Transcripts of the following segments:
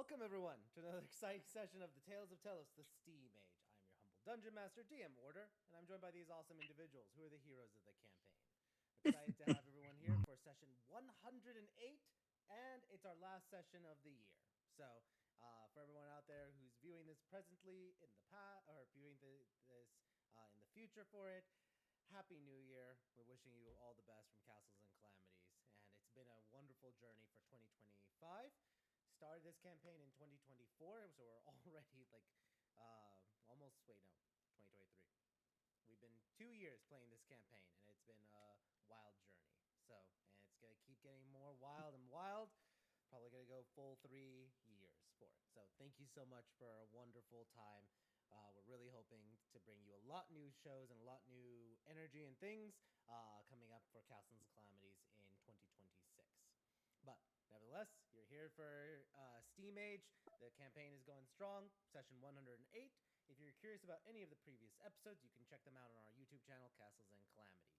Welcome, everyone, to another exciting session of the Tales of Tellos, the Steam Age. I'm your humble Dungeon Master, DM Order, and I'm joined by these awesome individuals who are the heroes of the campaign. Excited to have everyone here for session 108, and it's our last session of the year. So, for everyone out there who's viewing this presently in the past, or viewing this in the future for it, Happy New Year. We're wishing you all the best from Castles and Calamities, and it's been a wonderful journey for 2025. Started this campaign in 2024, so we're already like almost, 2023. We've been 2 years playing this campaign, and it's been a wild journey. So, and it's going to keep getting more wild and wild. Probably going to go full 3 years for it. So thank you so much for a wonderful time. We're really hoping to bring you a lot new shows and a lot new energy and things coming up for Castles and Calamities in 2026. But nevertheless, you're here for Steam Age. The campaign is going strong. Session 108. If you're curious about any of the previous episodes, you can check them out on our YouTube channel, Castles and Calamities.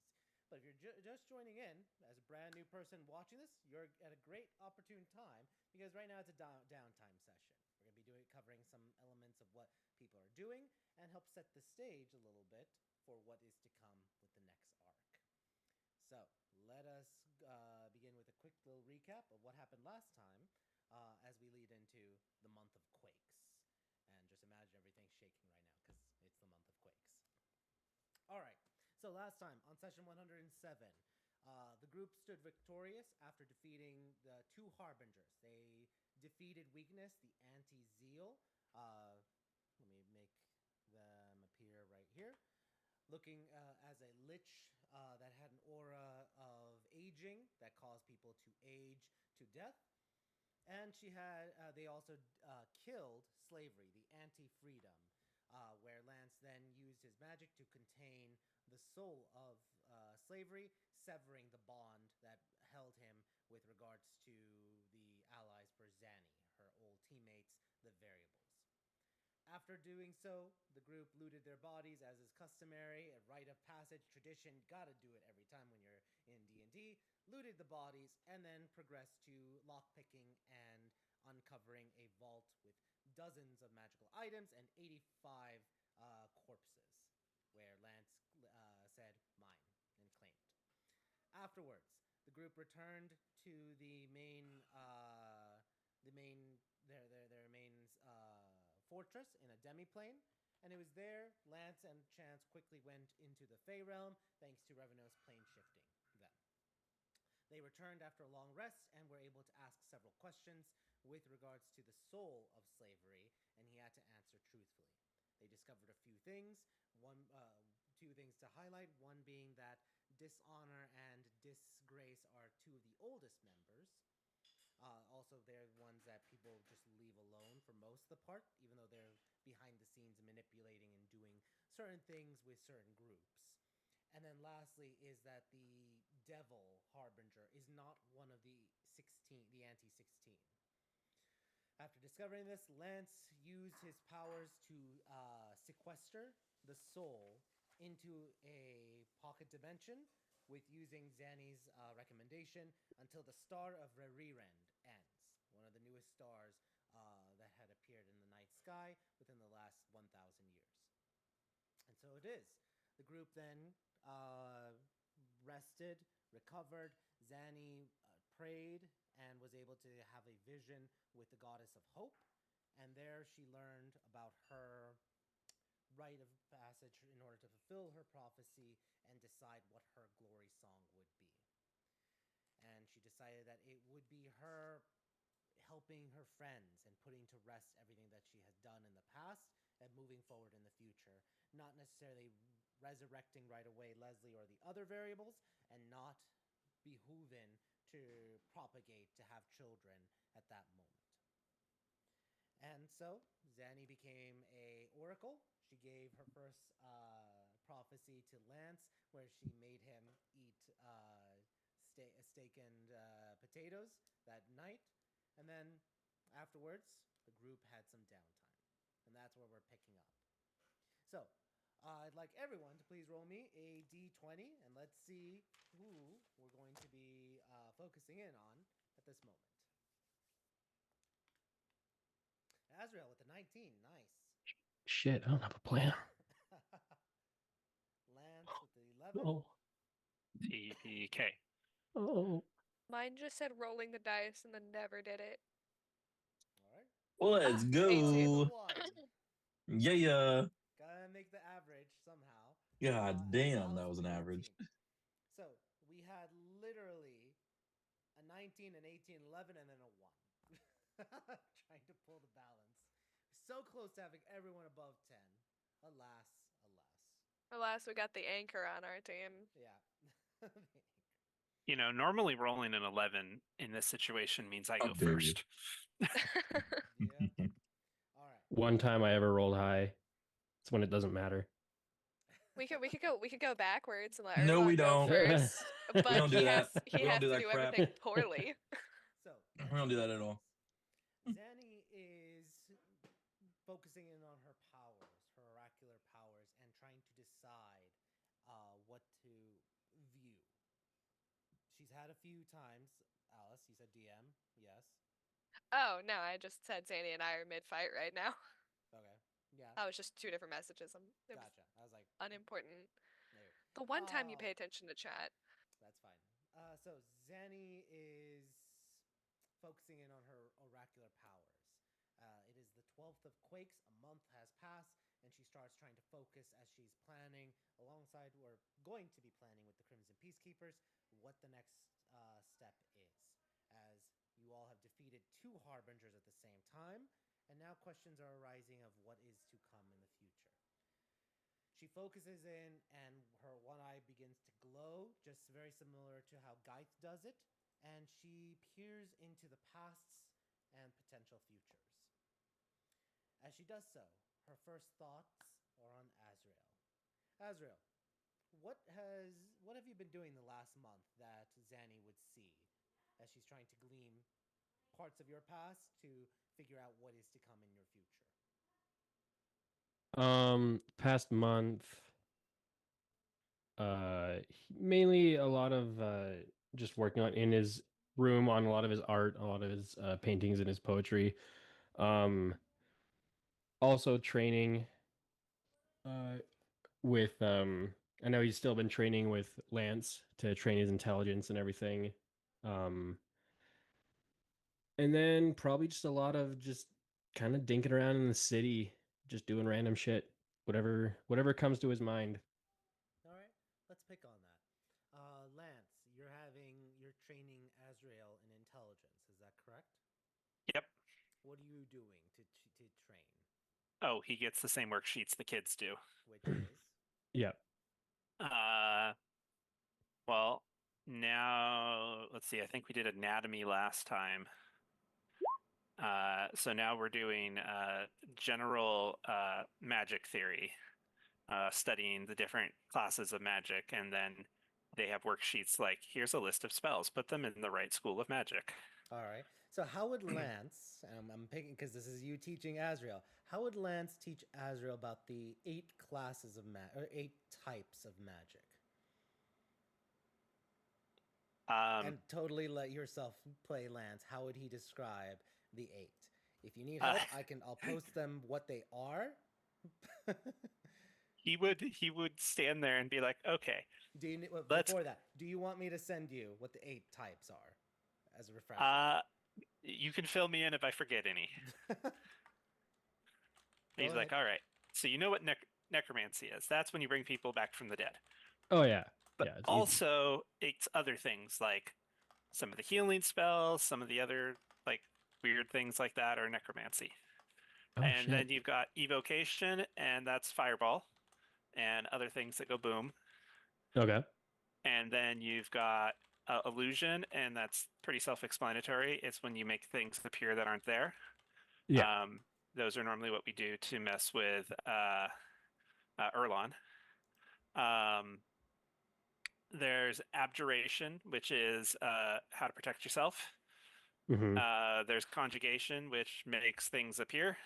But if you're just joining in as a brand new person watching this, you're at a great opportune time because right now it's a downtime session. We're going to be covering some elements of what people are doing and help set the stage a little bit for what is to come with the next arc. So let us begin with a quick little recap of what happened last time as we lead into the month of Quakes. And just imagine everything shaking right now because it's the month of Quakes. All right, so last time on session 107, the group stood victorious after defeating the two Harbingers. They defeated Weakness, the Anti-Zeal. Let me make them appear right here. Looking as a lich that had an aura of aging that caused people to age to death. And she had, they also killed Slavery, the anti-freedom, where Lance then used his magic to contain the soul of Slavery, severing the bond that held him with regards to the allies for Zanny, her old teammates, the Variables. After doing so, the group looted their bodies as is customary, a rite of passage tradition, gotta do it every time when you're in D&D, looted the bodies, and then progressed to lockpicking and uncovering a vault with dozens of magical items and 85 corpses, where Lance said mine and claimed. Afterwards, the group returned to the main their main fortress in a demiplane, and it was there Lance and Chance quickly went into the Fey realm thanks to Revenos plane shifting them. They returned after a long rest and were able to ask several questions with regards to the soul of Slavery, and he had to answer truthfully. They discovered a few things, two things to highlight, one being that Dishonor and Disgrace are two of the oldest members. Also, they're the ones that people just leave alone for most of the part, even though they're behind the scenes manipulating and doing certain things with certain groups. And then lastly is that the Devil Harbinger is not one of the 16, the anti-16. After discovering this, Lance used his powers to sequester the soul into a pocket dimension with using Zanny's recommendation until the Star of Rerirend ends, one of the newest stars that had appeared in the night sky within the last 1,000 years. And so it is. The group then rested, recovered. Zanny prayed and was able to have a vision with the goddess of hope. And there she learned about her rite of passage in order to fulfill her prophecy and decide what her glory song would be. And she decided that it would be her helping her friends and putting to rest everything that she has done in the past and moving forward in the future. Not necessarily resurrecting right away Leslie or the other Variables, and not behooven to propagate, to have children at that moment. And so Zanny became a oracle. She gave her first prophecy to Lance, where she made him eat steak and potatoes that night. And then afterwards, the group had some downtime. And that's where we're picking up. So I'd like everyone to please roll me a d20, and let's see who we're going to be focusing in on at this moment. Azrael with the 19. Nice. Shit, I don't have a plan. Lance with the 11. Oh, TPK. oh. Mine just said rolling the dice and then never did it. All right. Let's 18. go. 1. Yeah. Gotta make the average somehow. God And damn, that Alice was with an the average. 18. So we had literally a 19, an 18, 11, and then a 1. Trying to pull the balance. So close to having everyone above 10. Alas, alas. Alas, we got the anchor on our team. Yeah. You know, normally rolling an 11 in this situation means I How go dare you. first. Yep. All right. One time I ever rolled high. It's when it doesn't matter. we could go backwards and let No, we Erlon go don't. first. We But don't do he that. has he We don't has do to that do crap. everything poorly. So We don't do that at all. Zanny is focusing in on her powers, her oracular powers, and trying to decide what to view. She's had a few times. Alice, you said DM, yes. Oh no, I just said Zanny and I are mid fight right now. Okay, yeah, That was just two different messages. It was gotcha. I was like, unimportant. there. The one time you Oh, pay attention to chat. that's fine. So Zanny is focusing in on her oracular powers. It is the 12th of Quakes. A month has passed, and she starts trying to focus as she's planning, alongside, or going to be planning with the Crimson Peacekeepers, what the next step is. As you all have defeated 2 Harbingers at the same time, and now questions are arising of what is to come in the future. She focuses in, and her one eye begins to glow, just very similar to how Geith does it, and she peers into the pasts and potential futures. As she does so, her first thoughts are on Azrael. Azrael, what have you been doing the last month that Zanny would see, as she's trying to glean parts of your past to figure out what is to come in your future? Past month, mainly a lot of just working on in his room on a lot of his art, a lot of his paintings and his poetry. Um, also training with I know he's still been training with Lance to train his intelligence and everything. Um, and then probably just a lot of just kind of dinking around in the city, just doing random shit, whatever comes to his mind. All right, let's pick on that. Lance, you're training Azrael in intelligence. Is that correct? Yep. What are you doing to train? Oh, he gets the same worksheets the kids do. Which is Yeah. Well, now let's see. I think we did anatomy last time. So now we're doing general magic theory, studying the different classes of magic, and then they have worksheets like, here's a list of spells, put them in the right school of magic. all right. So how would Lance? I'm picking because this is you teaching Azrael. How would Lance teach Azrael about the 8 classes of or 8 types of magic? And totally let yourself play Lance. How would he describe the 8? If you need help, I'll post them what they are. He would stand there and be like, okay, Do you let's. before that? Do you want me to send you what the 8 types are as a refresher? You can fill me in if I forget any. He's ahead. like, all right. So you know what necromancy is? That's when you bring people back from the dead. Oh yeah. But yeah, it's also, it's other things like some of the healing spells, some of the other like weird things like that are necromancy. Oh, and shit. then you've got evocation, and that's fireball, and other things that go boom. Okay. And then you've got illusion, and that's pretty self-explanatory. It's when you make things appear that aren't there. Yeah. Those are normally what we do to mess with Erlon. There's abjuration, which is how to protect yourself. Mm-hmm. There's conjugation, which makes things appear.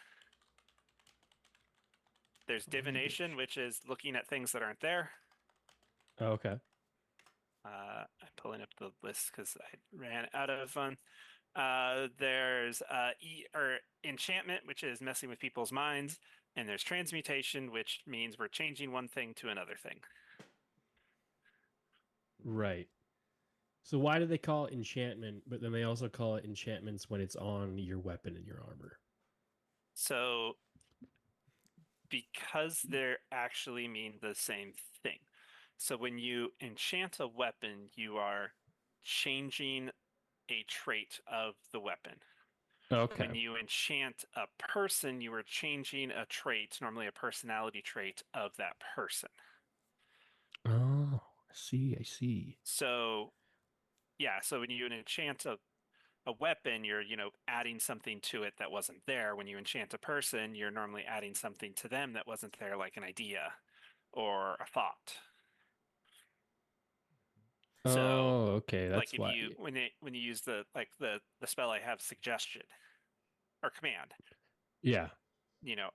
There's divination, which is looking at things that aren't there. Oh, okay. I'm pulling up the list because I ran out of fun. There's enchantment, which is messing with people's minds, and there's transmutation, which means we're changing one thing to another thing. Right. So why do they call it enchantment, but then they also call it enchantments when it's on your weapon and your armor? So, because they actually mean the same thing. So when you enchant a weapon, you are changing a trait of the weapon. Okay. When you enchant a person, you are changing a trait, normally a personality trait of that person. Oh, I see. So, yeah, so when you enchant a weapon, you're, adding something to it that wasn't there. When you enchant a person, you're normally adding something to them that wasn't there, like an idea or a thought. So, Oh, okay. like That's if why. you when you use the spell I have, suggestion or command, Yeah.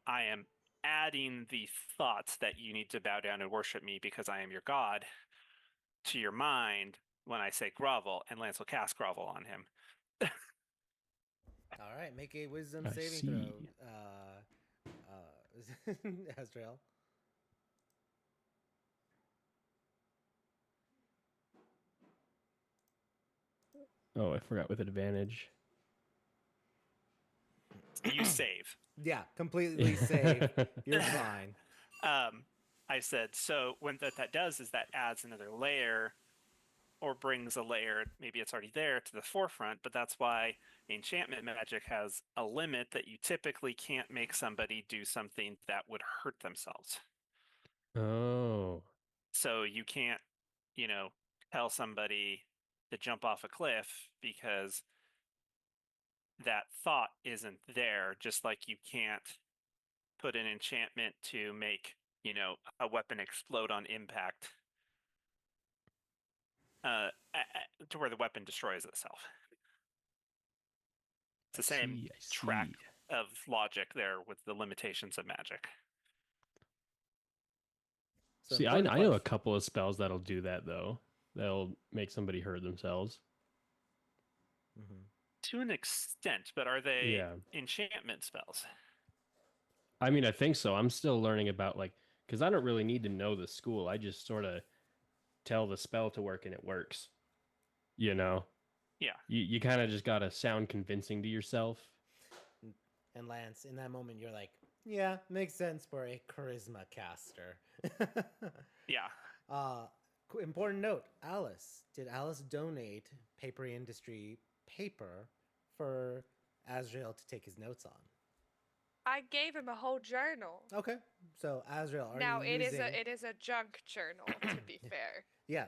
I am adding the thoughts that you need to bow down and worship me because I am your god to your mind when I say grovel, and Lance will cast grovel on him. All right, make a wisdom I saving see. throw. Azrael. Oh, I forgot with advantage. You save. Yeah, completely safe. You're fine. I said, so when that does is that adds another layer or brings a layer, maybe it's already there, to the forefront, but that's why enchantment magic has a limit that you typically can't make somebody do something that would hurt themselves. Oh. So you can't, tell somebody to jump off a cliff because that thought isn't there, just like you can't put an enchantment to make, a weapon explode on impact to where the weapon destroys itself. It's the same I track see. of logic there with the limitations of magic. So See, I important know a question. couple of spells that'll do that though. They'll make somebody hurt themselves. Mhm. To an extent, but are they Yeah. enchantment spells? I mean, I think so. I'm still learning about because I don't really need to know the school. I just sort of tell the spell to work and it works. Yeah. You kind of just gotta sound convincing to yourself. And Lance, in that moment, you're like, yeah, makes sense for a charisma caster. Yeah. Important note, Alice. Did Alice donate paper industry paper for Azrael to take his notes on? I gave him a whole journal. Okay, so Azrael, are Now you using... it is a junk journal, to be fair. Yeah,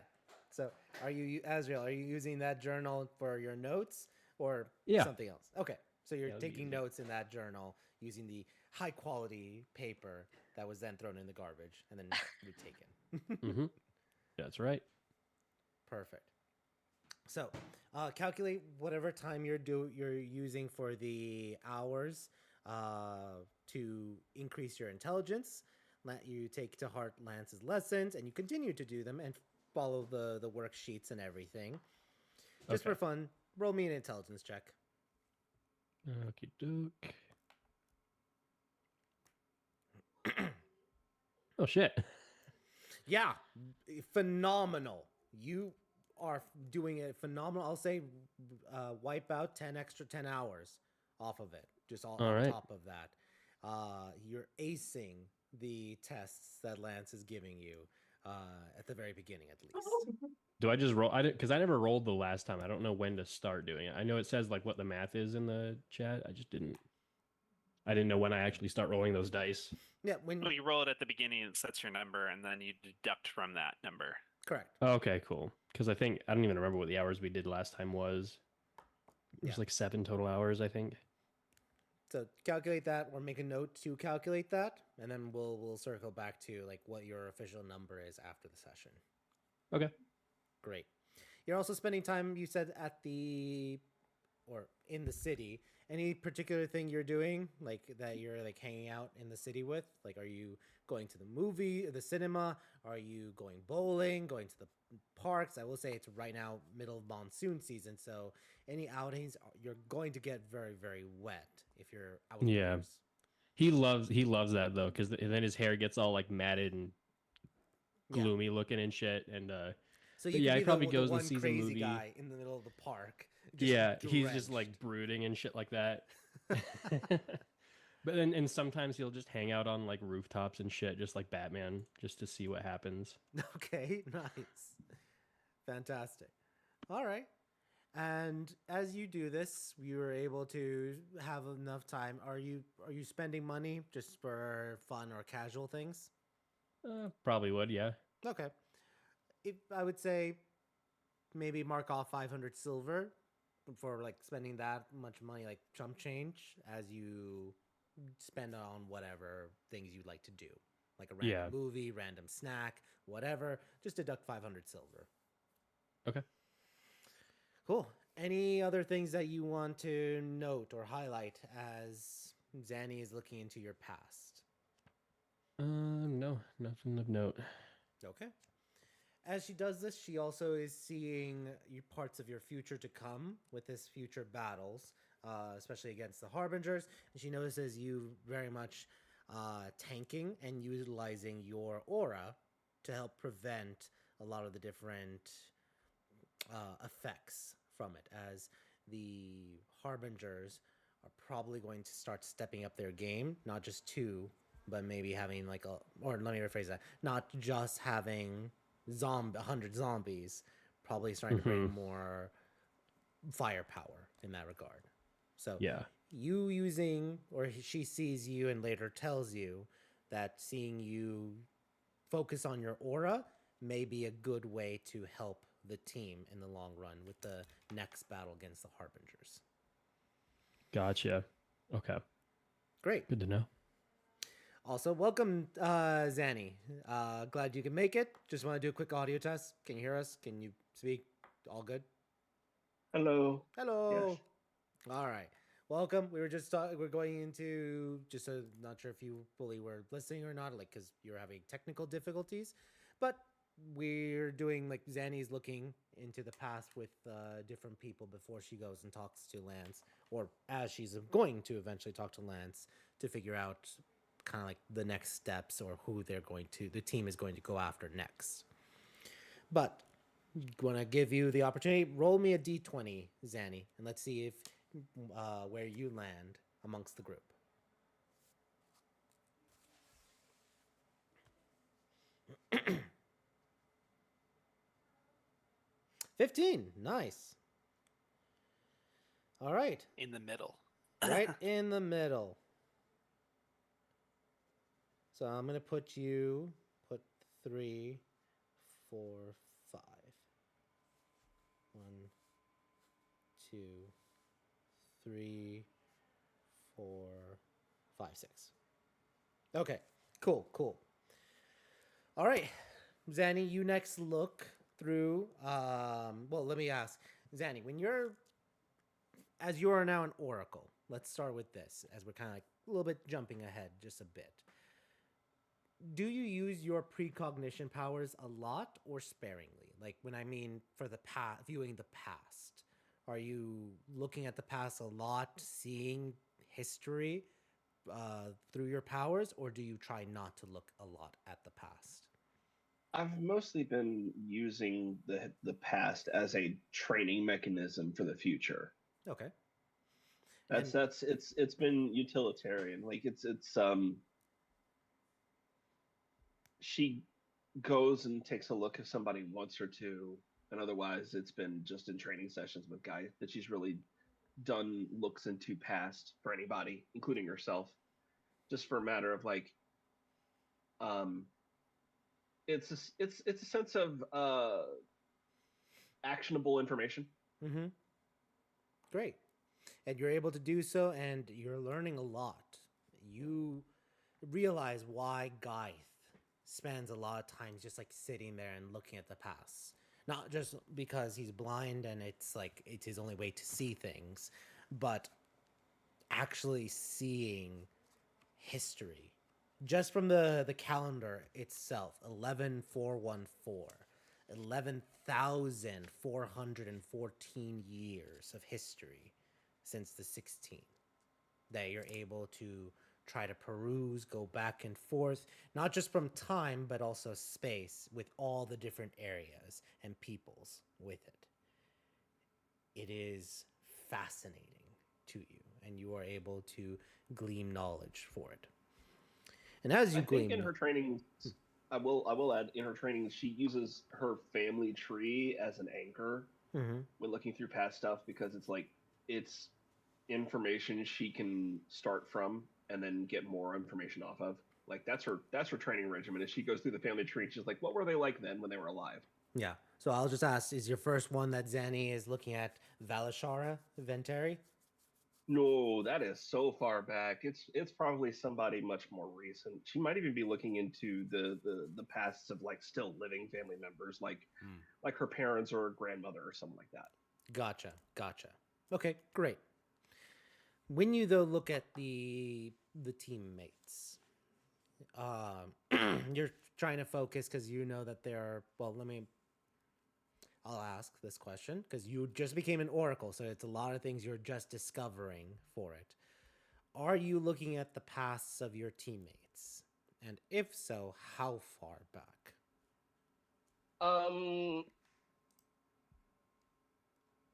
so Azrael, are you using that journal for your notes or Yeah. something else? Okay, so you're Yeah, I'll taking use it. notes in that journal using the high quality paper that was then thrown in the garbage and then retaken. Mm-hmm. That's right. Perfect. So, calculate whatever time you're using for the hours to increase your intelligence. Let you take to heart Lance's lessons, and you continue to do them and follow the worksheets and everything. Just for Okay. fun, roll me an intelligence check. Okie doke. Oh shit. Yeah, phenomenal. You are doing it phenomenal. I'll say wipe out 10 hours off of it, just all on right. top of that. You're acing the tests that Lance is giving you at the very beginning, at least. Do I just roll? Because I never rolled the last time. I don't know when to start doing it. I know it says what the math is in the chat. I didn't know when I actually start rolling those dice. Yeah, when Well, you roll it at the beginning, it sets your number, and then you deduct from that number. correct. Okay, cool. Because I don't even remember what the hours we did last time was. It was Yeah. 7 total hours, I think. So calculate that, or make a note to calculate that, and then we'll circle back to what your official number is after the session. Okay. Great. You're also spending time, you said, in the city, Any particular thing you're doing, like that you're like hanging out in the city with? Like, are you going to the movie, the cinema? Are you going bowling, going to the parks? I will say it's right now middle of monsoon season, so any outings you're going to get very, very wet if you're outdoors. Yeah. He loves that though, because then his hair gets all like matted and Yeah. gloomy looking and shit. And So but you yeah, could he be probably the goes and one sees a crazy movie. guy in the middle of the park. Just Yeah, he's just drenched. like brooding and shit like that. But then and sometimes he'll just hang out on like rooftops and shit, just like Batman, just to see what happens. Okay, nice. Fantastic. All right. And as you do this, you were able to have enough time. Are you spending money just for fun or casual things? Probably would, yeah. Okay. If I would say maybe mark off 500 silver for like spending that much money like chump change as you spend on whatever things you'd like to do. Like a random Yeah. movie, random snack, whatever. Just deduct 500 silver. Okay. Cool. Any other things that you want to note or highlight as Zanny is looking into your past? No, nothing of note. Okay. As she does this, she also is seeing parts of your future to come with this future battles, especially against the Harbingers. And she notices you very much tanking and utilizing your aura to help prevent a lot of the different effects from it, as the Harbingers are probably going to start stepping up their game, not just two, but maybe having like a, or let me rephrase that, not just having 100 zombies, probably starting to bring more firepower in that regard. So Yeah. you using, or she sees you and later tells you that seeing you focus on your aura may be a good way to help the team in the long run with the next battle against the Harbingers. Gotcha. Okay. Great. Good to know. Also, welcome, Zanny. Glad you can make it. Just want to do a quick audio test. Can you hear us? Can you speak? All good? Hello. Hello. Yes. All right. Welcome. We were just we're going into just not sure if you fully were listening or not, like because you're having technical difficulties, but we're doing like Zanny's looking into the past with different people before she goes and talks to Lance, or as she's going to eventually talk to Lance to figure out kind of like the next steps or who the team is going to go after next. But want to give you the opportunity. Roll me a d20, Zanny, and let's see if where you land amongst the group. $15. Nice. All right. In the middle. Right in the middle. So I'm going to put 3, 4, 5. 1, 2, 3, 4, 5, 6. Okay. Cool. All right. Zanny, you next look through. Well, let me ask. Zanny, as you are now an oracle, let's start with this, as we're kind of like a little bit jumping ahead just a bit. Do you use your precognition powers a lot or sparingly? Like when I mean for the viewing the past. Are you looking at the past a lot, seeing history through your powers, or do you try not to look a lot at the past? I've mostly been using the past as a training mechanism for the future. Okay. It's been utilitarian. Like it's she goes and takes a look if somebody wants her to, and otherwise it's been just in training sessions with Guy that she's really done looks into past for anybody, including herself, just for a matter of like it's a sense of actionable information. Mm-hmm. Great. And you're able to do so, and you're learning a lot. You realize why Guy spends a lot of time just like sitting there and looking at the past. Not just because he's blind and it's his only way to see things, but actually seeing history just from the calendar itself. 11414, 11,414 years of history since the 16th that you're able to try to peruse, go back and forth, not just from time, but also space with all the different areas and peoples with it. It is fascinating to you, and you are able to glean knowledge for it. And as you I think in glean, her training, I will add, in her training, she uses her family tree as an anchor Mhm. when looking through past stuff, because it's like it's information she can start from and then get more information off of. Like that's her training regimen. As she goes through the family tree, she's like, what were they like then when they were alive? Yeah. So I'll just ask: is your first one that Zanny is looking at Valashara Ventari? No, that is so far back. It's probably somebody much more recent. She might even be looking into the pasts of like still living family members, like her parents or her grandmother or something like that. Gotcha. Okay, great. When you though look at the teammates, you're trying to focus because you know that there are. Well, I'll ask this question because you just became an oracle, so it's a lot of things you're just discovering for it. Are you looking at the pasts of your teammates? And if so, how far back?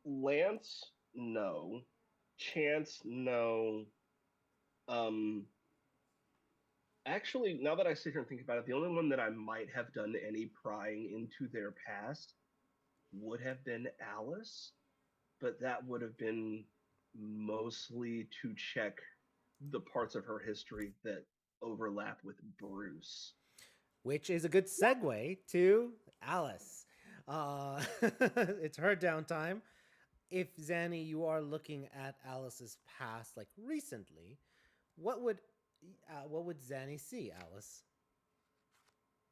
Lance, no. Chance, no. Um, Actually, now that I sit here and think about it, the only one that I might have done any prying into their past would have been Alice, but that would have been mostly to check the parts of her history that overlap with Bruce. Which is a good segue to Alice. Uh, it's her downtime. If Zanny, you are looking at Alice's past, like recently, what would Zanny see, Alice?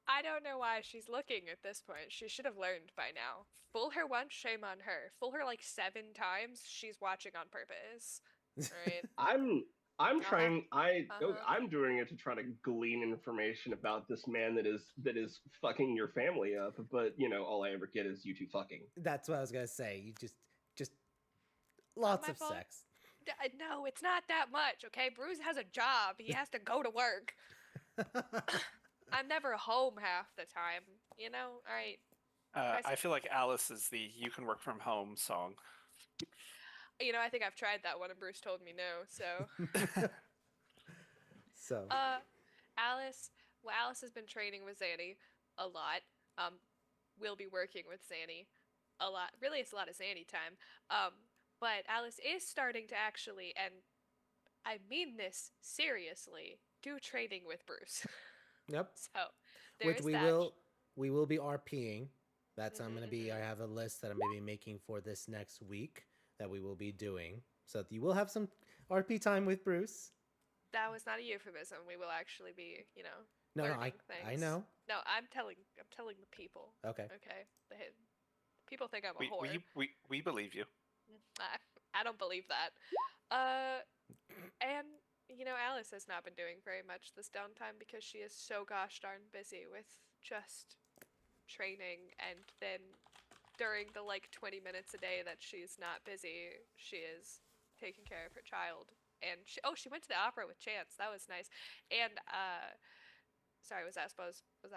I don't know why she's looking at this point. She should have learned by now. Fool her once, shame on her. Fool her like 7 times, she's watching on purpose. Right? I'm trying Uh-huh. I'm doing it to try to glean information about this man that is fucking your family up, but all I ever get is you two fucking. That's what I was gonna say. You just Not lots my of fault. sex. No, it's not that much, okay? Bruce has a job. He has to go to work. I'm never home half the time, you know? All right. I feel like Alice is the "you can work from home" song. I think I've tried that one and Bruce told me no, so. So Alice, well, Alice has been training with Zanny a lot. We'll be working with Zanny a lot. Really, it's a lot of Zanny time. But Alice is starting to actually, and I mean this seriously, do training with Bruce. yep. So there Which is we that. will be RPing. That's I'm Mhm, gonna be. I mhm. have a list that I'm gonna be making for this next week that we will be doing. So that you will have some RP time with Bruce. That was not a euphemism. We will actually be, No, learning I things. know. No, I'm telling the people. Okay. Okay. People think I'm a We whore. we believe you. I don't believe that. Uh, and Alice has not been doing very much this downtime because she is so gosh darn busy with just training, and then during the 20 minutes a day that she's not busy, she is taking care of her child. And she went to the opera with Chance. That was nice. And sorry, was that No,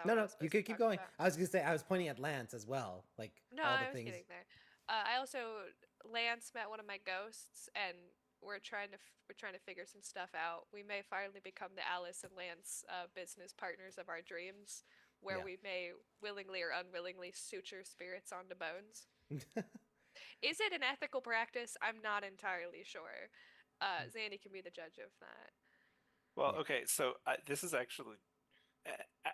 what I no, was you supposed could to keep talk going. about? I was gonna say I was pointing at Lance as well, like No, all I the was things. getting there. I also Lance met one of my ghosts, and we're trying to figure some stuff out. We may finally become the Alice and Lance business partners of our dreams, where Yeah. we may willingly or unwillingly suture spirits onto bones. Is it an ethical practice? I'm not entirely sure. Zandy can be the judge of that. Well, Yeah. okay, so this is actually.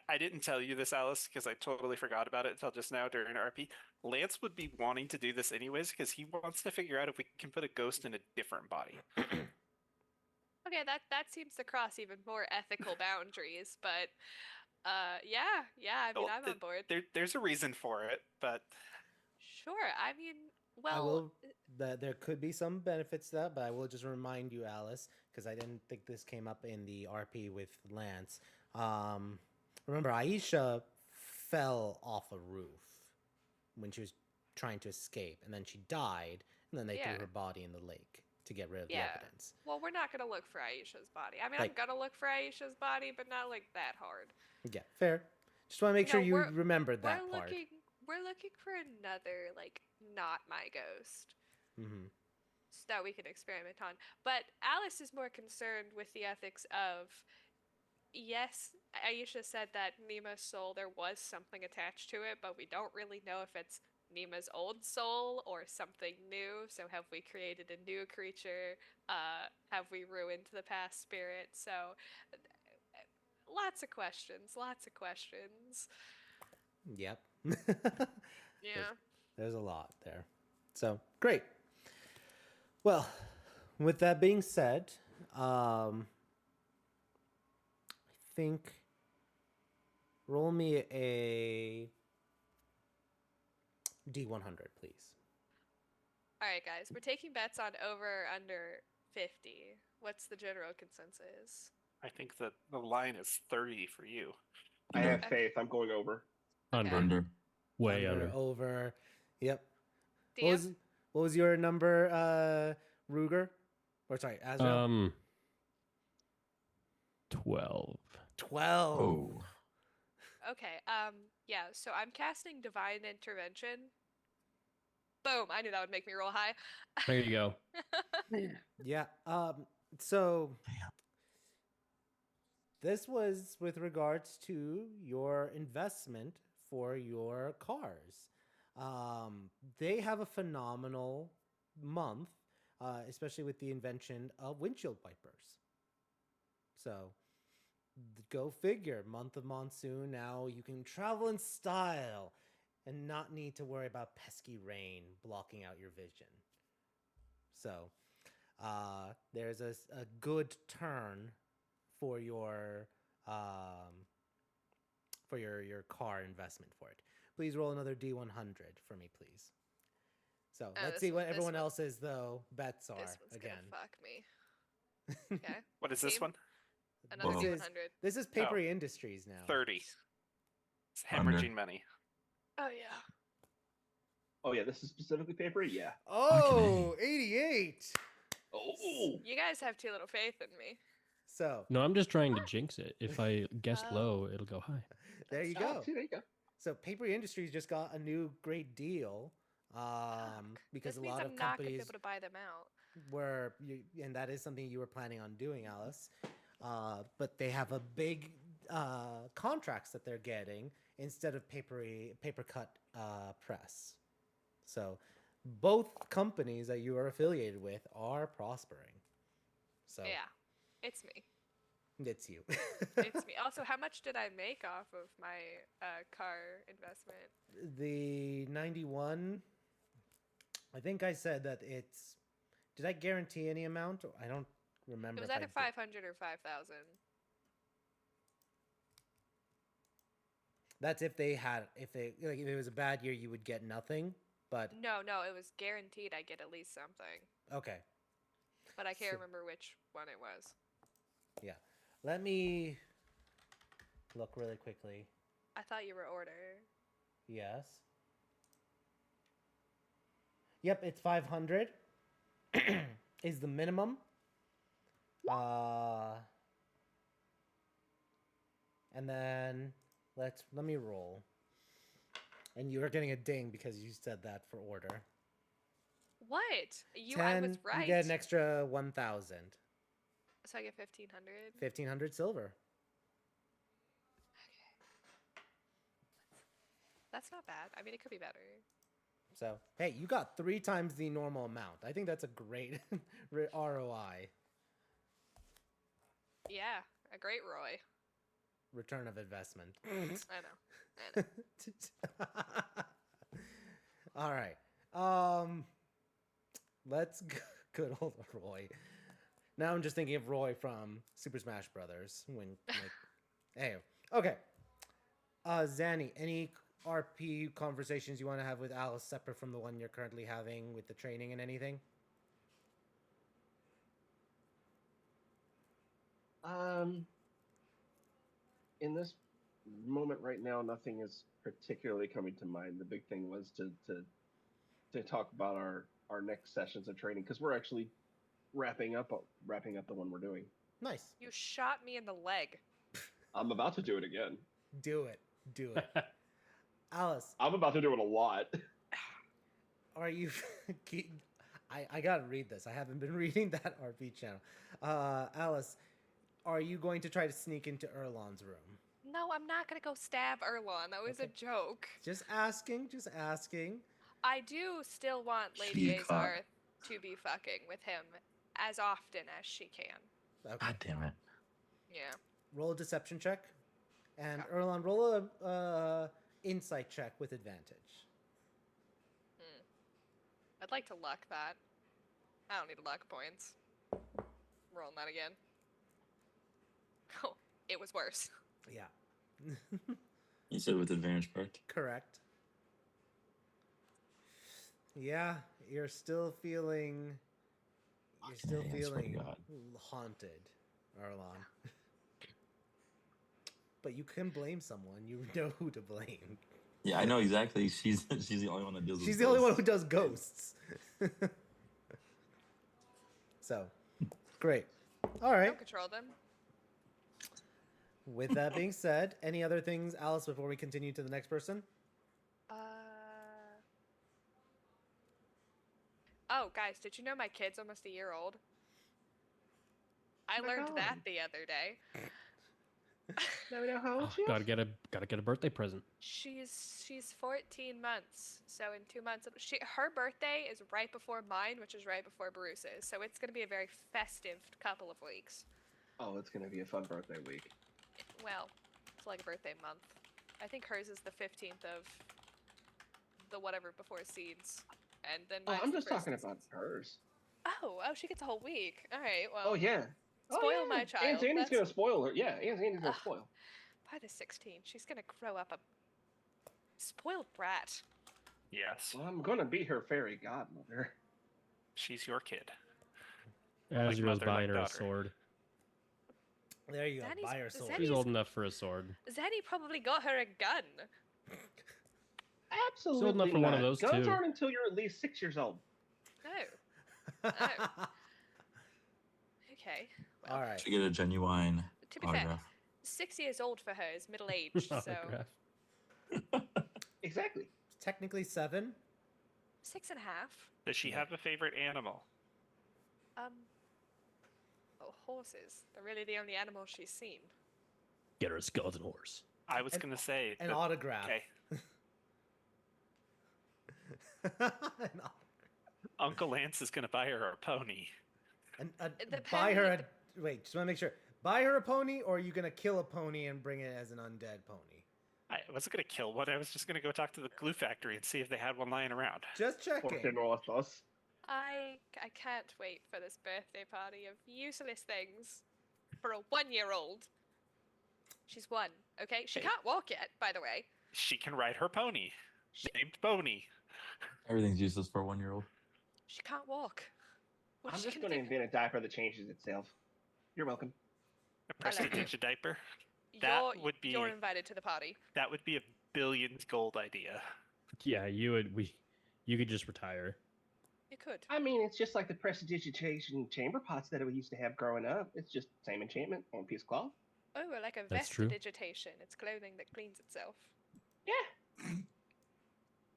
I didn't tell you this, Alice, because I totally forgot about it until just now during RP. Lance would be wanting to do this anyways because he wants to figure out if we can put a ghost in a different body. Okay, that seems to cross even more ethical boundaries, but yeah, I mean, Well, I'm on board. there's a reason for it, but Sure. I mean, I Well, will. That there could be some benefits to that, but I will just remind you, Alice, because I didn't think this came up in the RP with Lance. Remember, Aisha fell off a roof when she was trying to escape, and then she died, and then they Yeah. threw her body in the lake to get rid of the Yeah. evidence. well, we're not gonna look for Aisha's body. I mean, Like- I'm gonna look for Aisha's body, but not like that hard. Yeah, fair. Just want to make You sure know, you we're- remembered that part. We're looking for another like not my ghost Mm-hmm. that we can experiment on. But Alice is more concerned with the ethics of. Yes, Aisha said that Nima's soul, there was something attached to it, but we don't really know if it's Nima's old soul or something new. So, have we created a new creature? Have we ruined the past spirit? So, lots of questions, lots of questions. Yep. Yeah. There's a lot there. So, great. Well, with that being said, I think roll me a D100, please. All right, guys, we're taking bets on over or under 50. What's the general consensus? I think that the line is 30 for you. I have Okay. faith. I'm going over. Under. Under. Way under. Over. Yep. DM? What was your number, Ruger? Or sorry, Azrael? 12. 12. Oh. Okay, yeah, so I'm casting Divine Intervention. Boom, I knew that would make me roll high. There you go. Yeah. So this was with regards to your investment for your cars. They have a phenomenal month, especially with the invention of windshield wipers. So go figure, month of monsoon. Now you can travel in style and not need to worry about pesky rain blocking out your vision. So there's a good turn for your car investment for it. Please roll another D100 for me, please. So let's this see what one- this everyone one- else's though bets are This one's again. gonna fuck me. Okay, What is this Team? one? another Whoa. D100. This is Papery Industries now. 30. It's Under. hemorrhaging money. Oh, yeah. Oh yeah, this is specifically paper. Yeah. Oh, 88. Oh. You guys have too little faith in me. So No, I'm just trying to jinx it. If I guess Oh. low, it'll go high. there you Oh, go. see, there you go. So Papery Industries just got a new great deal because This a means lot I'm of not gonna be companies able to buy them out. were, and that is something you were planning on doing, Alice. But they have a big contracts that they're getting instead of paper cut press. So both companies that you are affiliated with are prospering. So Yeah, it's me. it's you. It's me. Also, how much did I make off of my car investment? The 91. I think I said that it's. Did I guarantee any amount? I don't remember. It was if I either did. 500 or 5,000. That's if they had. If it was a bad year, you would get nothing. But No, it was guaranteed I get at least something, okay, but I can't So- remember which one it was. yeah. Let me look really quickly. I thought you were order. Yes. Yep, it's 500 is the minimum. And then let me roll. And you are getting a ding because you said that for order. What? I was right. You get an extra 1,000. So I get 1,500. 1,500 silver. That's not bad. I mean, it could be better. So, hey, you got 3 times the normal amount. I think that's a great ROI. Yeah, a great Roy. Return of investment. I know. All right. Let's go. Good old Roy. Now I'm just thinking of Roy from Super Smash Brothers. When, like, hey, okay. Zanny, any RP conversations you want to have with Alice separate from the one you're currently having with the training and anything? In this moment right now, nothing is particularly coming to mind. The big thing was to talk about our next sessions of training, because we're actually wrapping up the one we're doing. Nice. You shot me in the leg. I'm about to do it again. Do it. Do it. Alice, I'm about to do it a lot. are you... I gotta read this. I haven't been reading that RP channel. Alice, are you going to try to sneak into Erlon's room? No, I'm not gonna go stab Erlon. That was Okay. a joke. Just asking, just asking. I do still want Lady She caught. Azar to be fucking with him as often as she can. Okay. God damn it. Yeah. Roll a deception check. And Okay. Erlon, roll a insight check with advantage. I'd like to luck that. I don't need luck points. Rolling that again. Oh, it was worse. Yeah. You said with advantage, correct? Correct. Yeah, you're still feeling... You're still Okay, I swear to feeling God. haunted, Erlon. But you can blame someone. You know who to blame. Yeah, I know exactly. She's the only one that deals with She's the only one who ghosts. does ghosts. So, great. All right. Don't control them. With that being said, any other things, Alice, before we continue to the next person? Oh, guys, did you know my kid's almost a year old? I Oh my learned that God. the other day. Now we know how old Oh, she is? gotta get a birthday present. She's 14 months, so in 2 months, her birthday is right before mine, which is right before Bruce's. So it's gonna be a very festive couple of weeks. Oh, it's gonna be a fun birthday week. Well, it's like a birthday month. I think hers is the 15th of the whatever before seeds, and then Oh, mine's I'm the just first talking of about Seeds. hers. Oh, she gets a whole week. All right, well. Oh yeah. Spoil oh, my yeah. child, Aunt Zandy's that's- gonna spoil her. Yeah, Aunt Zandy's gonna Ugh. spoil. By the 16th, she's gonna grow up a spoiled brat. Yes, Well, I'm gonna be her fairy godmother. she's your kid. As Like goes mother, buying like her a daughter. sword. There you go. Zanny's- Buy her sword. Zanny- She's Zanny's- old enough for a sword. Zanny probably got her a gun. Absolutely enough for not. one of those, Guns too. aren't until you're at least 6 years old. Oh, okay. Well, All right. To get a genuine to be fair, autograph. 6 years old for her is middle aged, so Autograph. Exactly. Technically 7. 6.5. Does she Yeah. have a favorite animal? Oh, horses. They're really the only animals she's seen. Get her a skeleton horse. I was An- gonna say An that- autograph. Okay, An au- Uncle Lance is gonna buy her a pony. buy her pony- a... Wait, just want to make sure. Buy her a pony, or are you going to kill a pony and bring it as an undead pony? I wasn't gonna kill one. I was just gonna go talk to the glue factory and see if they had one lying around. Just checking. Porque no estás? I can't wait for this birthday party of useless things for a 1-year-old. She's 1, okay? She Hey. can't walk yet, by the way. She can ride her pony, She- named Boney. Everything's useless for a 1-year-old. She can't walk. What's I'm she just gonna gonna do? invent a diaper that changes itself. You're welcome. A I like it. Prestidigita diaper. That would be- You're invited to the party. That would be a billions gold idea. Yeah, you could just retire. You could. I mean, it's just like the prestidigitation chamber pots that we used to have growing up. It's just same enchantment on a piece of cloth. Oh, or like a That's true. vestidigitation. It's clothing that cleans itself. Yeah.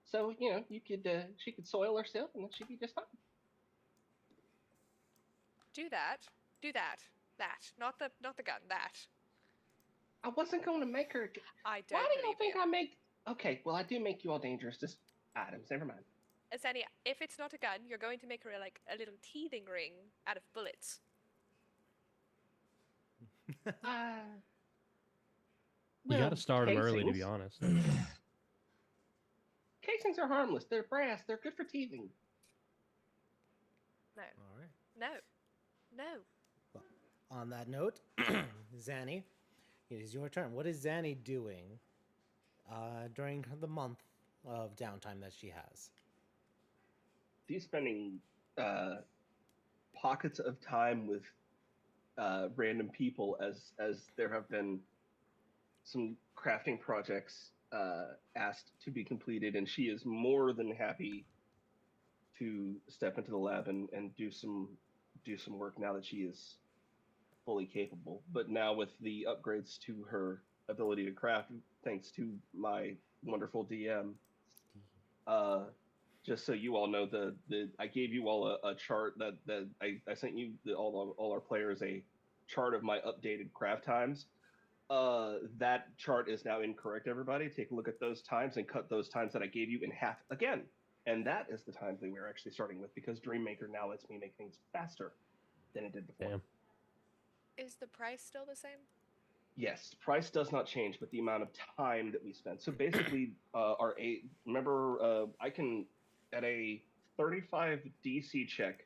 So you could she could soil herself and then she'd be just fine. Do that. Do that. That. Not the gun. That. I wasn't going to make her. I don't Why do you believe think you. I make? Okay, well I do make you all dangerous just items. Never mind. Zania, if it's not a gun, you're going to make her like a little teething ring out of bullets. You well, gotta start them early, to be casings- honest. Casings are harmless. They're brass. They're good for teething. No. All right. No. No. On that note, Zanny, it is your turn. What is Zanny doing during the month of downtime that she has. She's spending pockets of time with random people as there have been some crafting projects asked to be completed, and she is more than happy to step into the lab and do some work now that she is fully capable. But now with the upgrades to her ability to craft, thanks to my wonderful DM, just so you all know, I gave you all a chart that I sent you all our players a chart of my updated craft times. That chart is now incorrect, everybody. Take a look at those times and cut those times that I gave you in half again. And that is the times that we're actually starting with, because Dreammaker now lets me make things faster than it did before. Damn. Is the price still the same? Yes, price does not change, but the amount of time that we spend. So basically, I can, at a 35 DC check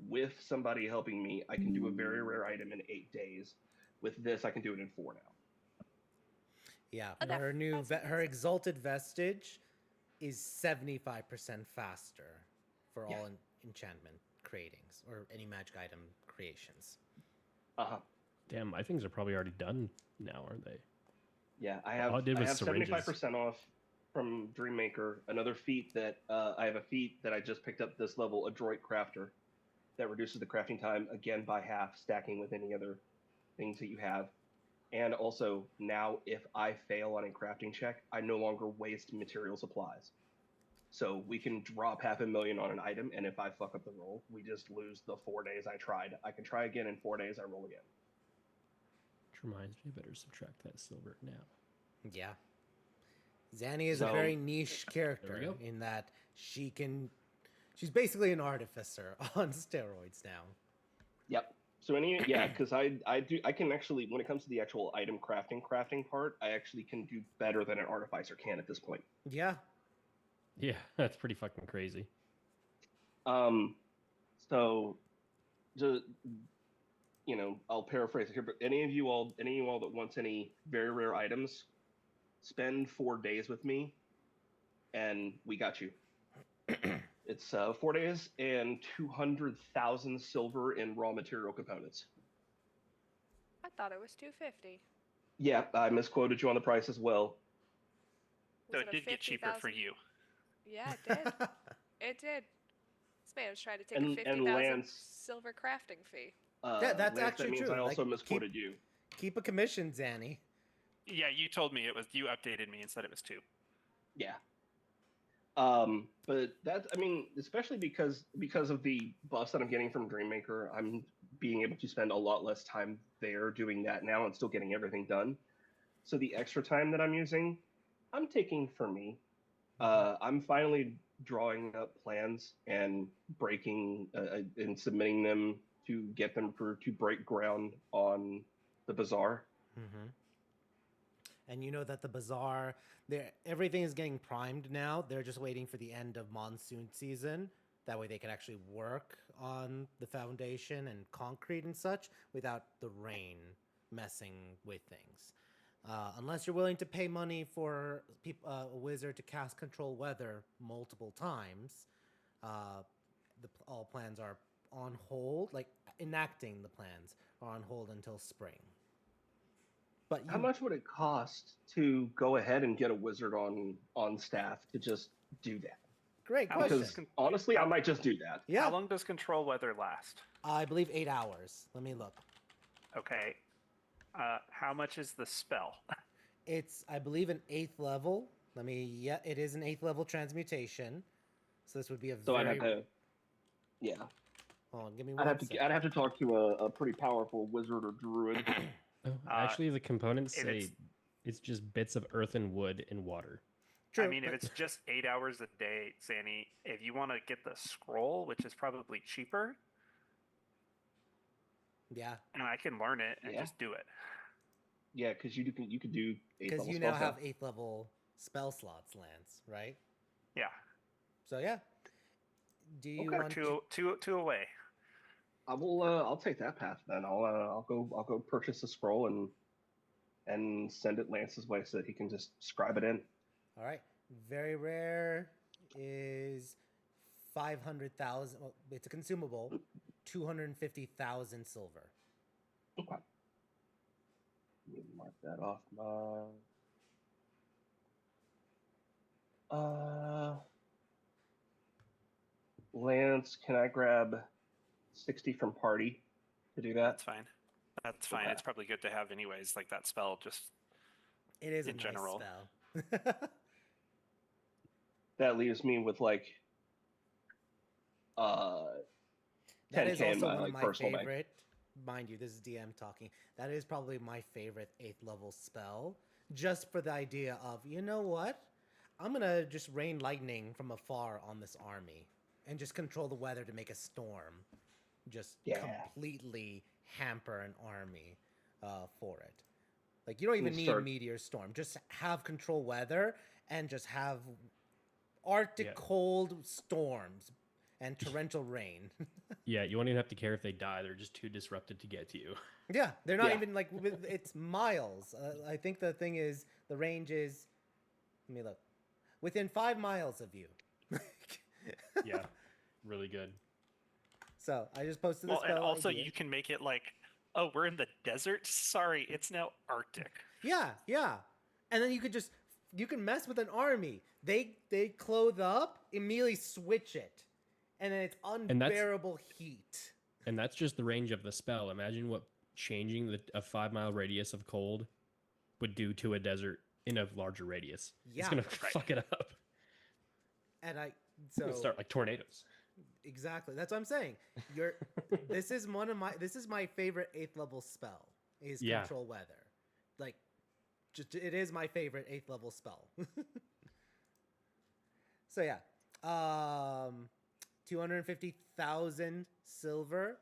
with somebody helping me, I can do a very rare item in 8 days. With this, I can do it in 4 now. Yeah, Oh, her that's her exalted vestige is 75% faster for all enchantment creatings or any magic item creations. Damn, my things are probably already done now, aren't they? Yeah, I All have it did was 75% off from Dreammaker. Another feat that I have a feat that I just picked up this level, Adroit Crafter, that reduces the crafting time again by half, stacking with any other things that you have. And also, now if I fail on a crafting check, I no longer waste material supplies. So we can drop 500,000 on an item, and if I fuck up the roll, we just lose the 4 days I tried. I can try again in 4 days, I roll again. Which reminds me, I better subtract that silver now. Yeah. Zanny is a So- very niche character go. in that she's basically an artificer on steroids now. Yep. So because I can actually, when it comes to the actual item crafting part, I actually can do better than an artificer can at this point. Yeah. Yeah, that's pretty fucking crazy. So, just, I'll paraphrase it here, but any of you all that wants any very rare items, spend 4 days with me, and we got you. It's 4 days and 200,000 silver in raw material components. I thought it was 250. Yeah, I misquoted you on the price as well. So Was it did get cheaper for 50,000? you. Yeah, it did. It did. This man was trying to take And- a and 50,000 Lance- silver crafting fee. That's Lance, actually that means true. I also Like, misquoted you. Keep a commission, Zanny. Yeah, you told me it was you updated me and said it was 2. Yeah. But especially because of the buffs that I'm getting from Dreammaker, I'm being able to spend a lot less time there doing that now and still getting everything done. So the extra time that I'm using, I'm taking for me. I'm finally drawing up plans and breaking and submitting them to get them to break ground on the bazaar. Mm-hmm. And you know that the bazaar, everything is getting primed now. They're just waiting for the end of monsoon season. That way they can actually work on the foundation and concrete and such without the rain messing with things. Unless you're willing to pay money for a wizard to cast control weather multiple times, all plans are on hold. Like enacting the plans are on hold until spring. But How much would it cost to go ahead and get a wizard on staff to just do that? Great How question. Because honestly, I might just do that. Yeah, How long does control weather last? I believe 8 hours. Let me look. Okay. How much is the spell? It's, I believe, an 8th level. Yeah, it is an 8th level transmutation. So this would be a So very. I'd have to, yeah, Hold on, give me I'd one have to second. talk to a pretty powerful wizard or druid. Oh, actually, the components if say it's just bits of earth and wood and water. True, I mean, if but- it's just 8 hours a day, Zanny, if you want to get the scroll, which is probably cheaper, Yeah, and I can learn it and Yeah. just do it. Yeah, because you could do 8th because level you now spell have slot. 8th level spell slots, Lance, right? Yeah. So yeah. Do you Okay. want Two away. I will. I'll take that path then. I'll go purchase a scroll and send it Lance's way so that he can just scribe it in. All right. Very rare is 500,000. Well, it's a consumable. 250,000 silver. Okay. Let me mark that off my. Lance, can I grab 60 from party to do that? That's fine. That's fine. Okay. It's probably good to have anyways, like that spell just It is a in nice general. spell. That leaves me with like uh That is 10K in also my one of like my personal bank. favorite. Mind you, this is DM talking. That is probably my favorite 8th level spell. Just for the idea of, you know what? I'm going to just rain lightning from afar on this army and just control the weather to make a storm. Just Yeah. completely hamper an army for it. Like, you don't even And need start- meteor storm. Just have control weather and just have Arctic Yeah. cold storms and torrential rain. Yeah, you won't even have to care if they die. They're just too disrupted to get to you. Yeah, they're not Yeah. even like it's miles. I think the thing is the range is. Let me look. Within 5 miles of you. Yeah, really good. So I just posted this Well, and spell also idea. you can make it like, oh, we're in the desert. Sorry, it's now Arctic. Yeah, yeah, and then you can mess with an army. They clothe up, immediately switch it, and then it's that's- unbearable heat. And that's just the range of the spell. Imagine what changing a 5-mile radius of cold would do to a desert in a larger radius. Yeah. It's gonna Right. fuck it up. And It's gonna so start like tornadoes. exactly that's what I'm saying. This is my favorite 8th level spell is Yeah. control weather. Like, just it is my favorite 8th level spell. So yeah, 250,000 silver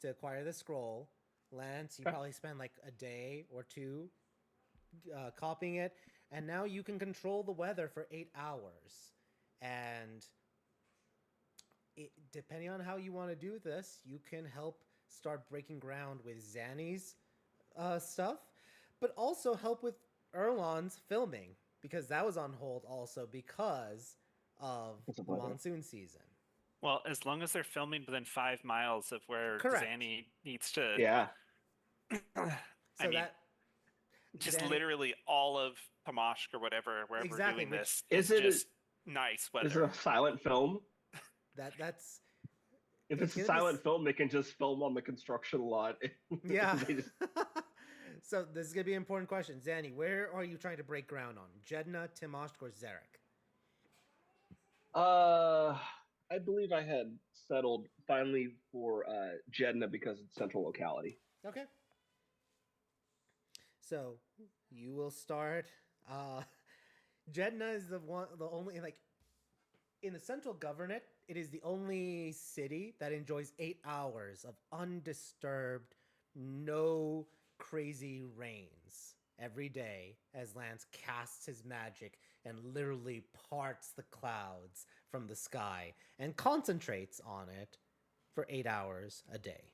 to acquire the scroll. Lance, you Okay. probably spend like a day or two copying it, and now you can control the weather for 8 hours. And depending on how you want to do this, you can help start breaking ground with Zanny's stuff, but also help with Erlon's filming because that was on hold also because of It's a the weather. monsoon season. Well, as long as they're filming within 5 miles of where Correct. Zanny needs to. Yeah. So I mean, that just Zanny- literally all of Tamashk or whatever, wherever Exactly, we're doing which- this, Is is it- just nice weather. Is it a silent film? that's If It's it's a gonna be silent film, they can just film on the construction lot. yeah. They just- So this is gonna be an important question, Zanny. Where are you trying to break ground on? Jedna, Timoshk, or Zarek? I believe I had settled finally for Jedna because it's central locality. Okay. So you will start. Jedna is the only like in the central governorate. It is the only city that enjoys 8 hours of undisturbed, no crazy rains every day as Lance casts his magic and literally parts the clouds from the sky and concentrates on it for 8 hours a day.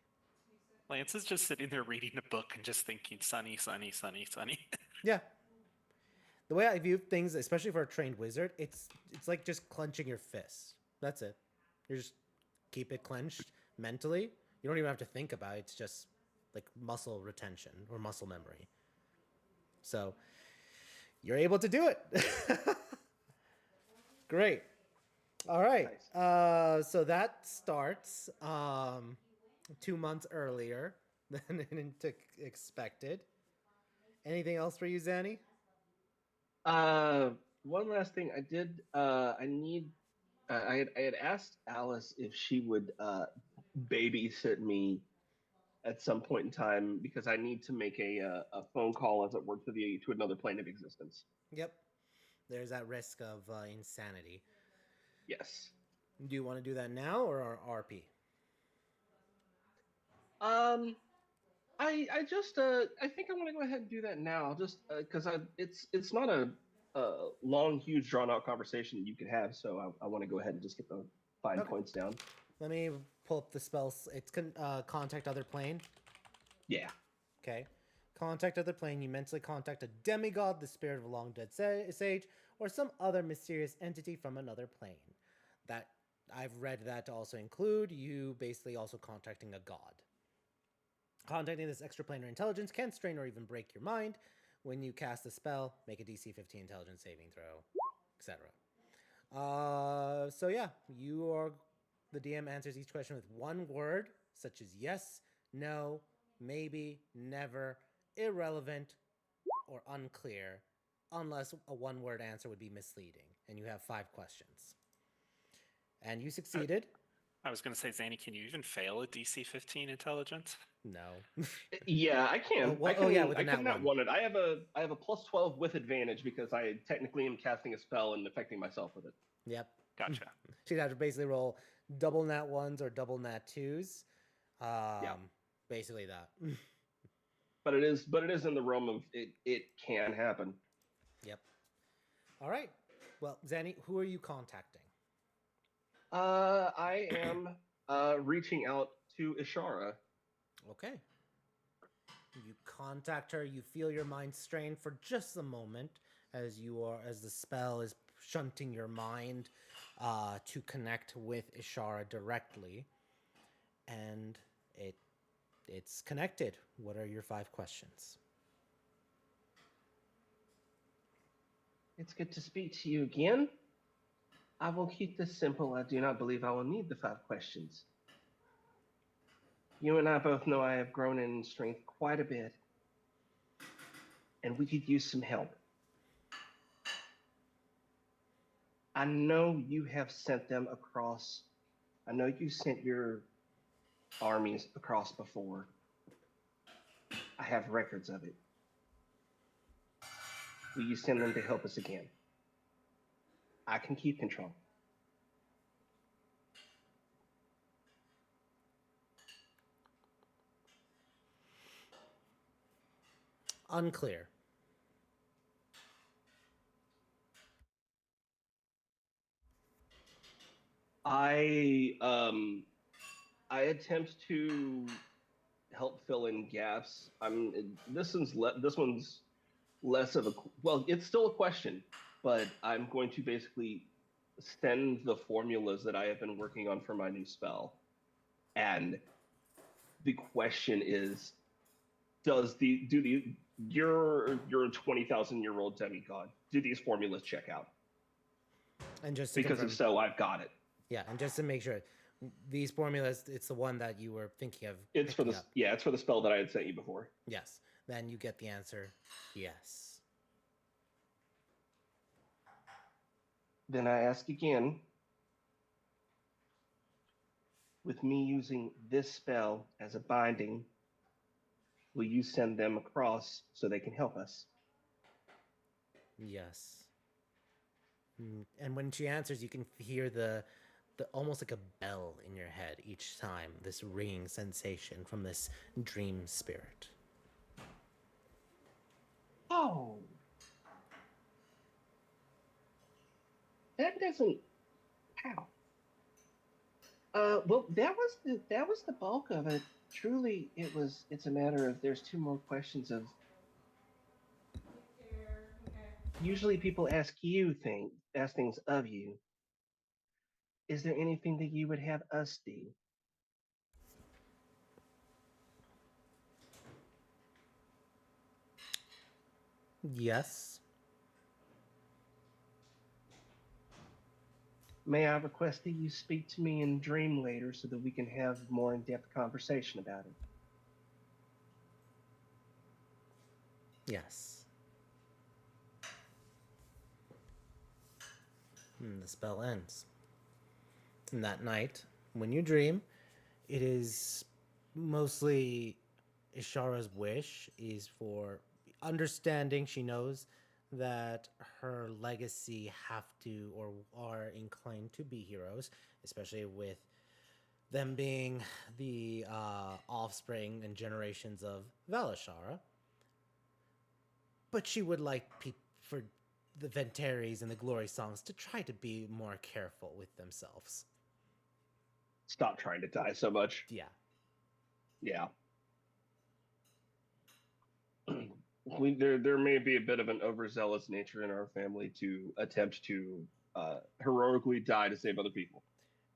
Lance is just sitting there reading a book and just thinking, sunny, sunny, sunny, sunny. Yeah. The way I view things, especially for a trained wizard, it's like just clenching your fists. That's it. You just keep it clenched mentally. You don't even have to think about it. It's just like muscle retention or muscle memory. So you're able to do it. Great. All right. So that starts 2 months earlier than expected. Anything else for you, Zanny? One last thing. I did. I need. I had asked Alice if she would babysit me at some point in time because I need to make a phone call, as it were, to another plane of existence. Yep. There's that risk of insanity. Yes. Do you want to do that now or RP? I just I think I want to go ahead and do that now, just because it's not a long, huge, drawn out conversation you could have, so I want to go ahead and just get the fine Okay. points down. Let me pull up the spells. It's contact other plane. Yeah. Okay. contact other plane, you mentally contact a demigod, the spirit of a long dead sage, or some other mysterious entity from another plane. That I've read that to also include you basically also contacting a god. Contacting this extraplanar intelligence can strain or even break your mind. When you cast a spell, make a DC 15 intelligence saving throw, etc. So yeah, the DM answers each question with one word, such as yes, no, maybe, never, irrelevant, or unclear, unless a one-word answer would be misleading. And you have 5 questions. And you succeeded. I was going to say, Zanny, can you even fail a DC 15 intelligence? No. Yeah, I can. Oh, I can. yeah, with I a can nat not one. one it. I have a plus 12 with advantage because I technically am casting a spell and affecting myself with it. Yep. Gotcha. She'd have to basically roll double nat 1s or double nat 2s. Yeah. Basically that. But it is in the realm of it can happen. Yep. All right. Well, Zanny, who are you contacting? I am reaching out to Ishara. Okay. You contact her, you feel your mind strain for just a moment as the spell is shunting your mind to connect with Ishara directly. And it's connected. What are your 5 questions? It's good to speak to you again. I will keep this simple. I do not believe I will need the 5 questions. You and I both know I have grown in strength quite a bit, and we could use some help. I know you have sent them across. I know you sent your armies across before. I have records of it. Will you send them to help us again? I can keep control. Unclear. I attempt to help fill in gaps. This one's less of a, well, it's still a question, but I'm going to basically send the formulas that I have been working on for my new spell. And the question is, you're a 20,000-year-old demigod. Do these formulas check out? And just to Because confirm, if so, I've got it. yeah, and just to make sure, these formulas, it's the one that you were thinking of. It's for picking the up. yeah, it's for the spell that I had sent you before. Yes. Then you get the answer, yes. Then I ask again, with me using this spell as a binding, will you send them across so they can help us? Yes. And when she answers, you can hear the almost like a bell in your head each time, this ringing sensation from this dream spirit. Oh. That doesn't how. Well, that was the bulk of it. Truly, it's a matter of there's 2 more questions of. Usually, people ask things of you. Is there anything that you would have us do? Yes. May I request that you speak to me in dream later so that we can have more in-depth conversation about it? Yes. And the spell ends. And that night, when you dream, it is mostly Ishara's wish is for understanding. She knows that her legacy have to or are inclined to be heroes, especially with them being the offspring and generations of Valashara. But she would like for the Ventaries and the Glory Songs to try to be more careful with themselves. Stop trying to die so much. Yeah. Yeah. there may be a bit of an overzealous nature in our family to attempt to heroically die to save other people.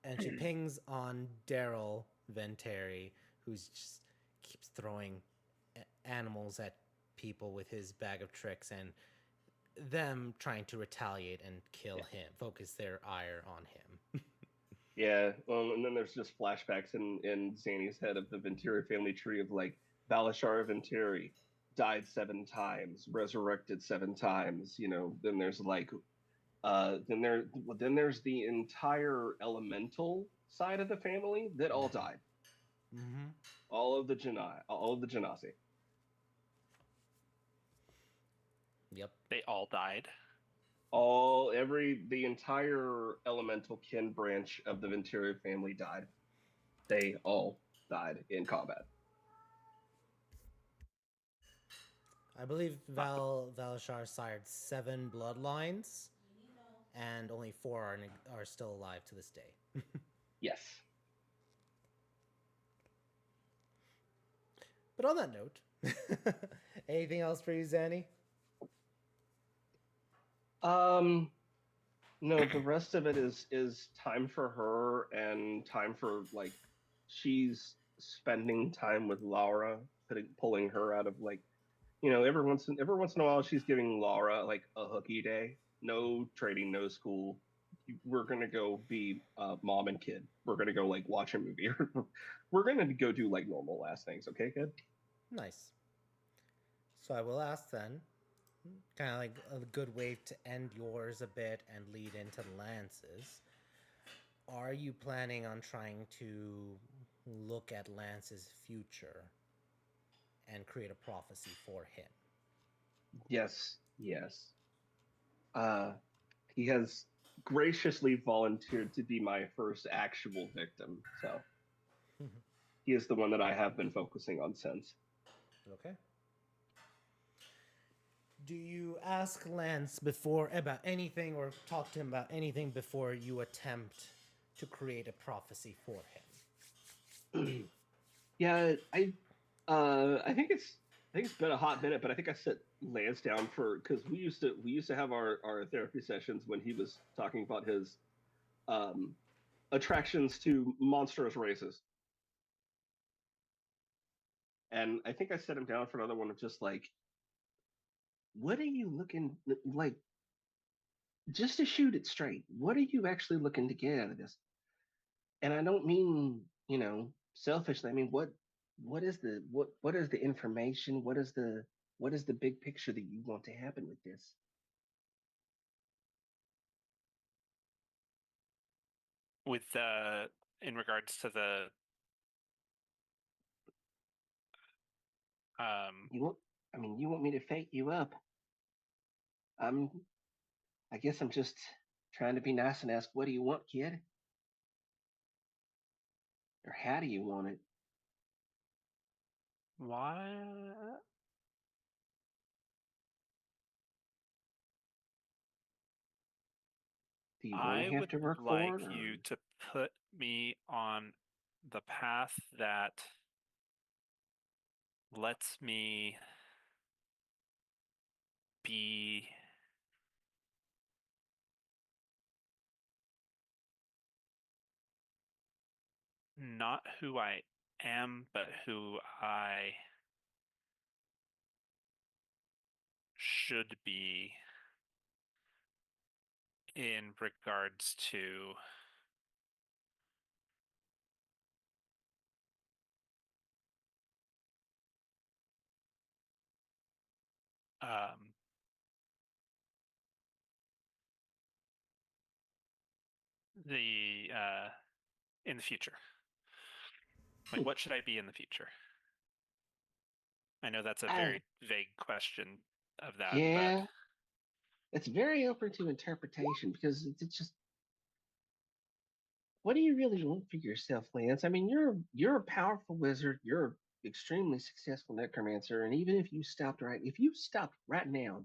And she pings on Daryl Venteri, who's just keeps throwing animals at people with his bag of tricks, and them trying to retaliate and kill him, focus their ire on him. Yeah, and then there's just flashbacks in Zanny's head of the Venturi family tree of like Balashar Venturi died 7 times, resurrected 7 times. Then there's like then there's the entire elemental side of the family that all died. Mm-hmm. All of the Genasi. Yep. They all died. The entire elemental kin branch of the Venturi family died. They all died in combat. I believe Valashar sired 7 bloodlines, and only 4 are still alive to this day. Yes. But on that note, anything else for you, Zanny? No, the rest of it is time for her and time for like she's spending time with Laura, pulling her out of like every once in a while she's giving Laura like a hooky day. No trading, no school. We're gonna go be mom and kid. We're gonna go like watch a movie. We're gonna go do like normal ass things, okay, kid? Nice. So I will ask then, kind of like a good way to end yours a bit and lead into Lance's. Are you planning on trying to look at Lance's future and create a prophecy for him? Yes. He has graciously volunteered to be my first actual victim, so he is the one that I have been focusing on since. Okay. Do you ask Lance about anything or talk to him about anything before you attempt to create a prophecy for him? Yeah, I think it's been a hot minute, but I think I set Lance down because we used to have our therapy sessions when he was talking about his attractions to monstrous races. And I think I set him down for another one of just like, what are you looking like? Just to shoot it straight, what are you actually looking to get out of this? And I don't mean, selfishly. I mean, what is the information? What is the big picture that you want to happen with this? With in regards to the You want me to fake you up? I guess I'm just trying to be nice and ask, what do you want, kid? Or how do you want it? why Do you want I to have would to work like for it? you to put me on the path that lets me be not who I am, but who I should be in regards to um, the in the future. Like, what should I be in the future? I know that's a very vague question of that, yeah, it's very open to interpretation because it's just, what do you really want for yourself, Lance? I mean, you're a powerful wizard. You're an extremely successful necromancer, and even if you stopped right now,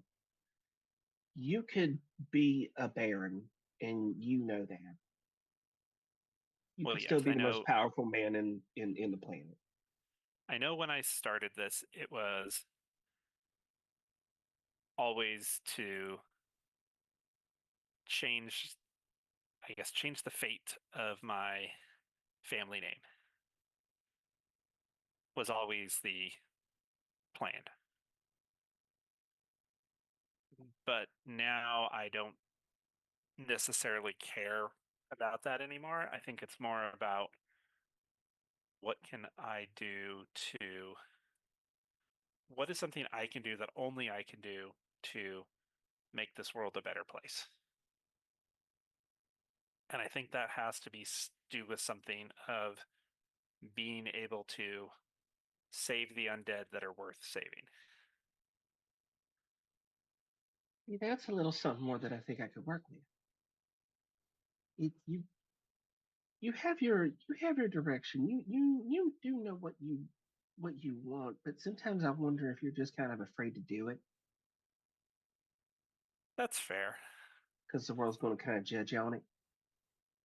you could be a baron, and you know that. You well, could yes, still be I the know. most powerful man in the planet. I know when I started this, it was always to change the fate of my family name was always the plan. But now I don't necessarily care about that anymore. I think it's more about what is something I can do that only I can do to make this world a better place. And I think that has to do with something of being able to save the undead that are worth saving. That's a little something more that I think I could work with. You have your direction. You do know what you want, but sometimes I wonder if you're just kind of afraid to do it That's fair. because the world's going to kind of judge you on it.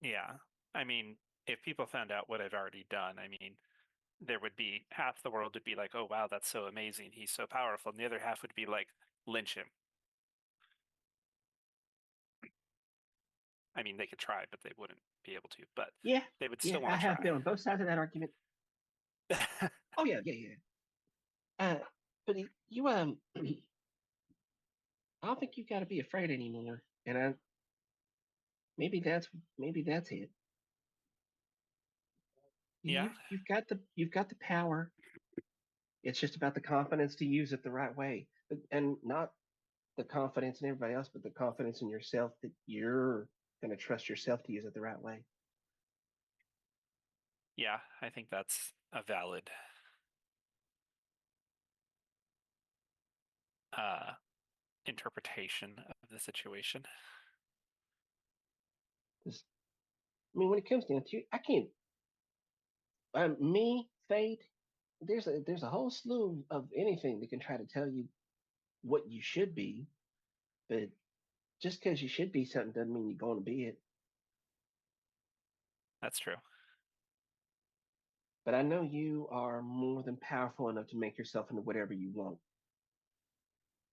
Yeah. I mean, if people found out what I've already done, I mean, there would be half the world would be like, oh, wow, that's so amazing. He's so powerful. And the other half would be like, lynch him. I mean, they could try, but they wouldn't be able to. But Yeah, they would yeah, still I want to have try. been on both sides of that argument. Oh yeah. But you I don't think you've got to be afraid anymore, and maybe that's it. Yeah. You've got the power. It's just about the confidence to use it the right way, and not the confidence in everybody else, but the confidence in yourself that you're going to trust yourself to use it the right way. Yeah, I think that's a valid interpretation of the situation. 'Cause, I mean, when it comes down to it, I can't. Me, fate. There's a whole slew of anything that can try to tell you what you should be, but just because you should be something doesn't mean you're going to be it. That's true. But I know you are more than powerful enough to make yourself into whatever you want.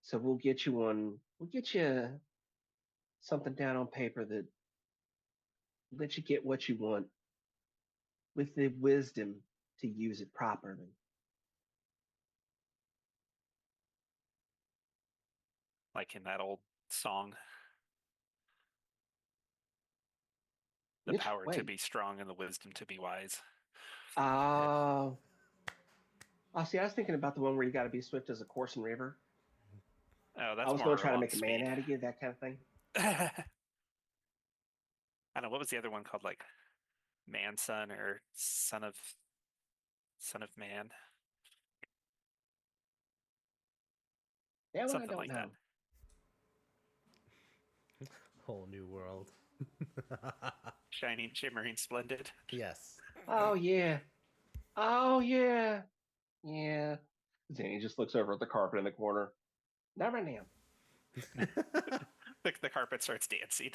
So we'll get you something down on paper that lets you get what you want with the wisdom to use it properly. Like in that old song, the Which power to way? be strong and the wisdom to be wise. Oh, see, I was thinking about the one where you got to be swift as a coursing river. Oh, I that's was more going to try to on make a man speed. out of you, that kind of thing. I don't know, what was the other one called? Like Man Son or Son of Man? That one I Something don't like know. that. Whole new world. Shining, shimmering, splendid. Yes. Oh yeah. Oh yeah. Yeah. Zanny just looks over at the carpet in the corner. Not right now. The carpet starts dancing.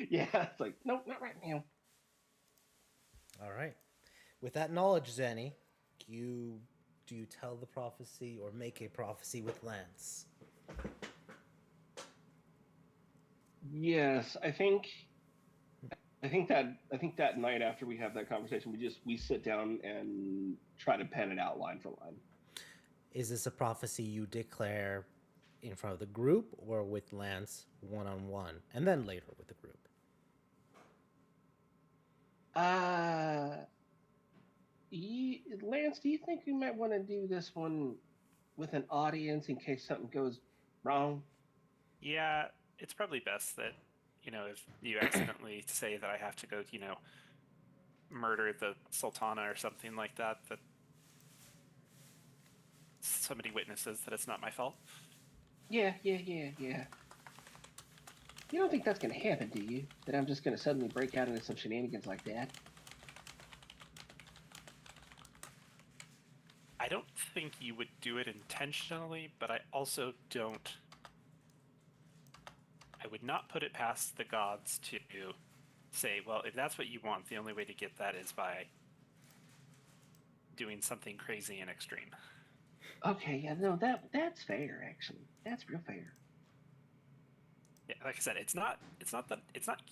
Yeah, it's like, nope, not right now. All right. With that knowledge, Zenny, do you tell the prophecy or make a prophecy with Lance? Yes, I think that night after we have that conversation, we sit down and try to pen it out line for line. Is this a prophecy you declare in front of the group or with Lance one-on-one, and then later with the group? Lance, do you think we might want to do this one with an audience in case something goes wrong? Yeah, it's probably best that, if you accidentally say that I have to go, murder the Sultana or something like that, that somebody witnesses that it's not my fault. Yeah. You don't think that's going to happen, do you? That I'm just going to suddenly break out into some shenanigans like that? I don't think you would do it intentionally, but I also don't. I would not put it past the gods to say, well, if that's what you want, the only way to get that is by doing something crazy and extreme. Okay, yeah, no, that's fair. Actually, that's real fair. Yeah, like I said, it's not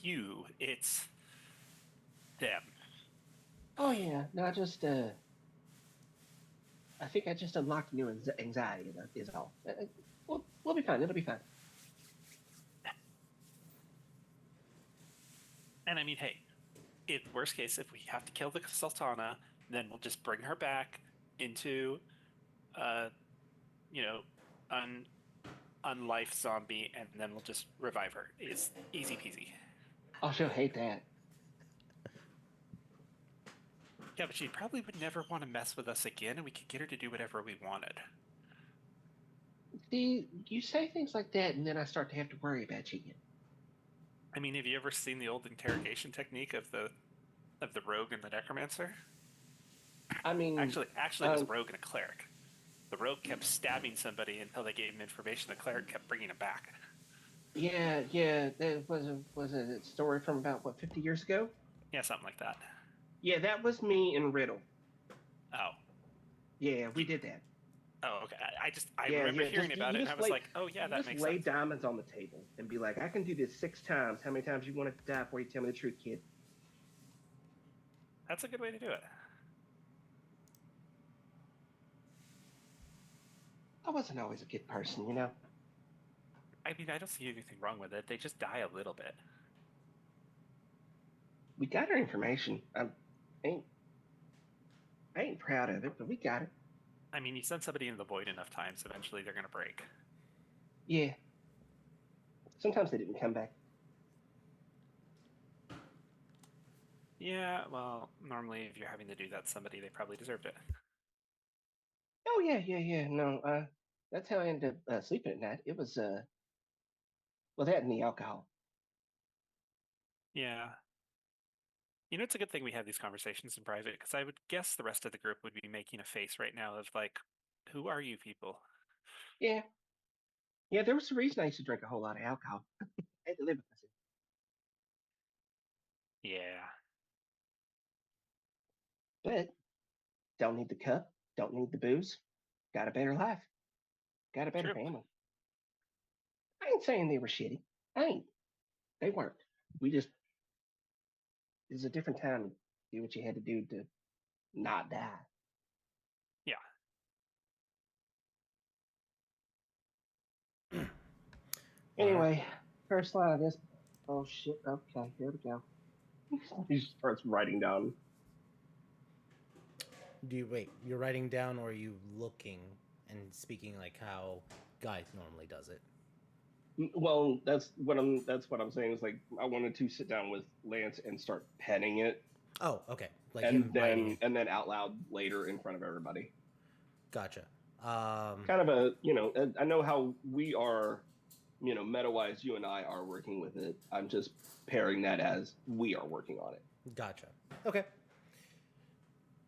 you, it's them. Oh yeah, no, I think I just unlocked new anxiety. That is all. We'll be fine. It'll be fine. And I mean, hey, in worst case, if we have to kill the Sultana, then we'll just bring her back into, you know, unlife zombie, and then we'll just revive her. It's easy peasy. Oh, she'll hate that. Yeah, but she probably would never want to mess with us again, and we could get her to do whatever we wanted. See, you say things like that, and then I start to have to worry about you again. I mean, have you ever seen the old interrogation technique of the rogue and the necromancer? I mean, Actually, it was a rogue and a cleric. The rogue kept stabbing somebody until they gave him information. The cleric kept bringing him back. yeah. That was a story from about 50 years ago. Yeah, something like that. Yeah, that was me and Riddle. Oh. Yeah, we did that. Oh, okay. I remember hearing about it, and I was like, oh yeah, that makes sense. Lay diamonds on the table and be like, I can do this 6 times. How many times you want to die before you tell me the truth, kid? That's a good way to do it. I wasn't always a good person, you know. I mean, I don't see anything wrong with it. They just die a little bit. We got our information. I ain't proud of it, but we got it. I mean, you send somebody into the void enough times, eventually they're gonna break. Yeah. Sometimes they didn't come back. Yeah, well, normally if you're having to do that to somebody, they probably deserved it. Oh yeah. No, that's how I ended up sleeping at night. It was well, that and the alcohol. Yeah. You know, it's a good thing we have these conversations in private, because I would guess the rest of the group would be making a face right now of like, who are you people? Yeah. Yeah, there was a reason I used to drink a whole lot of alcohol. I had to live with myself. Yeah. But don't need the cup, don't need the booze. Got a better life. Got a better True. family. I ain't saying they were shitty. I ain't. They weren't. We just it was a different time to do what you had to do to not die. Yeah. Anyway, first line of this. Oh shit. Okay, here we go. He starts writing down. You're writing down, or are you looking and speaking like how Guy normally does it? Well, that's what I'm saying is like I wanted to sit down with Lance and start penning it. Oh, okay. Like and him writing it. then out loud later in front of everybody. Gotcha. Kind of a, I know how we are, meta-wise, you and I are working with it. I'm just pairing that as we are working on it. Gotcha. Okay.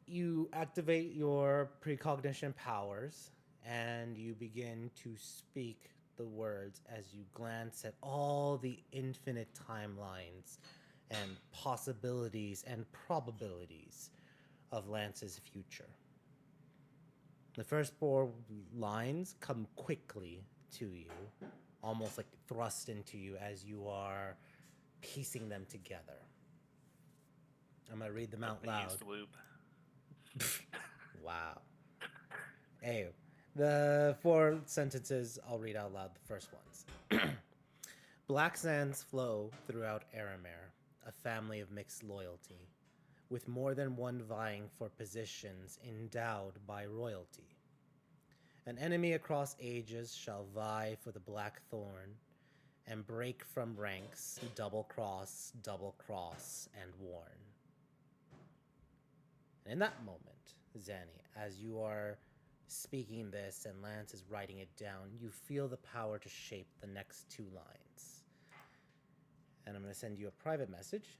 You activate your precognition powers and you begin to speak the words as you glance at all the infinite timelines and possibilities and probabilities of Lance's future. The first 4 lines come quickly to you, almost like thrust into you as you are piecing them together. I'm going to read them out loud. Wow. Hey, the 4 sentences, I'll read out loud the first ones. Black sands flow throughout Aramir, a family of mixed loyalty, with more than one vying for positions endowed by royalty. An enemy across ages shall vie for the black thorn and break from ranks, double cross, and warn. And in that moment, Zanny, as you are speaking this and Lance is writing it down, you feel the power to shape the next 2 lines. And I'm going to send you a private message.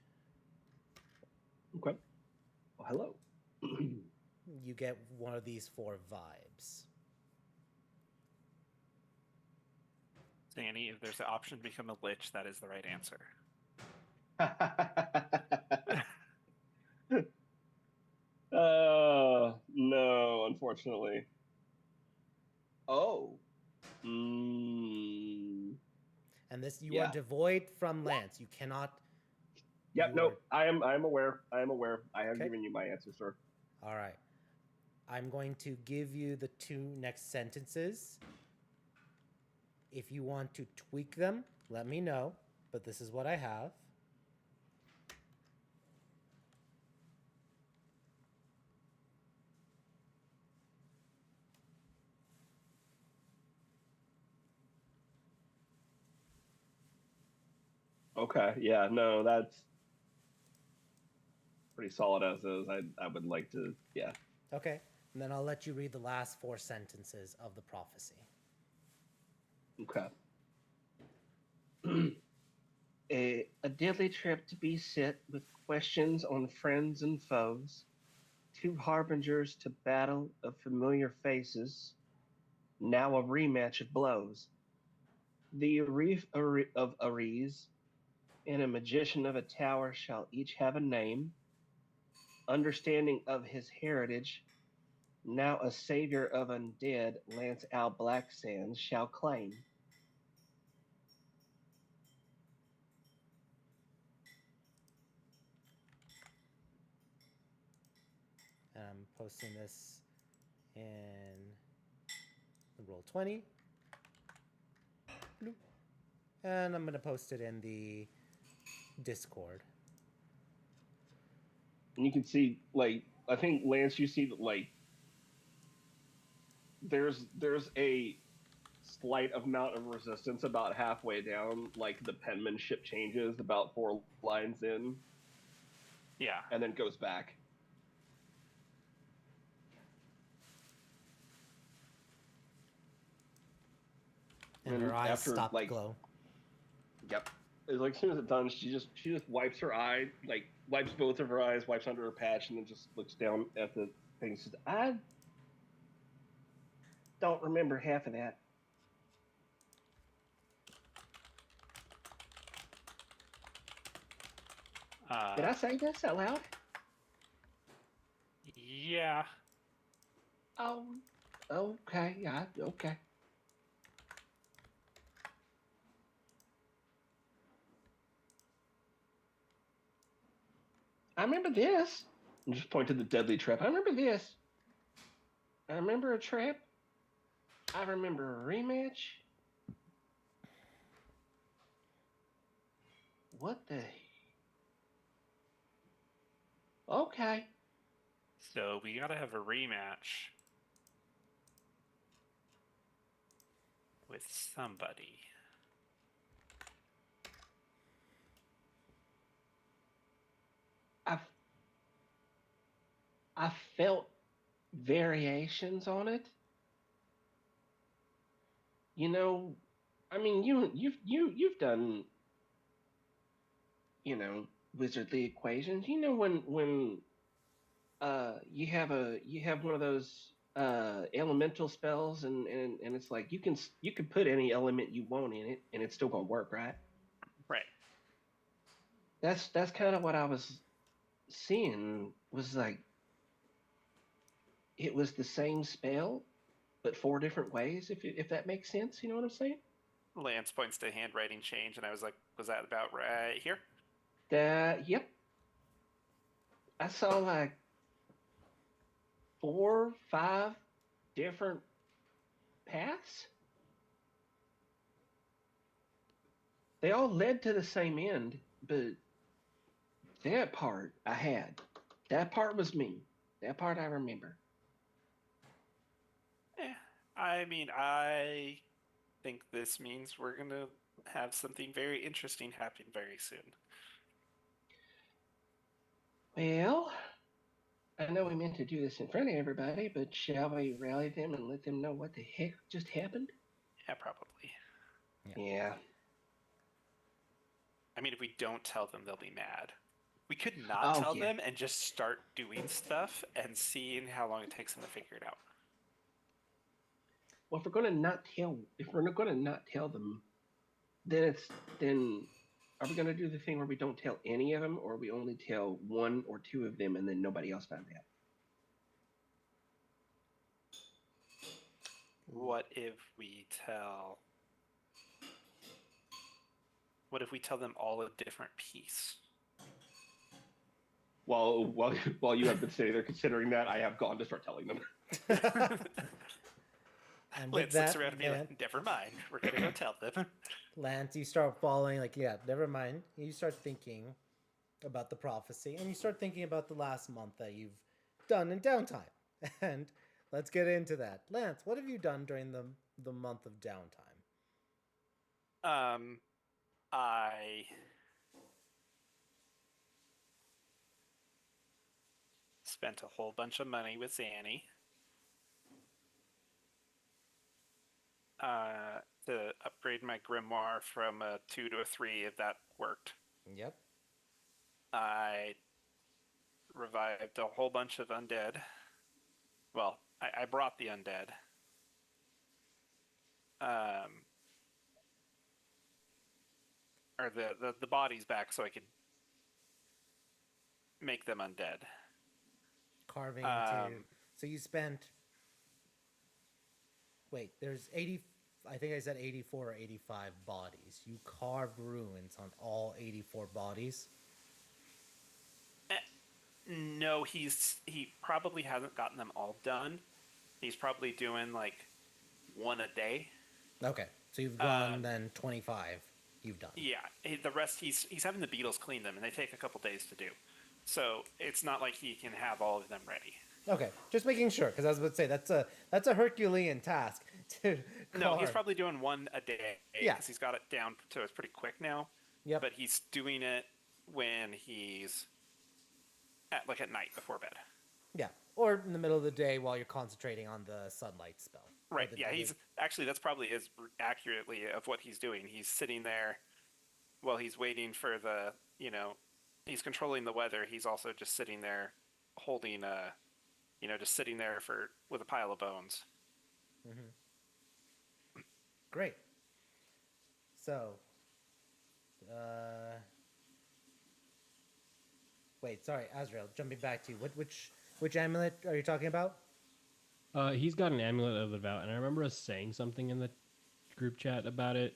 Okay. Well, hello. You get one of these 4 vibes. Danny, if there's an option to become a lich, that is the right answer. No, unfortunately. Mm, And this you are Yeah. devoid from Lance. You cannot. Yep. you Nope. I am aware. I am aware. I have Okay. given you my answer, sir. All right. I'm going to give you the 2 next sentences. If you want to tweak them, let me know. But this is what I have. Okay. Yeah. No, that's pretty solid as is. I would like to. Yeah. Okay. And then I'll let you read the last 4 sentences of the prophecy. Okay. A deadly trip to be set with questions on friends and foes, 2 harbingers to battle of familiar faces, now a rematch of blows. The Arif of Ares and a magician of a tower shall each have a name, understanding of his heritage, now a savior of undead, Lance Al Blacksands shall claim. And I'm posting this in the Roll20. Bloop. And I'm going to post it in the Discord. And you can see, like, I think Lance, you see that, like, there's a slight amount of resistance about halfway down, like the penmanship changes about 4 lines in, Yeah. and then goes back. And her eyes stop to glow. Yep. It's like as soon as it's done, she just wipes her eye, like wipes both of her eyes, wipes under her patch, and then just looks down at the thing. She says, "I don't remember half of that." Did I say this out loud? Yeah. Oh, okay. Yeah, okay. I remember this. And just point to the deadly trap. I remember this. I remember a trap. I remember a rematch. What the? Okay. So we gotta have a rematch with somebody. I felt variations on it. You know, I mean, you've done, you know, wizardly equations. You know when you have one of those elemental spells and it's like you can put any element you want in it and it's still gonna work, right? Right. That's kind of what I was seeing, was like it was the same spell but 4 different ways, if that makes sense. You know what I'm saying? Lance points to handwriting change, and I was like, was that about right here? Yep. I saw like 4, 5 different paths. They all led to the same end, but that part I had. That part was me. That part I remember. I mean, I think this means we're gonna have something very interesting happen very soon. Well, I know we meant to do this in front of everybody, but shall we rally them and let them know what the heck just happened? Yeah, probably. Yeah. I mean, if we don't tell them, they'll be mad. We could not tell them and just start doing stuff and seeing how long it takes them to figure it out. Well, if we're not gonna not tell them, then are we gonna do the thing where we don't tell any of them, or we only tell 1 or 2 of them and then nobody else finds out? What if we tell them all a different piece? While you have been sitting there considering that, I have gone to start telling them. And with Lance looks that, around and be like, never mind. We're gonna go tell them. Lance, you start following, like, yeah, never mind. You start thinking about the prophecy, and you start thinking about the last month that you've done in downtime. And let's get into that. Lance, what have you done during the month of downtime? I spent a whole bunch of money with Zanny. To upgrade my grimoire from a 2 to a 3, if that worked. Yep. I revived a whole bunch of undead. Well, I brought the undead. Or the bodies back so I could make them undead. Carving into. So you spent. Wait, there's 80. I think I said 84 or 85 bodies. You carved ruins on all 84 bodies. No, he probably hasn't gotten them all done. He's probably doing like one a day. Okay, so you've gone then 25. You've done. Yeah, the rest he's having the beetles clean them, and they take a couple days to do. So it's not like he can have all of them ready. Okay, just making sure, because I was about to say that's a Herculean task to carve. No, he's probably doing one a day. Yeah, because he's got it down to it's pretty quick now. Yep. But he's doing it when he's at night before bed. Yeah, or in the middle of the day while you're concentrating on the sunlight spell. Right. Yeah, he's actually that's probably as accurately of what he's doing. He's sitting there while he's waiting for the he's controlling the weather. He's also just sitting there holding just sitting there with a pile of bones. Mm-hmm. Great. So, wait, sorry, Azrael. Jumping back to you. Which amulet are you talking about? He's got an amulet of the vow, and I remember us saying something in the group chat about it.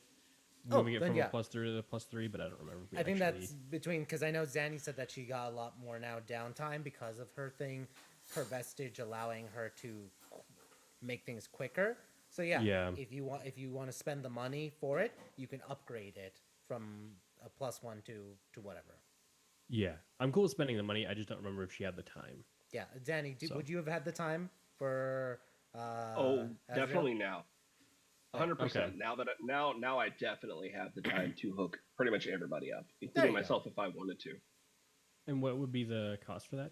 Oh, Moving it then from yeah. a +3 to a +3, but I don't remember. If we I think actually... that's between, because I know Zanny said that she got a lot more now downtime because of her thing, her vestige allowing her to make things quicker. So yeah, if you want to spend the money for it, you can upgrade it from a +1 to whatever. Yeah, I'm cool with spending the money. I just don't remember if she had the time. Yeah, Zanny, would you have had the time for? Oh, Azrael? definitely now. 100%. Okay. Now I definitely have the time to hook pretty much everybody up, including myself if I wanted to. And what would be the cost for that?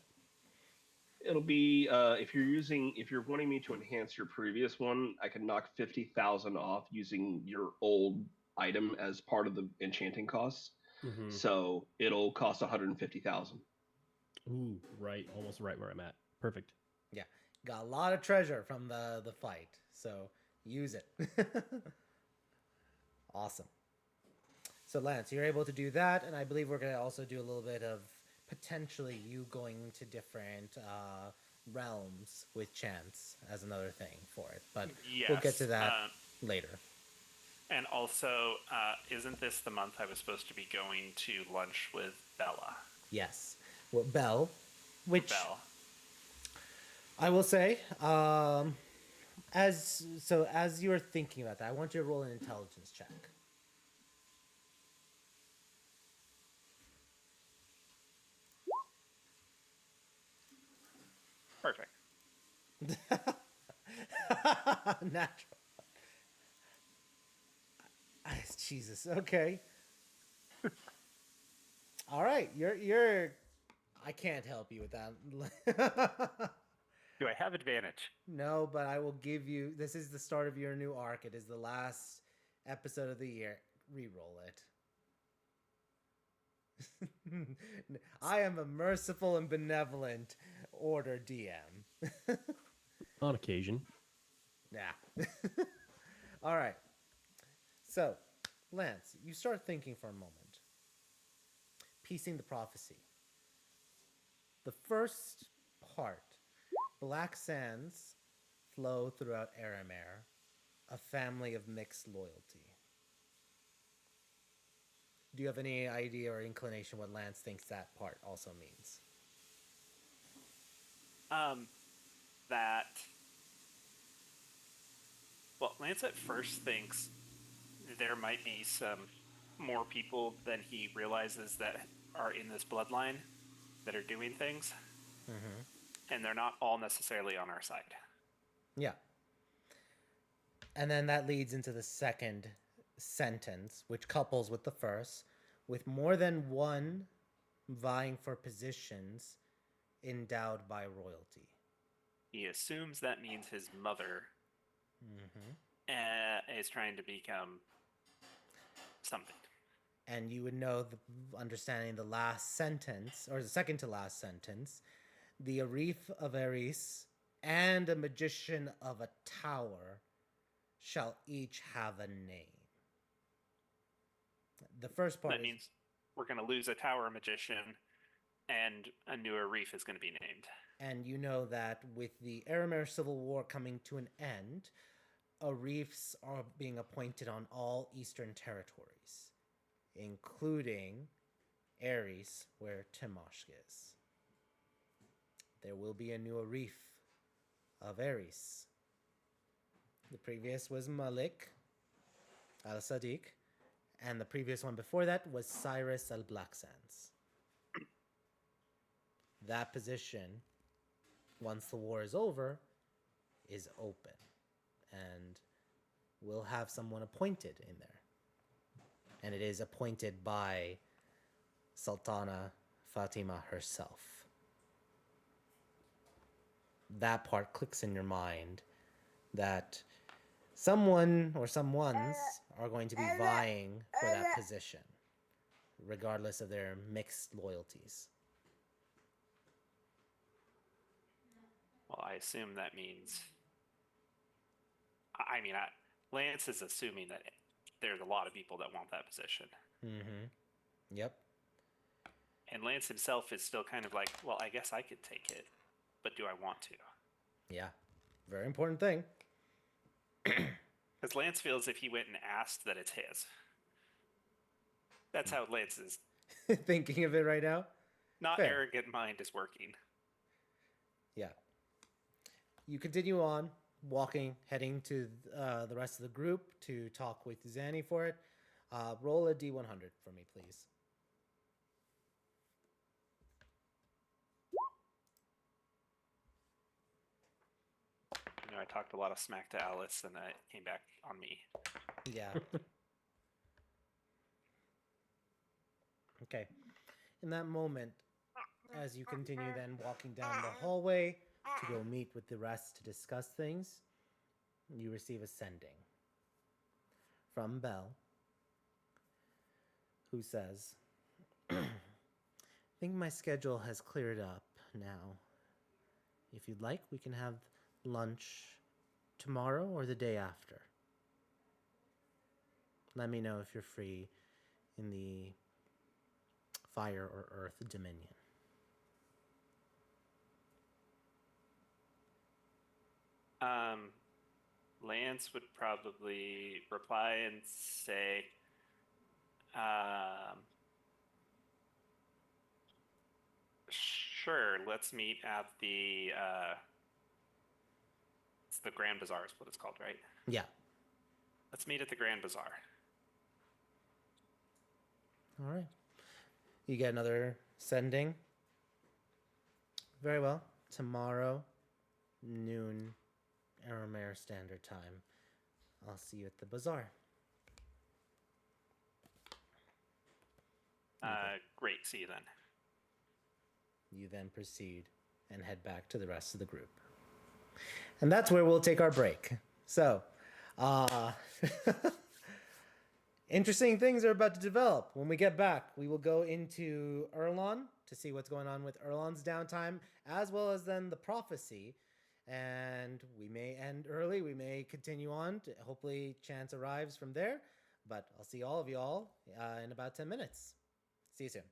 It'll be if you're wanting me to enhance your previous one, I can knock 50,000 off using your old item as part of the enchanting costs. Mm-hmm. So it'll cost 150,000. Ooh, right, almost right where I'm at. Perfect. Yeah, got a lot of treasure from the fight, so use it. Awesome. So Lance, you're able to do that, and I believe we're going to also do a little bit of potentially you going to different realms with chance as another thing for it, but we'll get to that later. And also, isn't this the month I was supposed to be going to lunch with Bella? Yes. Well, Belle, which Belle. I will say, as you are thinking about that, I want you to roll an intelligence check. Perfect. Natural. Jesus. Okay. All right. You're. I can't help you with that. Do I have advantage? No, but I will give you. This is the start of your new arc. It is the last episode of the year. Reroll it. I am a merciful and benevolent order DM. On occasion. Yeah. All right. So, Lance, you start thinking for a moment. Piecing the prophecy. The first part, black sands flow throughout Aramare, a family of mixed loyalty. Do you have any idea or inclination what Lance thinks that part also means? That. Well, Lance at first thinks there might be some more people than he realizes that are in this bloodline that are doing things. Mm-hmm. And they're not all necessarily on our side. Yeah. And then that leads into the second sentence, which couples with the first, with more than one vying for positions endowed by royalty. He assumes that means his mother is trying to become something. And you would know, understanding the last sentence, or the second to last sentence, the Arif of Eris and a magician of a tower shall each have a name. The first part that means we're going to lose a tower magician, and a newer reef is going to be named. And you know that with the Aramir Civil War coming to an end, Arifs are being appointed on all eastern territories, including Ares, where Timoshk is. There will be a new Arif of Ares. The previous was Malik al-Sadiq, and the previous one before that was Cyrus al-Blacksands. That position, once the war is over, is open, and we'll have someone appointed in there. And it is appointed by Sultana Fatima herself. That part clicks in your mind that someone or someones are going to be vying for that position, regardless of their mixed loyalties. Well, I assume that means... Lance is assuming that there's a lot of people that want that position. Mm-hmm. Yep. And Lance himself is still kind of like, well, I guess I could take it, but do I want to? Yeah. Very important thing. Because Lance feels if he went and asked that it's his. That's how Lance is. Thinking of it right now? Not Fair. arrogant mind is working. Yeah. You continue on, walking, heading to the rest of the group to talk with Zanny for it. Roll a D100 for me, please. I talked a lot of smack to Alice, and it came back on me. Yeah. Okay. In that moment, as you continue then walking down the hallway to go meet with the rest to discuss things, you receive a sending from Belle, who says, I think my schedule has cleared up now. If you'd like, we can have lunch tomorrow or the day after. Let me know if you're free in the Fire or Earth Dominion. Lance would probably reply and say, sure, let's meet at the, it's the Grand Bazaar is what it's called, right? Yeah. Let's meet at the Grand Bazaar. All right. You get another sending. Very well. Tomorrow, noon, Aramir Standard Time. I'll see you at the bazaar. Great. See you then. You then proceed and head back to the rest of the group. And that's where we'll take our break. So, interesting things are about to develop. When we get back, we will go into Erlon to see what's going on with Erlon's downtime, as well as then the prophecy. And we may end early. We may continue on. Hopefully, chance arrives from there. But I'll see all of y'all in about 10 minutes. See you soon.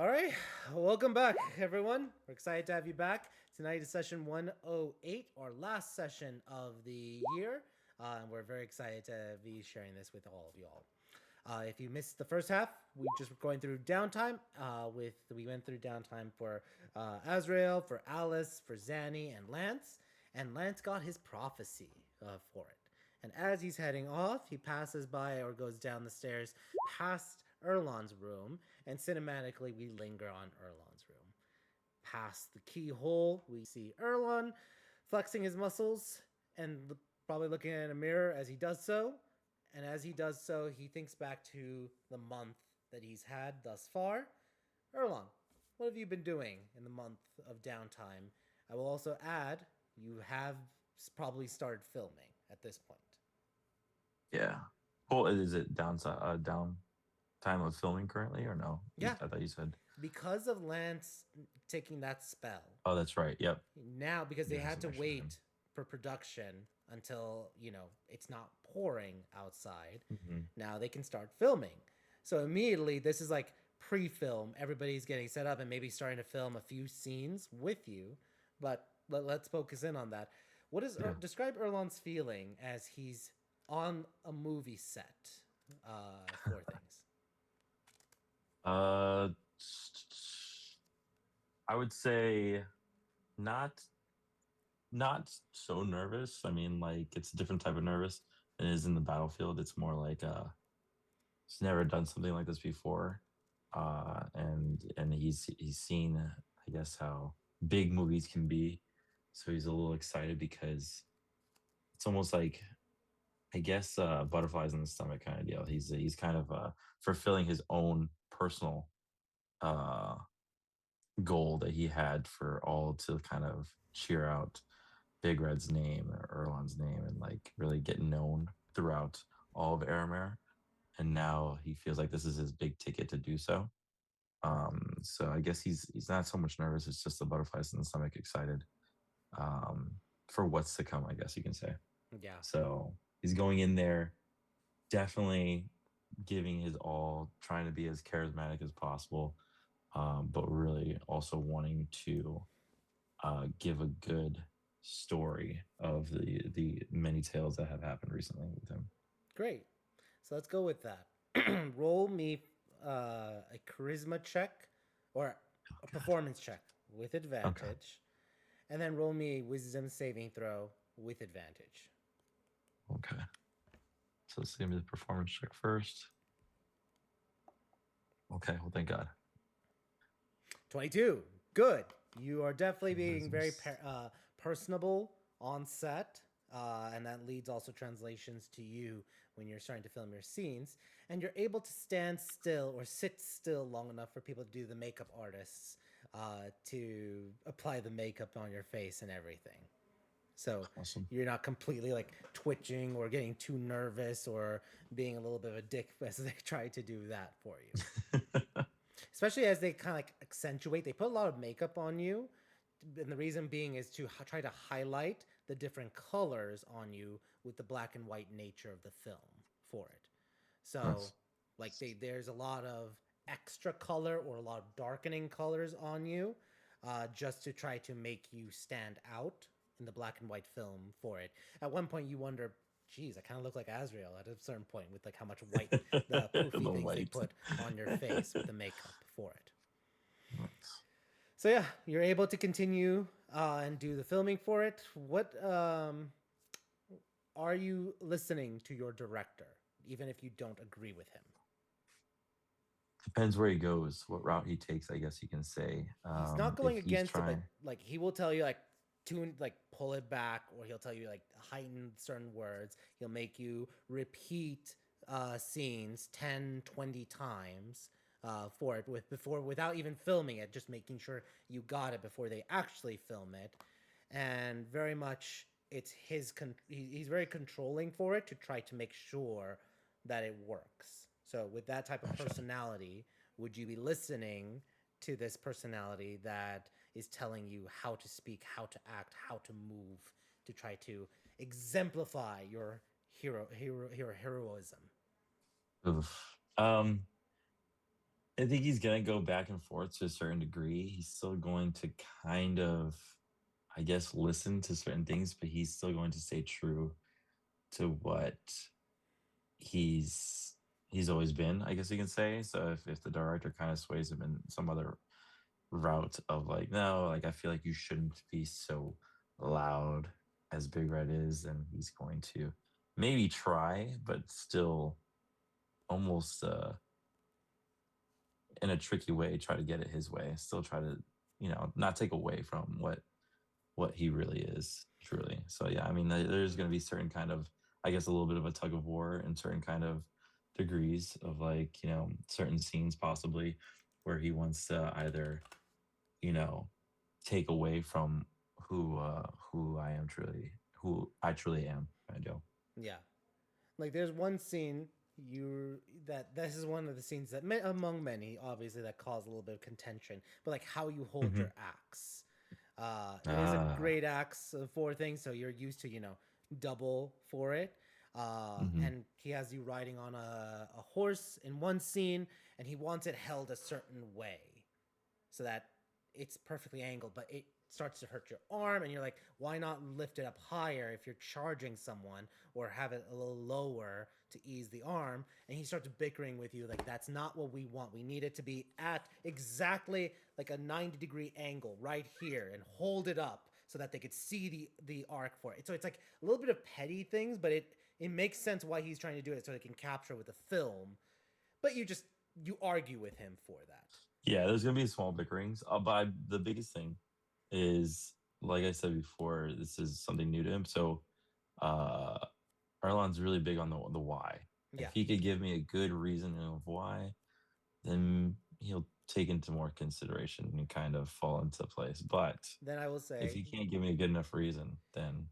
All right, welcome back, everyone. We're excited to have you back. Tonight is session 108, our last session of the year, and we're very excited to be sharing this with all of you all. If you missed the first half, we just were going through downtime. We went through downtime for Azrael, for Alice, for Zanny, and Lance got his prophecy for it. And as he's heading off, he passes by or goes down the stairs past Erlon's room, and cinematically we linger on Erlon's room. Past the keyhole, we see Erlon flexing his muscles and probably looking in a mirror as he does so. And as he does so, he thinks back to the month that he's had thus far. Erlon, what have you been doing in the month of downtime? I will also add, you have probably started filming at this point. Yeah. Well, is it down time of filming currently or no? Yeah. I thought you said. Because of Lance taking that spell. Oh, that's right. Yep. Now, because they Yeah, had to that's actually him. wait for production until, it's not pouring outside. Mhm. Now they can start filming. So immediately, this is like pre-film. Everybody's getting set up and maybe starting to film a few scenes with you. But let's focus in on that. What is Yeah. describe Erlon's feeling as he's on a movie set for things? I would say not so nervous. I mean, like it's a different type of nervous than it is in the battlefield. It's more like he's never done something like this before, and he's seen, I guess, how big movies can be. So he's a little excited because it's almost like, I guess, butterflies in the stomach kind of deal. He's kind of fulfilling his own personal uh, goal that he had for all to kind of cheer out Big Red's name or Erlon's name and like really get known throughout all of Aramir. And now he feels like this is his big ticket to do so. So I guess he's not so much nervous. It's just the butterflies in the stomach, excited for what's to come, I guess you can say. Yeah. So he's going in there, definitely giving his all, trying to be as charismatic as possible, but really also wanting to give a good story of the many tales that have happened recently with him. Great. So let's go with that. Roll me a charisma check or a performance check with advantage. And then roll me a wisdom saving throw with advantage. Okay. So let's give me the performance check first. Okay, well, thank God. 22. Good. You are definitely being very Wisdom's- personable on set. And that leads also translations to you when you're starting to film your scenes. And you're able to stand still or sit still long enough for people to do the makeup artists to apply the makeup on your face and everything. So Awesome. you're not completely like twitching or getting too nervous or being a little bit of a dick as they try to do that for you. Especially as they kind of like accentuate, they put a lot of makeup on you. And the reason being is to try to highlight the different colors on you with the black and white nature of the film for it. So Nice. like there's a lot of extra color or a lot of darkening colors on you just to try to make you stand out in the black and white film for it. At one point you wonder, geez, I kind of look like Azrael at a certain point with like how much white, the poofy The things they white. put on your face with the makeup for it. Nice. So yeah, you're able to continue and do the filming for it. What are you listening to your director, even if you don't agree with him? Depends where he goes, what route he takes, I guess you can say. He's not going if he's against it, but trying- like he will tell you like tune, like pull it back, or he'll tell you like heighten certain words. He'll make you repeat scenes 10, 20 times for it without even filming it, just making sure you got it before they actually film it. And very much it's he's very controlling for it to try to make sure that it works. So with that type of Gotcha. personality, would you be listening to this personality that is telling you how to speak, how to act, how to move, to try to exemplify your heroism? Oof. I think he's gonna go back and forth to a certain degree. He's still going to kind of, I guess, listen to certain things, but he's still going to stay true to what he's always been, I guess you can say. So if the director kind of sways him in some other route of like, no, like I feel like you shouldn't be so loud as Big Red is, then he's going to maybe try, but still almost in a tricky way try to get it his way. Still try to, not take away from what he really is truly. So yeah, I mean, there's going to be certain kind of, I guess, a little bit of a tug of war in certain kind of degrees of like, certain scenes possibly where he wants to either, take away from who I am truly, who I truly am, Joe. Yeah. Like there's one scene this is one of the scenes that among many obviously that cause a little bit of contention, but like how you hold your axe. It is a great axe for things, so you're used to double for it. And he has you riding on a horse in one scene, and he wants it held a certain way so that it's perfectly angled, but it starts to hurt your arm, and you're like, why not lift it up higher if you're charging someone, or have it a little lower to ease the arm? And he starts bickering with you like, that's not what we want. We need it to be at exactly like a 90-degree angle right here, and hold it up so that they could see the arc for it. So it's like a little bit of petty things, but it makes sense why he's trying to do it, so they can capture with a film. But you argue with him for that. Yeah, there's gonna be small bickerings. But the biggest thing is, like I said before, this is something new to him. So, Arlon's really big on the why. Yeah. If he could give me a good reason of why, then he'll take into more consideration and kind of fall into place. But then I will say, if he can't give me a good enough reason, then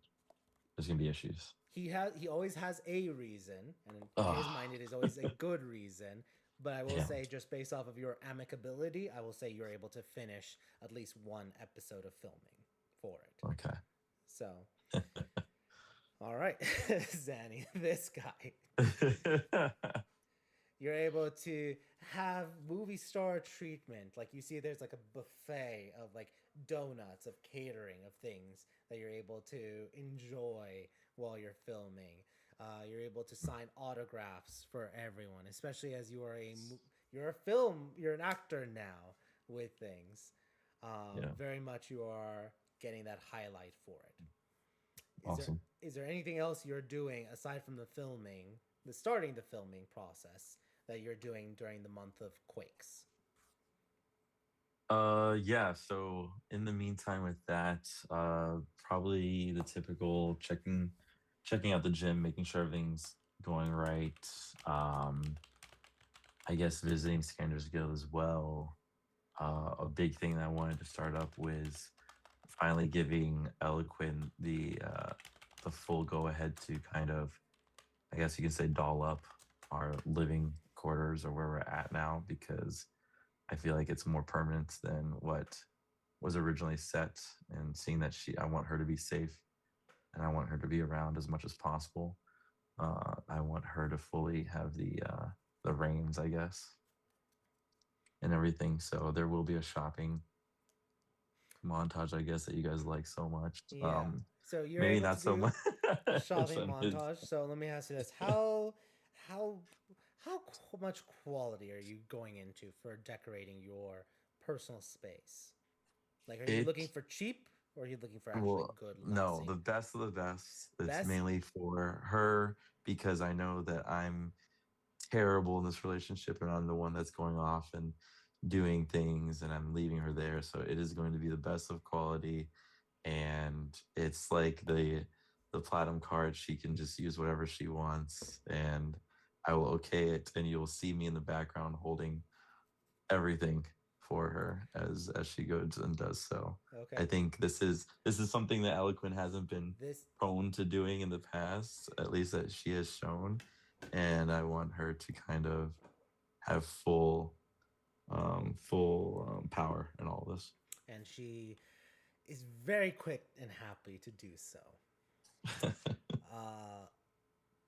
there's gonna be issues. He always has a reason, and in his mind, it is always a good reason. But I will say, just based off of your amicability, I will say you're able to finish at least one episode of filming for it. Okay. So, all right, Zanny, this guy. You're able to have movie star treatment. Like you see, there's like a buffet of like donuts, of catering, of things that you're able to enjoy while you're filming. You're able to sign autographs for everyone, especially as you're an actor now with things. Very much you are getting that highlight for it. Awesome. Is there anything else you're doing aside from starting the filming process that you're doing during the month of Quakes? Yeah, so in the meantime with that, probably the typical checking out the gym, making sure everything's going right. I guess visiting Scanners Guild as well. A big thing that I wanted to start up was finally giving Eloquent the full go ahead to kind of, I guess you can say, doll up our living quarters or where we're at now, because I feel like it's more permanent than what was originally set. And seeing that I want her to be safe, and I want her to be around as much as possible. I want her to fully have the reins, I guess, and everything. So there will be a shopping montage, I guess, that you guys like so much. Yeah. So you're maybe able not to so do much a shopping montage. So let me ask you this: how much quality are you going into for decorating your personal space? Like, are you looking for cheap, or are you looking for actually good? No, the best of the best. It's mainly for her, because I know that I'm terrible in this relationship, and I'm the one that's going off and doing things, and I'm leaving her there. So it is going to be the best of quality, and it's like the platinum card. She can just use whatever she wants, and I will okay it, and you'll see me in the background holding everything for her as she goes and does so. Okay. I think this is something that Eloquent hasn't been prone to doing in the past, at least that she has shown, and I want her to kind of have full power in all this. And she is very quick and happy to do so.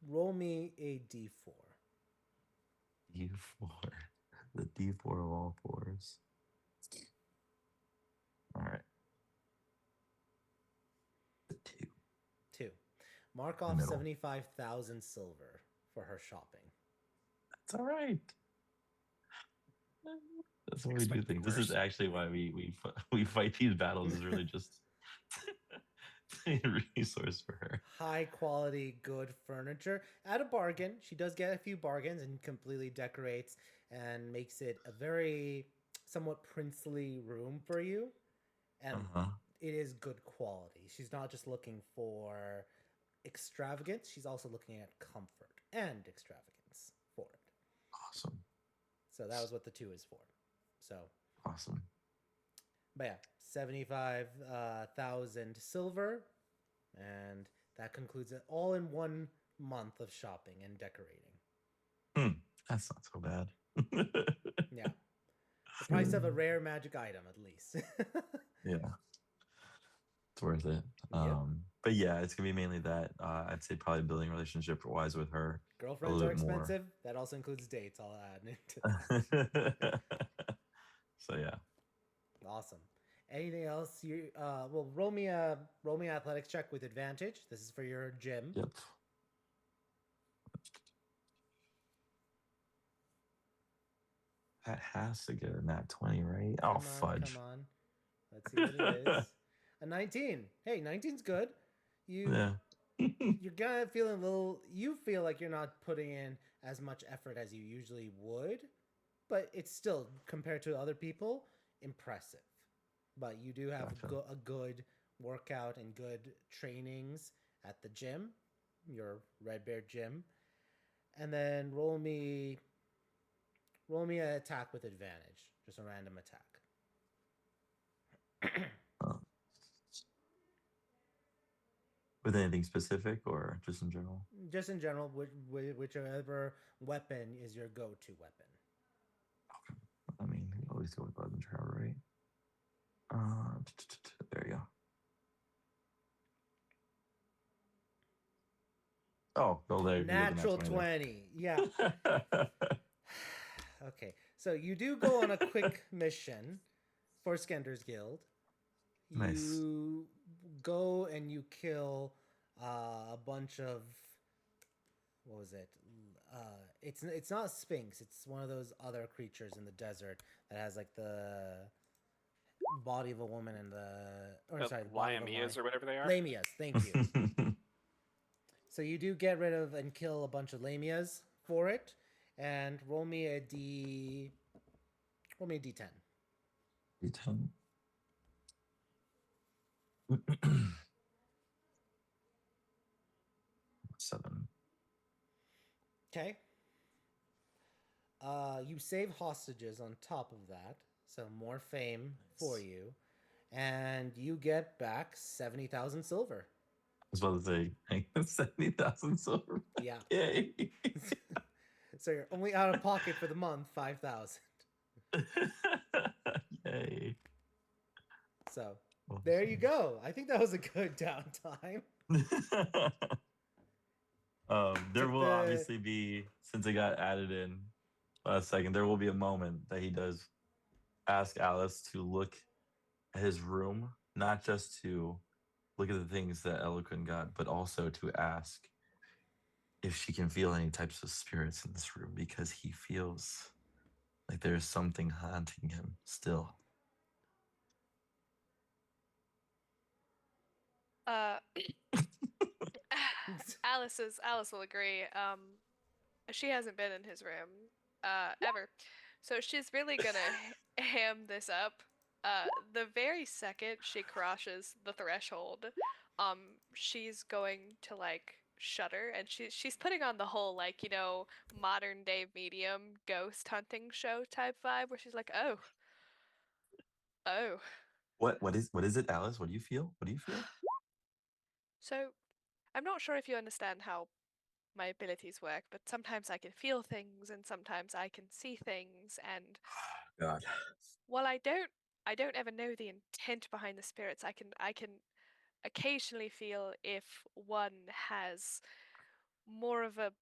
Roll me a d4. D4. The D4 of all fours. All right. The 2. 2. Mark off Middle. 75,000 silver for her shopping. That's all right. That's what we do Expect the things. This is worst. actually why we fight these battles. Is really just a resource for her. High quality, good furniture at a bargain. She does get a few bargains and completely decorates and makes it a very somewhat princely room for you. And it is good quality. She's not just looking for extravagance, she's also looking at comfort and extravagance for it. Awesome. So that was what the 2 is for. So Awesome. but yeah, 75,000 silver, and that concludes it all in 1 month of shopping and decorating. That's not so bad. Yeah, the price of a rare magic item, at least. Yeah, it's worth it. But yeah, it's gonna be mainly that. I'd say probably building a relationship wise with her. Girlfriends are bit more. expensive. That also includes dates. I'll add into So yeah. Awesome. Anything else? You well, roll me a athletics check with advantage. This is for your gym. Yep. That has to get a nat 20, right? Come on. Let's see what it is. A 19. Hey, 19's good. Yeah. You're gonna feel a little. You feel like you're not putting in as much effort as you usually would, but it's still, compared to other people, impressive. But you do have Gotcha. a good workout and good trainings at the gym, your Red Bear gym, and then roll me an attack with advantage, just a random attack. With anything specific or just in general? Just in general, whichever weapon is your go-to weapon. I mean, you always go with weapon travel, right? There you go. Oh, well, there. Natural 20. Yeah. Okay. So you do go on a quick mission for Skender's Guild. Nice. You go and you kill a bunch of, what was it? It's not Sphinx. It's one of those other creatures in the desert that has like the body of a woman and the body of a Lamias or whatever they are. Lamias. Thank you. So you do get rid of and kill a bunch of Lamias for it, and roll me a D10. D10. 7. Okay. You save hostages on top of that, so more fame for you, and you get back 70,000 silver. I was about to say 70,000 silver. Yeah. Yay. So you're only out of pocket for the month 5,000. Yay. So there you go. I think that was a good downtime. There will obviously be, since it got added in last second, there will be a moment that he does ask Alice to look at his room, not just to look at the things that Eloquent got, but also to ask if she can feel any types of spirits in this room, because he feels like there's something haunting him still. Alice will agree. She hasn't been in his room ever, so she's really gonna ham this up. The very second she crosses the threshold, she's going to like shudder, and she's putting on the whole like, modern day medium ghost hunting show type vibe, where she's like, oh. What is it, Alice? What do you feel? So, I'm not sure if you understand how my abilities work, but sometimes I can feel things and sometimes I can see things, and God. while I don't ever know the intent behind the spirits, I can occasionally feel if one has more of a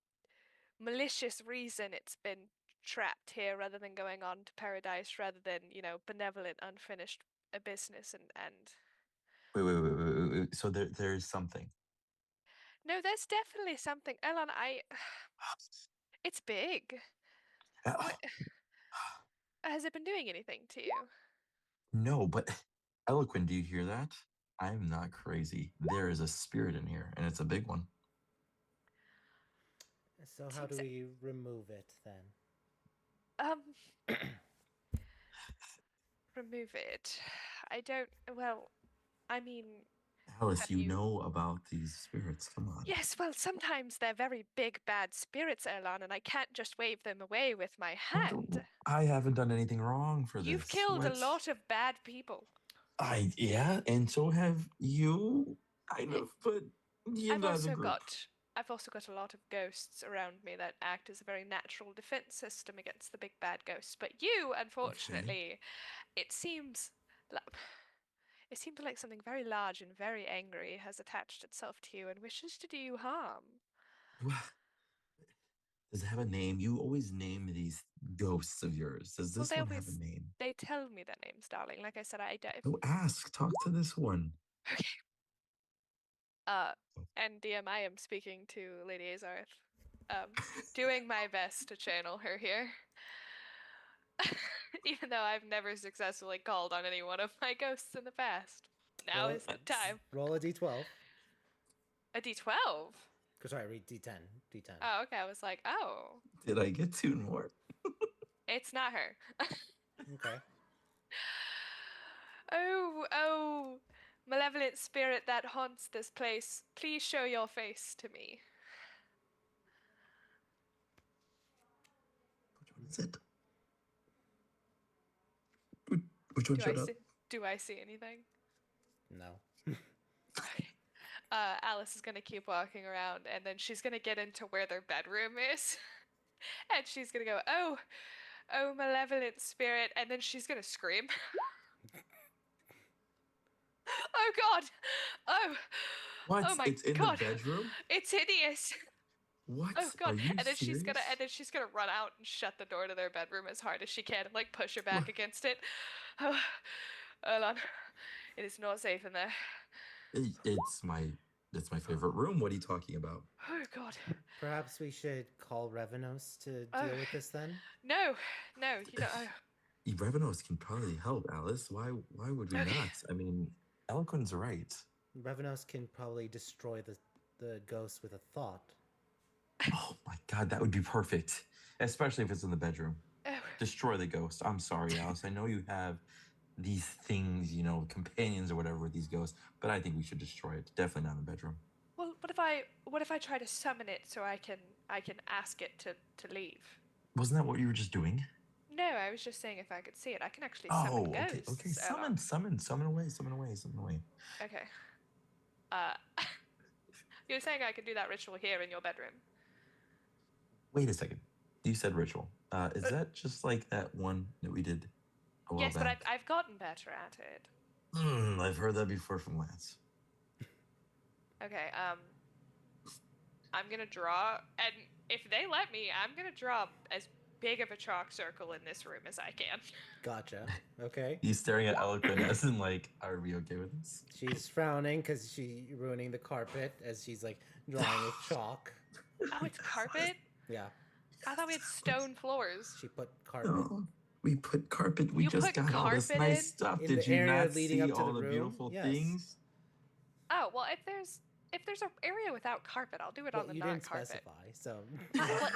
malicious reason it's been trapped here rather than going on to paradise, rather than, benevolent, unfinished business and Wait. So there is something. No, there's definitely something. Elon, it's big. What has it been doing anything to you? No, but Eloquent, do you hear that? I'm not crazy. There is a spirit in here, and it's a big one. So how do we remove it then? Remove it. I don't. Well, I mean, Alice, have you you? know about these spirits. Come on. Yes. Well, sometimes they're very big bad spirits, Elon, and I can't just wave them away with my hand. I haven't done anything wrong for You've this. killed a What? lot of bad people. Yeah, and so have you, kind of, but you I've as a also group. got a lot of ghosts around me that act as a very natural defense system against the big bad ghosts. But you, unfortunately, it seems like something very large and very angry has attached itself to you and wishes to do you harm. Does it have a name? You always name these ghosts of yours. Does Well, this one have a name? they tell me their names, darling. Like I said, I don't. Go ask. Talk to this one. Okay. And DM, I am speaking to Lady Azarth. Doing my best to channel her here. Even though I've never successfully called on any one of my ghosts in the past. Now Well, is the time. Roll a d12. A d12? Sorry, read d10. D10. Oh, okay. I was like, oh. Did I get two more? It's not her. Okay. Oh, malevolent spirit that haunts this place, please show your face to me. Which one is it? Which one showed up? Do I see anything? No. Alice is gonna keep walking around, and then she's gonna get into where their bedroom is, and she's gonna go, oh, malevolent spirit, and then she's gonna scream. Oh God! What? Oh my It's in God! the bedroom? It's hideous. What? Oh God! Are you and then serious? she's gonna run out and shut the door to their bedroom as hard as she can, and like push her back against it. Oh, Erlan, it is not safe in there. It's my favorite room. What are you talking about? Oh God! Perhaps we should call Revenos to deal with this then? No, you don't. Revenos can probably help, Alice. Why would we Okay. not? I mean, Eloquent's right. Revenos can probably destroy the ghost with a thought. Oh my God, that would be perfect. Especially if it's in the bedroom. Oh. Destroy the ghost. I'm sorry, Alice. I know you have these things, companions or whatever with these ghosts, but I think we should destroy it. Definitely not in the bedroom. Well, what if I try to summon it so I can ask it to leave? Wasn't that what you were just doing? No, I was just saying if I could see it. I can actually summon ghosts. Okay. Summon away. Okay. You're saying I could do that ritual here in your bedroom? Wait a second. You said ritual. Is that just like that one that we did a while yes, back? but I've gotten better at it. I've heard that before from Lance. Okay, I'm gonna draw, and if they let me, I'm gonna draw as big of a chalk circle in this room as I can. Gotcha. Okay. He's staring at Eloquent as in like, are we okay with this? She's frowning because she's ruining the carpet as she's like drawing with chalk. Oh, it's carpet? Yeah. I thought we had stone floors. She put carpet. No, we put carpet. We You just put got all this carpet nice stuff. in Did the you area not leading see up to all the the room? beautiful Yes. things? Oh, well, if there's an area without carpet, I'll do it Well, on the you not didn't carpet. specify, so. Well,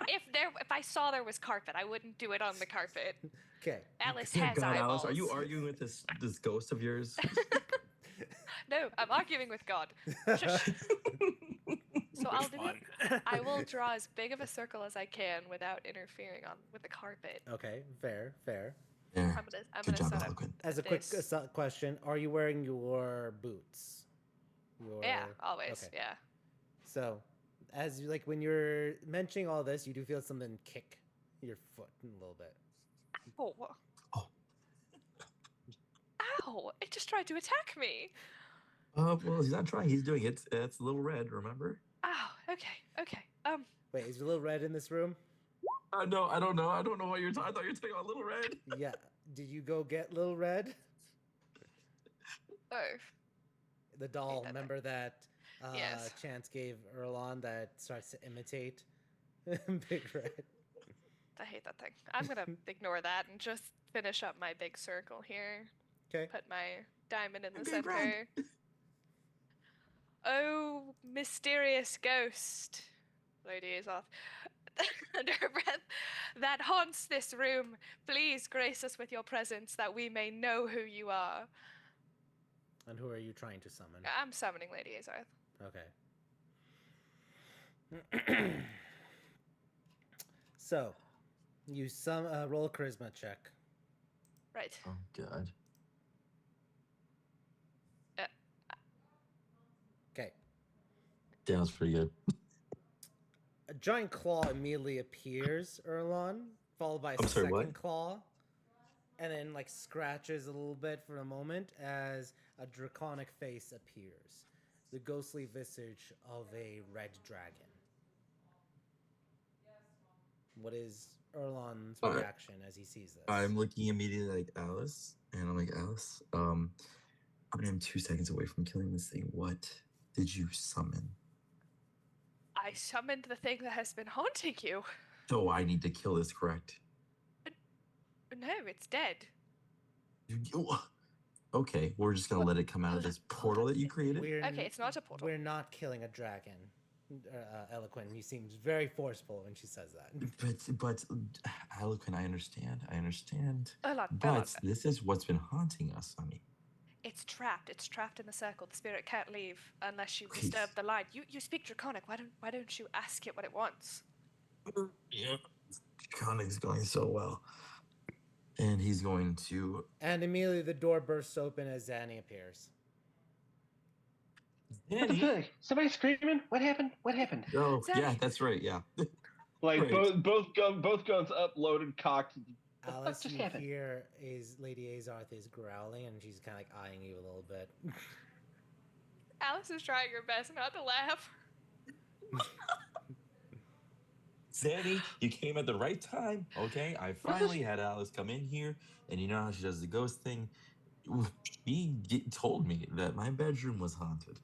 if I saw there was carpet, I wouldn't do it on the carpet. Okay. Alice Dear has God, eyeballs. Alice, are you arguing with this ghost of yours? No, I'm arguing with God. Shush. So I'll do it. I will draw as big of a circle as I can without interfering with the carpet. Okay, fair. There. I'm Good gonna job, set up Eloquent. As a quick this. question, are you wearing your boots? Yeah, always. Okay. Yeah. So, as you when you're mentioning all this, you do feel something kick your foot a little bit. Oh. Oh. Ow! It just tried to attack me. Well, he's not trying. He's doing it. It's a little red, remember? Ow. Okay. Wait, is your little red in this room? No, I don't know. I don't know what you're talking. I thought you were talking about Little Red. Yeah. Did you go get Little Red? Oh, The doll, that remember that Yes. Chance gave Erlon that starts to imitate Big Red? I hate that thing. I'm gonna ignore that and just finish up my big circle here. Okay. Put my diamond in the Big Red. center. Oh, mysterious ghost, Lady Azoth. Under her breath, that haunts this room. Please grace us with your presence that we may know who you are. And who are you trying to summon? I'm summoning Lady Azoth. Okay. So, you roll a charisma check. Right. Oh God. Okay. That was pretty good. A giant claw immediately appears, Erlon, followed by a I'm sorry, second what? claw, and then like scratches a little bit for a moment as a draconic face appears, the ghostly visage of a red dragon. What is Erlon's Alright. reaction as he sees this? I'm looking immediately like Alice, and I'm like, Alice, I am 2 seconds away from killing this thing. What did you summon? I summoned the thing that has been haunting you. So I need to kill this, correct? No, it's dead. Okay, we're just gonna let it come out of this portal that you created. Okay, it's not a portal. We're not killing a dragon. Eloquent, he seems very forceful when she says that. But Eloquent, I understand. Erlon, But this is what's been haunting us. I mean, it's trapped. It's trapped in the circle. The spirit can't leave unless you Please. disturb the line. You speak Draconic. Why don't you ask it what it wants? yeah, Connick's going so well, and he's going to. And immediately the door bursts open as Zanny appears. What the fuck? Somebody screaming? What happened? What happened? Oh, yeah, Zanny. that's right. Yeah. Like Right. both guns up, loaded, cocked. Alice, just you happened? hear is Lady Azoth is growling, and she's kind of like eyeing you a little bit. Alice is trying her best not to laugh. Zanny, you came at the right time. Okay, I finally had Alice come in here, and you know how she does the ghost thing. She told me that my bedroom was haunted,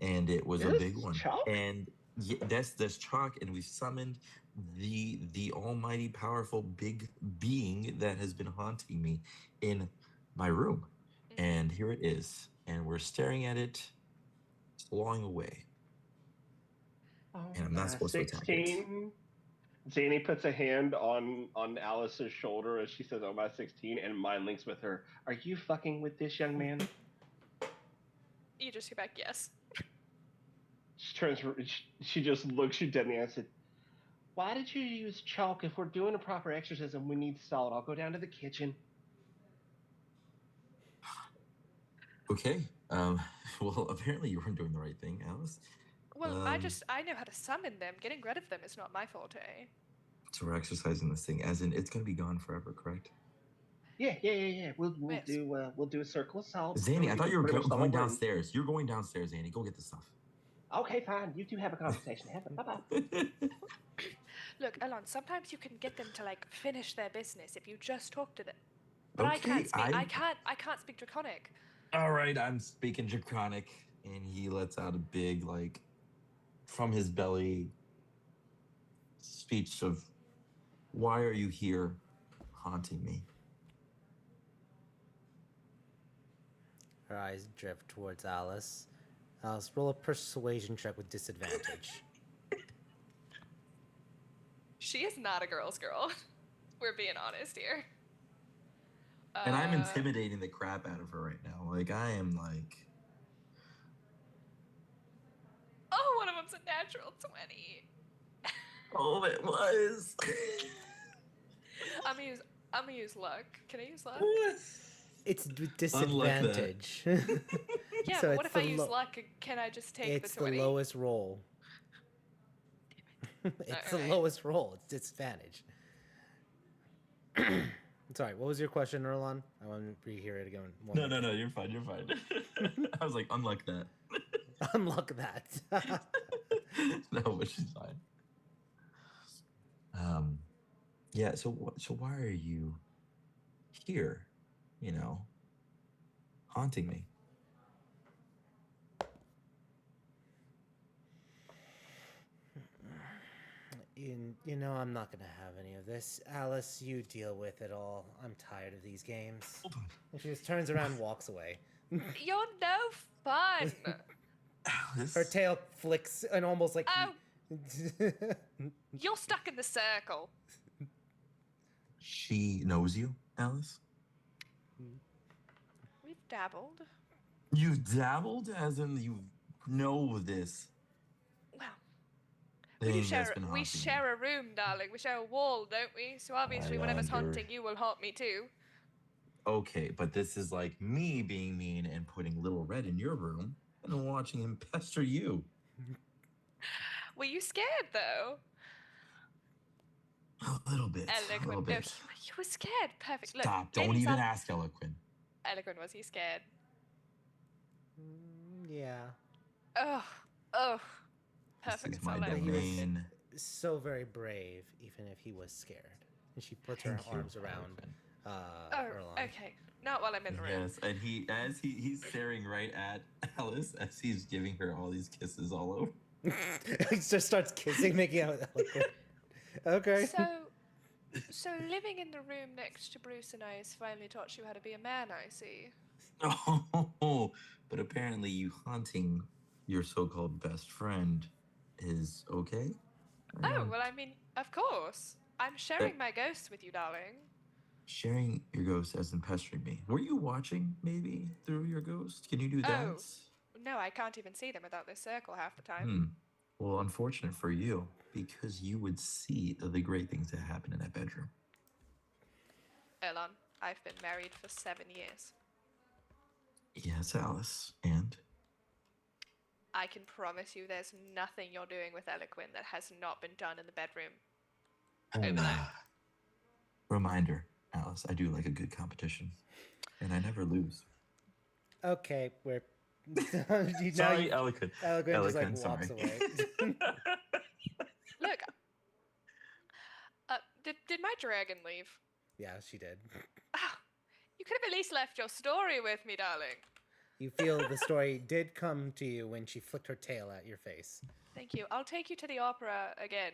and it was a Yes, big one. Chalk? And that's chalk, and we summoned the almighty, powerful, big being that has been haunting me in my room, and here it is, and we're staring at it, clawing away. And I'm not supposed to attack it. 16. Zanny puts a hand on Alice's shoulder as she says, "Oh, my 16," and mind links with her. Are you fucking with this young man? You just hear back, yes. She turns. She just looks you dead in the eye and said, "Why did you use chalk? If we're doing a proper exorcism, we need salt. I'll go down to the kitchen." Okay. Well, apparently you weren't doing the right thing, Alice. Well, I know how to summon them. Getting rid of them is not my forte. So we're exercising this thing, as in it's gonna be gone forever, correct? Yeah. We'll Yes. do a circle of salt. Zanny, I thought you were Pretty much the whole going room. downstairs. You're going downstairs, Zanny. Go get the stuff. Okay, fine. You two have a conversation. Bye bye. Look, Elon, sometimes you can get them to like finish their business if you just talk to them. But I Okay, can't speak. I can't speak Draconic. All right, I'm speaking Draconic, and he lets out a big, like, from his belly speech of, "Why are you here, haunting me?" Her eyes drift towards Alice. Alice, roll a persuasion check with disadvantage. She is not a girl's girl. We're being honest here. And I'm intimidating the crap out of her right now. Like, I am like, Oh, one of them's a natural 20. oh, it was. I'm gonna use luck. Can I use luck? It's with Unlike that. disadvantage. Yeah, So but what it's if I the use lo- luck? Can I just take It's the 20? the lowest roll. It's the Alright. lowest roll. It's disadvantage. Sorry, what was your question, Erlon? I want to rehear it again. No, you're fine. I was like, unlike that. Unlock that. No, but she's fine. Yeah. So why are you here? You know, haunting me. You know, I'm not gonna have any of this. Alice, you deal with it all. I'm tired of these games. Hold on. And she just turns around and walks away. You're no fun. Alice. Her tail flicks and almost like... Oh. You're stuck in the circle. She knows you, Alice? We've dabbled. You dabbled, as in you know this Well, we thing do that's share. been We haunting share a room, darling. We share a wall, don't we? So obviously, I whatever's under- haunting you will haunt me too. you. Okay, but this is like me being mean and putting Little Red in your room and then watching him pester you. Were you scared though? A little bit. A little Eloquent. No, bit. you were scared. Perfect. Look, Stop. Don't ladies even are- ask Eloquent. Eloquent, was he scared? Yeah. Oh, oh. This Perfect. is It's my all over. He was- domain. So very brave, even if he was scared. And she puts her Thank you, arms around Oh, Erlon. okay. Not while I'm in the room. Yes, and he's staring right at Alice as he's giving her all these kisses all over. He just starts kissing, making out with Eloquent. Okay. So living in the room next to Bruce and I has finally taught you how to be a man, I see. Oh, but apparently you haunting your so-called best friend is okay. Oh, well, I mean, of course. I'm sharing my ghost with you, darling. Sharing your ghost as in pestering me. Were you watching maybe through your ghost? Can you do that? Oh. No, I can't even see them without this circle half the time. Hmm. Well, unfortunate for you, because you would see the great things that happen in that bedroom. Erlon, I've been married for 7 years. Yes, Alice. And? I can promise you there's nothing you're doing with Eloquent that has not been done in the bedroom. Over there. Reminder, Alice, I do like a good competition. And I never lose. Okay, we're... Sorry, Eloquent. Eloquent just like Eloquent, walks sorry. away. Look. Did my dragon leave? Yeah, she did. Ah, you could have at least left your story with me, darling. You feel the story did come to you when she flicked her tail at your face. Thank you. I'll take you to the opera again.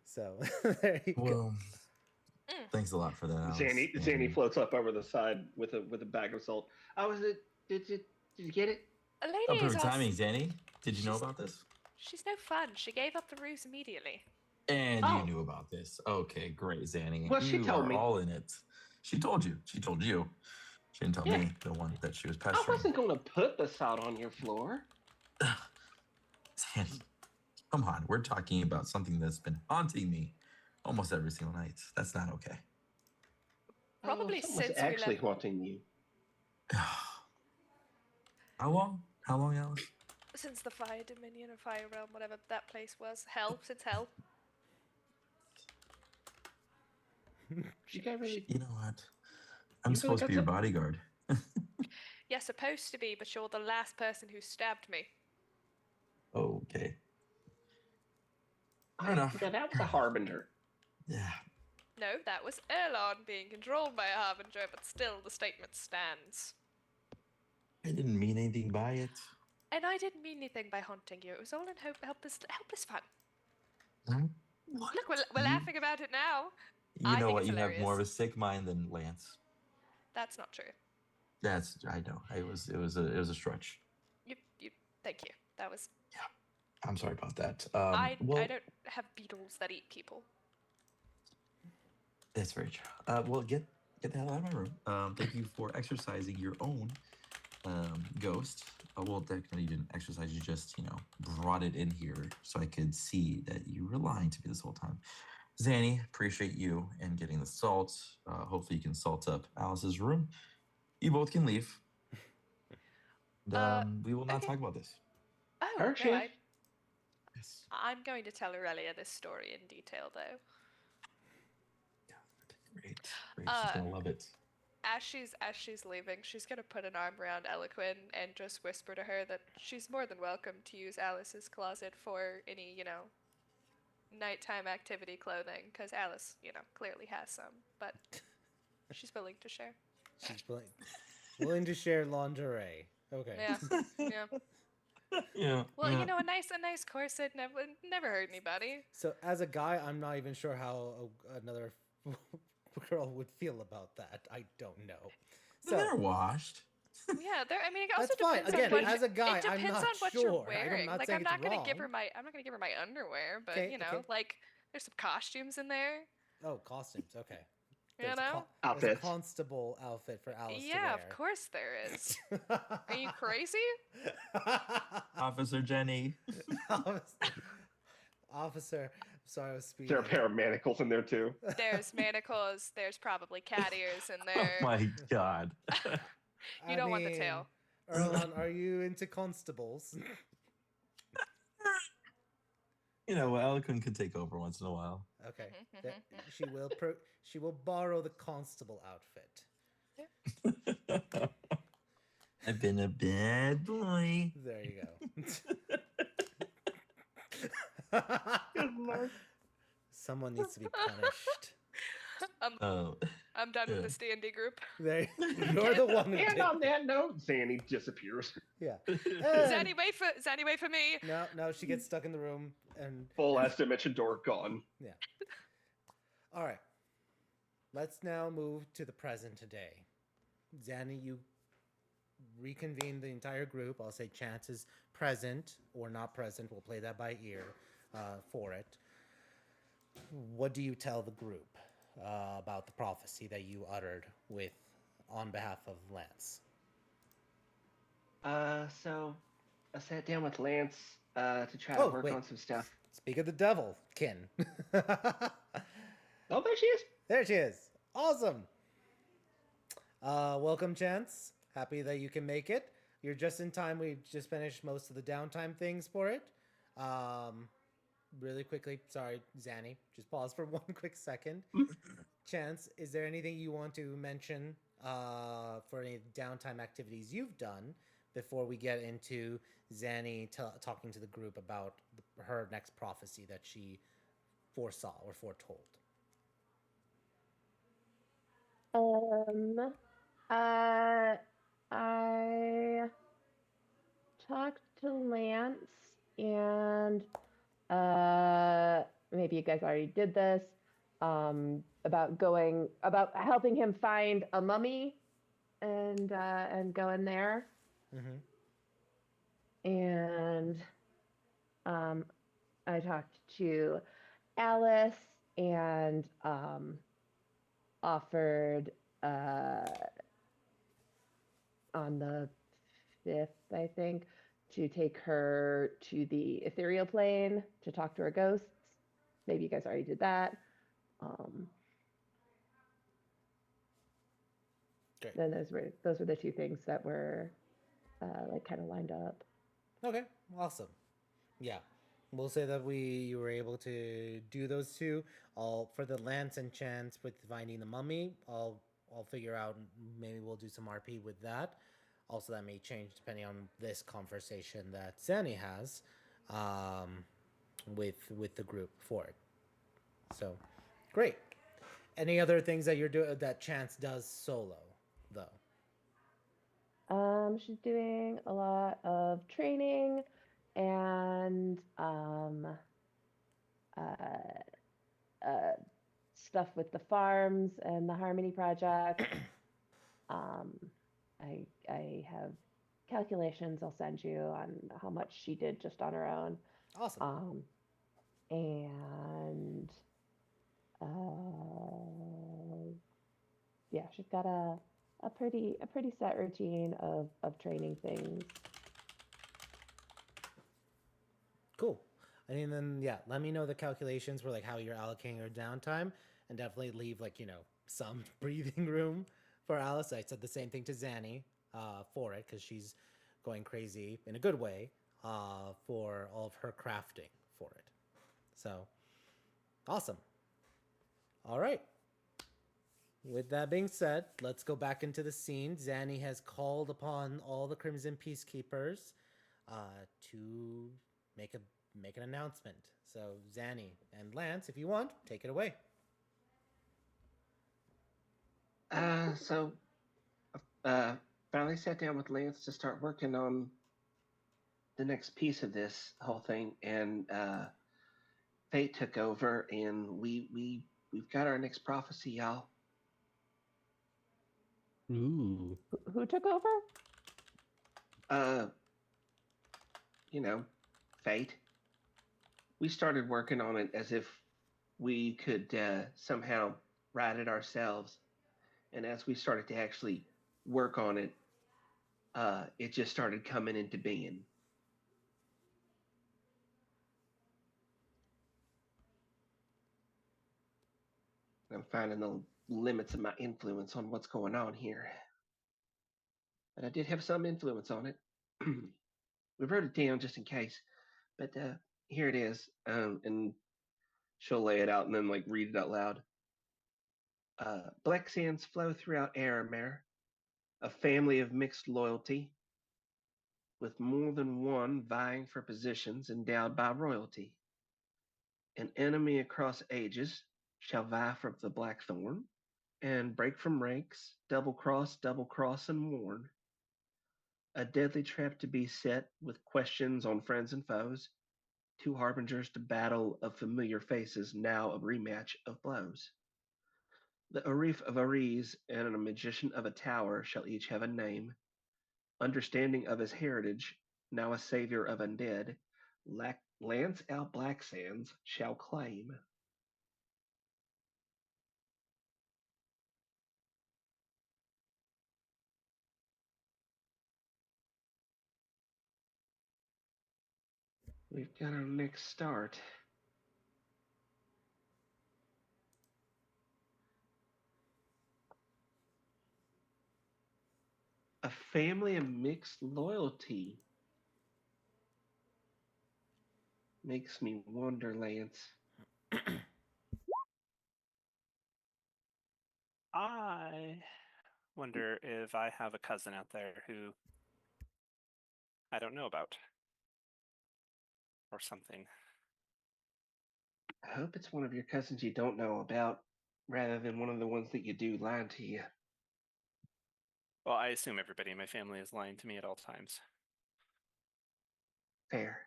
So, there you go. Well, thanks a lot for that, Alice. Zanny floats up over the side with a bag of salt. Oh, is it? Did you get it? A Oh, lady is perfect also... timing, Zanny. Did you know She's- about this? She's no fun. She gave up the ruse immediately. And Oh. you knew about this. Okay, great, Zanny. Well, she you told are me. all in it. She told you. She told you. She didn't tell Yeah. me, the one that she was I pestering. wasn't going to put the salt on your floor. Zanny, come on. We're talking about something that's been haunting me almost every single night. That's not okay. Probably someone's since we actually left- haunting you. How long? How long, Alice? Since the Fire Dominion or Fire Realm, whatever that place was. Hell, since hell. You guys really? You know what? I'm You really supposed to got be your some- bodyguard. You're supposed to be, but you're the last person who stabbed me. Okay. Fair enough. Yeah, that was a harbinger. Yeah. No, that was Erlon being controlled by a harbinger, but still the statement stands. I didn't mean anything by it. And I didn't mean anything by haunting you. It was all in helpless fun. What? Look, we're You- laughing about it now. You I know think what? it's You have more of a hilarious. sick mind than Lance. That's not true. That's I know. It was a stretch. You thank you. That was I'm sorry about that. I well, don't have beetles that eat people. that's very true. Well, get the hell out of my room. Thank you for exercising your own ghost. Well, technically you didn't exercise. You just brought it in here so I could see that you were lying to me this whole time. Zanny, appreciate you and getting the salt. Hopefully you can salt up Alice's room. You both can leave. And, we will not okay. talk about this. Oh, Her no, chance. Yes. I'm going to tell Aurelia this story in detail, though. Great. Great. She's gonna love it. as she's leaving, she's gonna put an arm around Eloquin and just whisper to her that she's more than welcome to use Alice's closet for any, nighttime activity clothing, because Alice, clearly has some, but she's willing to share. She's willing to share lingerie. Okay. Yeah, yeah. Yeah. Well, yeah. a nice corset never hurt anybody. So as a guy, I'm not even sure how another girl would feel about that. I don't know. So They're washed. Yeah, I mean, it also that's fine. depends Again, on what as a guy, it I'm depends not on what sure. you're I'm wearing. not Like, saying I'm not it's gonna give her wrong. I'm not gonna give her my underwear, but Okay, okay. like, there's some costumes in there. Oh, costumes. Okay. You There's know? there's a Outfits. constable outfit for Alice to Yeah, wear. of course there is. Are you crazy? Officer Jenny. Officer, sorry, I was speaking. There are a pair of manacles in there too. There's manacles. There's probably cat ears in Oh there. my god. You don't want the tail. Erlon, are you into constables? You know, Eloquin could take over once in a while. Okay. Mhm, That- mhm, she will borrow the constable outfit. I've been a bad boy. There you go. Someone needs to be punished. Oh. I'm done with Yeah. this D&D group. There, you're the one who And did. on that note, Zanny disappears. Yeah. Zanny, wait for me. No, she gets stuck in the room and Full last dimension door gone. all right. Let's now move to the present today. Zanny, you reconvene the entire group. I'll say Chance is present or not present. We'll play that by ear for it. What do you tell the group about the prophecy that you uttered on behalf of Lance? So I sat down with Lance to try to work on some stuff. Speak of the devil, Kin. Oh, there she is. There she is. Awesome. Welcome, Chance. Happy that you can make it. You're just in time. We just finished most of the downtime things for it. Really quickly, sorry, Zanny. Just pause for one quick second. Chance, is there anything you want to mention for any downtime activities you've done before we get into Zanny talking to the group about her next prophecy that she foresaw or foretold? I talked to Lance, and maybe you guys already did this, about helping him find a mummy and go in there. Mm-hmm. And I talked to Alice and offered on the 5th, I think, to take her to the ethereal plane to talk to her ghosts. Maybe you guys already did that. Great. Then those were the two things that were kind of lined up. Okay, awesome. Yeah, we'll say that you were able to do those two. For the Lance and Chance with finding the mummy, I'll figure out. Maybe we'll do some RP with that. Also, that may change depending on this conversation that Zanny has with the group for it. So, great. Any other things that you're doing that Chance does solo, though? She's doing a lot of training and stuff with the farms and the Harmony Project. I have calculations I'll send you on how much she did just on her own. Awesome. And yeah, she's got a pretty set routine of training things. Cool. And then let me know the calculations for how you're allocating your downtime, and definitely leave some breathing room for Alice. I said the same thing to Zanny for it because she's going crazy in a good way for all of her crafting for it. So awesome. All right. with that being said, let's go back into the scene. Zanny has called upon all the Crimson Peacekeepers to make an announcement. So Zanny and Lance, if you want, take it away. So finally sat down with Lance to start working on the next piece of this whole thing, and fate took over, and we've got our next prophecy, y'all. Ooh. Who took over? Fate. We started working on it as if we could somehow write it ourselves, and as we started to actually work on it, it just started coming into being. I'm finding the limits of my influence on what's going on here. But I did have some influence on it. We wrote it down just in case. But here it is. And she'll lay it out and then read it out loud. Black sands flow throughout Aramare, a family of mixed loyalty, with more than one vying for positions endowed by royalty. An enemy across ages shall vie for the blackthorn, and break from ranks, double cross, and warn. A deadly trap to be set with questions on friends and foes, two harbingers to battle of familiar faces, now a rematch of blows. The Arif of Ariz and a magician of a tower shall each have a name. Understanding of his heritage, now a savior of undead, Lance Al Blacksands shall claim. We've got our next start. A family of mixed loyalty. Makes me wonder, Lance. I wonder if I have a cousin out there who I don't know about. Or something. I hope it's one of your cousins you don't know about, rather than one of the ones that you do lying to you. Well, I assume everybody in my family is lying to me at all times. Fair.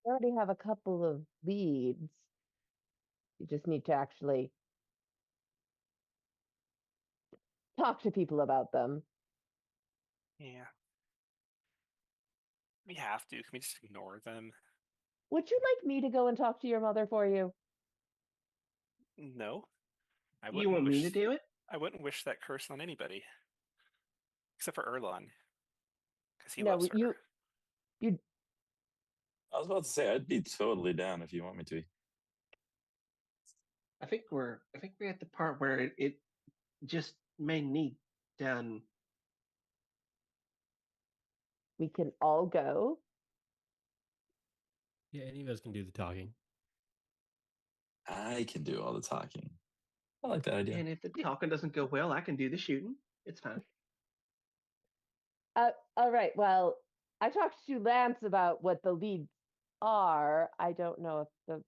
I already have a couple of leads. You just need to actually talk to people about them. Yeah. We have to. Can we just ignore them? Would you like me to go and talk to your mother for you? No. I You want me to do it? I wouldn't wish that curse on anybody. Except for Erlon. Because he No, loves her. you I was about to say I'd be totally down if you want me to. I think we're at the part where it just may need done. we can all go. Yeah, any of us can do the talking. I can do all the talking. I like that idea. And if the talking doesn't go well, I can do the shooting. It's fine. All right. Well, I talked to Lance about what the leads are. I don't know if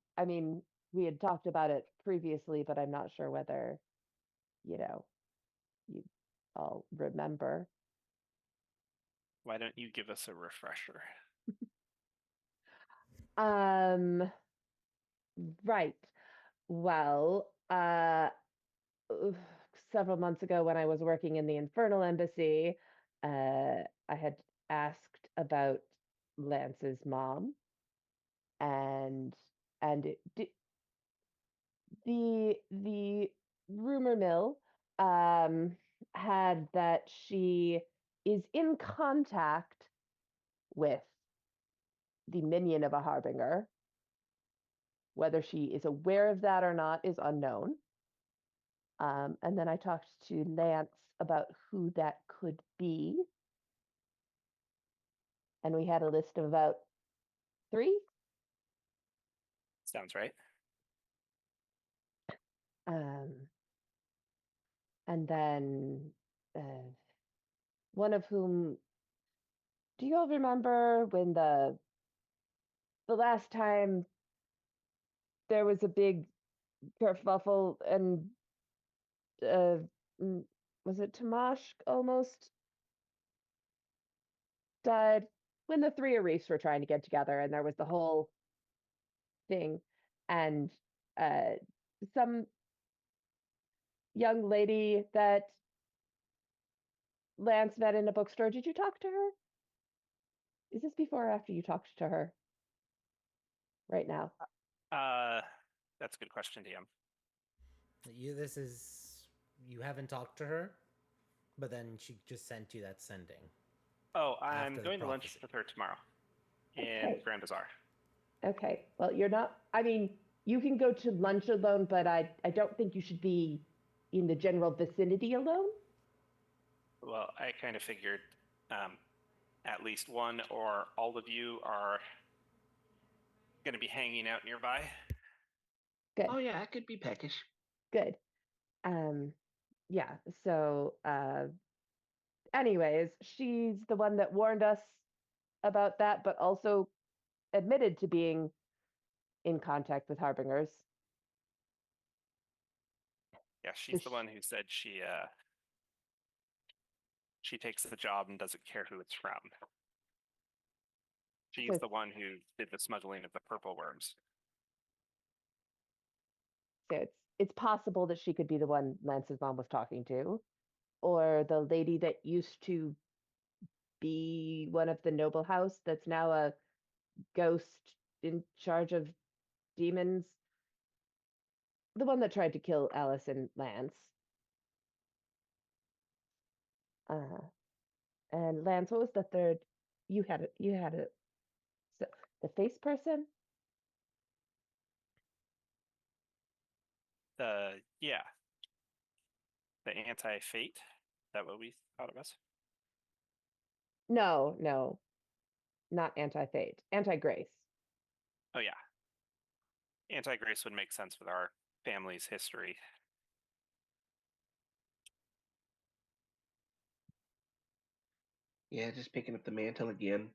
we had talked about it previously, but I'm not sure whether, you all remember. Why don't you give us a refresher? Right. Well, several months ago when I was working in the Infernal Embassy, I had asked about Lance's mom, and the rumor mill had that she is in contact with the minion of a harbinger. Whether she is aware of that or not is unknown. And then I talked to Lance about who that could be. And we had a list of about 3. Sounds right. Um, and then one of whom, do you all remember when the last time there was a big kerfuffle and uh, was it Tamash almost died when the three Arifs were trying to get together and there was the whole thing and uh, some young lady that Lance met in a bookstore. Did you talk to her? Is this before or after you talked to her? Right now. That's a good question, DM. You haven't talked to her, but then she just sent you that sending. Oh, I'm After the going to lunch prophecy. with her tomorrow in Okay. Grand Bazaar. Okay. Well, you're not, I mean, you can go to lunch alone, but I don't think you should be in the general vicinity alone. Well, I kind of figured at least one or all of you are going to be hanging out nearby. Good. Oh yeah, that could be peckish. Good. Yeah. So, anyways, she's the one that warned us about that, but also admitted to being in contact with harbingers. Yeah, she's the one who said she takes the job and doesn't care who it's from. She's So- the one who did the smuggling of the purple worms. So it's possible that she could be the one Lance's mom was talking to, or the lady that used to be one of the noble house that's now a ghost in charge of demons. The one that tried to kill Alice and Lance. And Lance, what was the third? You had it. You had it. So, the face person. Yeah, the anti-fate. Is that what we thought it was? No, no, not anti-fate. Anti-grace. Oh yeah, anti-grace would make sense with our family's history. Yeah, just picking up the mantle again.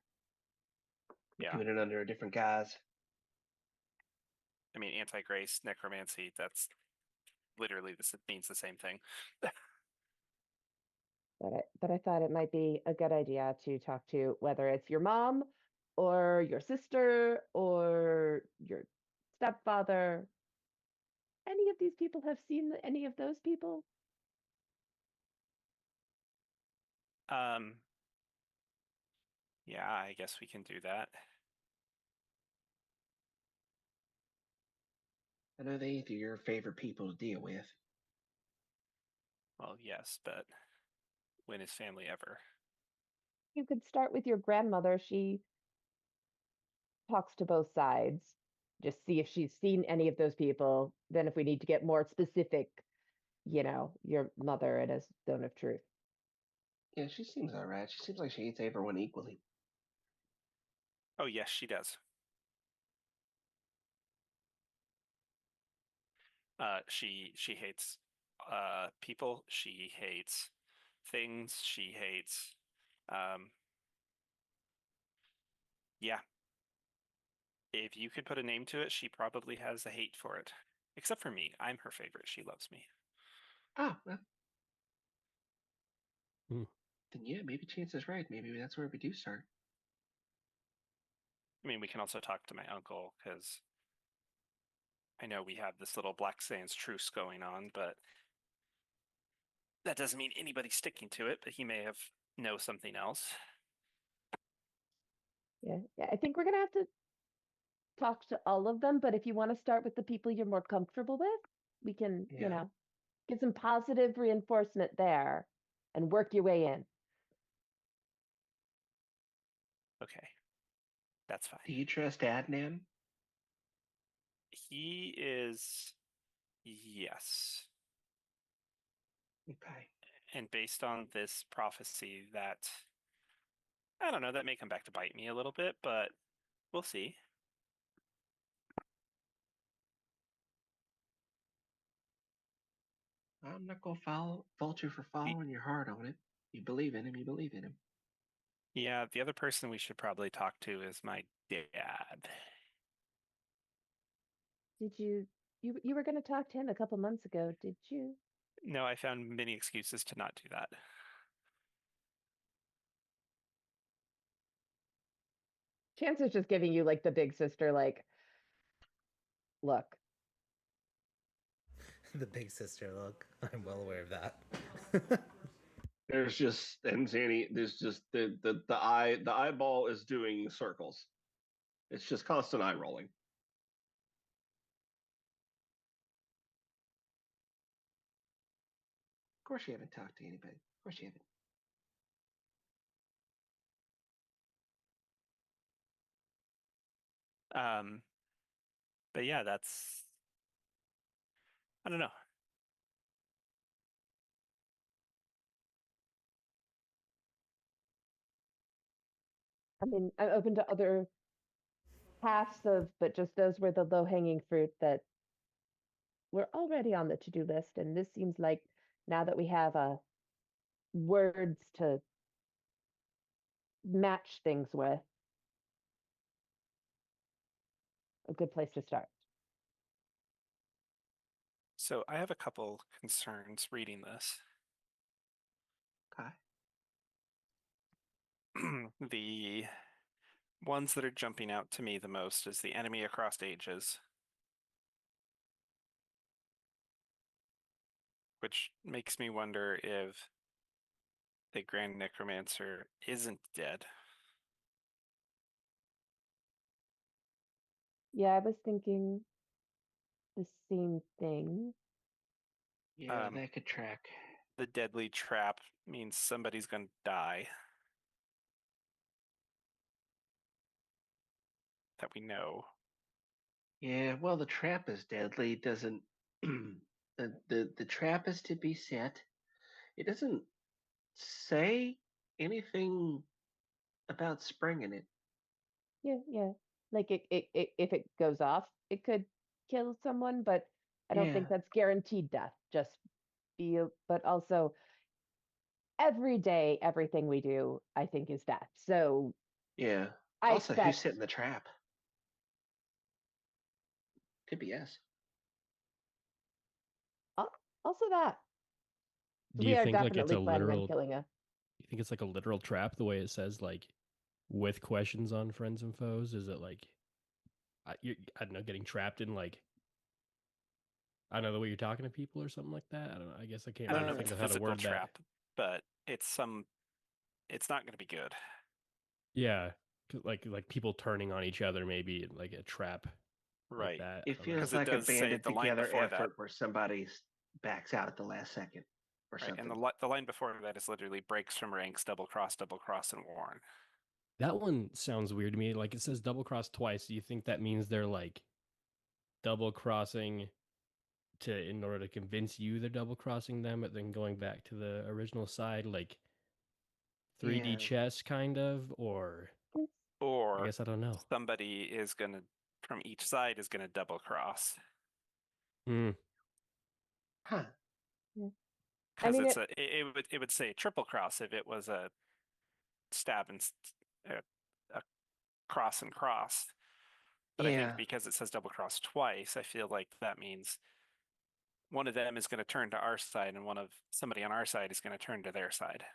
Yeah, Doing it under a different guise. I mean anti-grace, necromancy. That's literally means the same thing. But I thought it might be a good idea to talk to whether it's your mom or your sister or your stepfather. Any of these people have seen any of those people? Yeah, I guess we can do that. I know they ain't your favorite people to deal with. Well, yes, but when is family ever? You could start with your grandmother. She talks to both sides. Just see if she's seen any of those people. Then, if we need to get more specific, your mother and a zone of truth. Yeah, she seems alright. She seems like she hates everyone equally. Oh yes, she does. She hates people. She hates things. She hates yeah. If you could put a name to it, she probably has a hate for it. Except for me. I'm her favorite. She loves me. Ah, well. Hmm. Then yeah, maybe Chance is right. Maybe that's where we do start. I mean, we can also talk to my uncle because I know we have this little Black Sands truce going on, but that doesn't mean anybody's sticking to it, but he may have know something else. Yeah, I think we're gonna have to talk to all of them. But if you want to start with the people you're more comfortable with, we can, Yeah. get some positive reinforcement there, and work your way in. Okay. That's Do fine. you trust Adnan? He is yes. Okay. And based on this prophecy that I don't know, that may come back to bite me a little bit, but we'll see. I'm not gonna fault you for following your heart on it. You believe in him. You believe in him. Yeah, the other person we should probably talk to is my dad. Did you were going to talk to him a couple months ago, did you? No, I found many excuses to not do that. Chance is just giving you like the big sister, like, look, The big sister look. I'm well aware of that. There's just and Zanny. There's just the eyeball is doing circles. It's just constant eye rolling. Of course, you haven't talked to anybody. Of course, you haven't. But yeah, that's I don't know. I mean, I'm open to other paths of, but just those were the low-hanging fruit that were already on the to-do list. And this seems like now that we have words to match things with, a good place to start. So I have a couple concerns reading this. Okay. The ones that are jumping out to me the most is the enemy across ages, which makes me wonder if the Grand Necromancer isn't dead. Yeah, I was thinking the same thing. Yeah, Um, that could track. The deadly trap means somebody's going to die that we know. Yeah, well, the trap is deadly. It doesn't. The trap is to be set. It doesn't say anything about springing it. Yeah. Like if it goes off, it could kill someone, but I don't think Yeah. that's guaranteed death. Just but also every day, everything we do, I think is death. So Yeah. I Also, who's expect setting the trap? Could be us. also that Do we you are think like it's definitely a planning on literal? killing a. You think it's like a literal trap the way it says like with questions on friends and foes? Is it like I don't know, getting trapped in like I don't know the way you're talking to people or something like that? I don't know. I guess I can't I don't really know if think it's a of how to physical word that. trap, but it's not going to be good. Yeah, like people turning on each other, maybe like a trap like Right. that. I It don't know. feels 'Cause it like a does say banded the line together before that. effort where somebody backs out at the last second or Right, something. and the line before that is literally breaks from ranks, double cross, and warn. That one sounds weird to me. Like it says double cross twice. Do you think that means they're like double crossing to in order to convince you they're double crossing them, but then going back to the original side, like 3D Yeah. chess kind of, or I Or guess I don't know. somebody is gonna from each side is gonna double cross Hmm. Huh. I because mean, it's it would say triple cross if it was a stab and a cross and cross. But I Yeah. think because it says double cross twice, I feel like that means one of them is going to turn to our side and one of somebody on our side is going to turn to their side.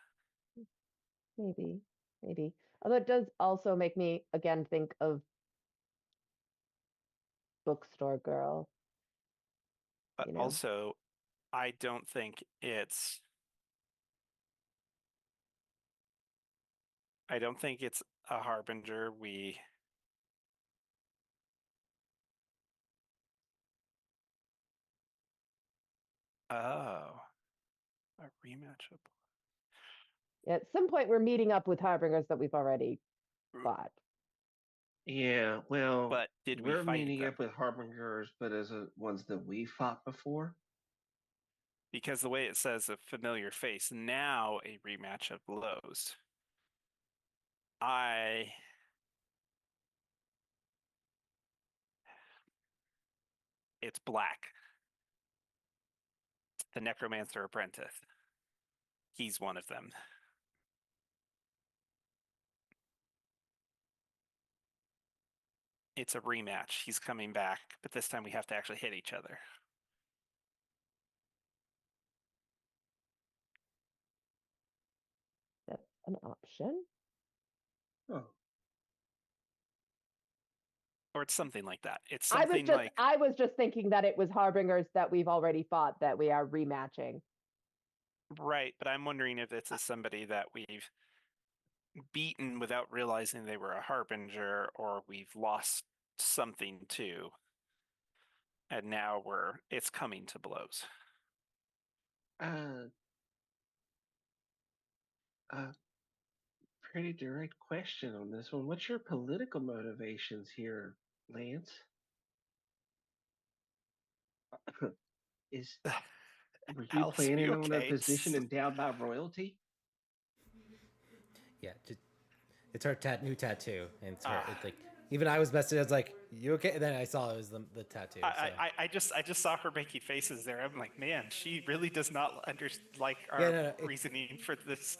maybe. Although it does also make me again think of bookstore girl. But You know, also, I don't think it's a harbinger. Oh, a rematch of. at some point we're meeting up with harbingers that we've already fought. Yeah. Well, But did we we're fight meeting them? up with harbingers, but as ones that we fought before. Because the way it says a familiar face, now a rematch of blows. It's black. the necromancer apprentice. He's one of them. It's a rematch. He's coming back, but this time we have to actually hit each other. That's an option. Oh, Or it's something like that. It's I was something just like I was just thinking that it was harbingers that we've already fought that we are rematching. right, but I'm wondering if this is somebody that we've beaten without realizing they were a harbinger, or we've lost something too, and now it's coming to blows. uh, pretty direct question on this one. What's your political motivations here, Lance? Were you Alice, are planning you on a okay? position endowed by royalty? Yeah, it's her new tattoo, and it's her. Ah. It's like even I was messaging. I was like, "You okay?" And then I saw it was the tattoo. I just saw her making faces there. I'm like, man, she really does not like our Yeah, no, reasoning for this.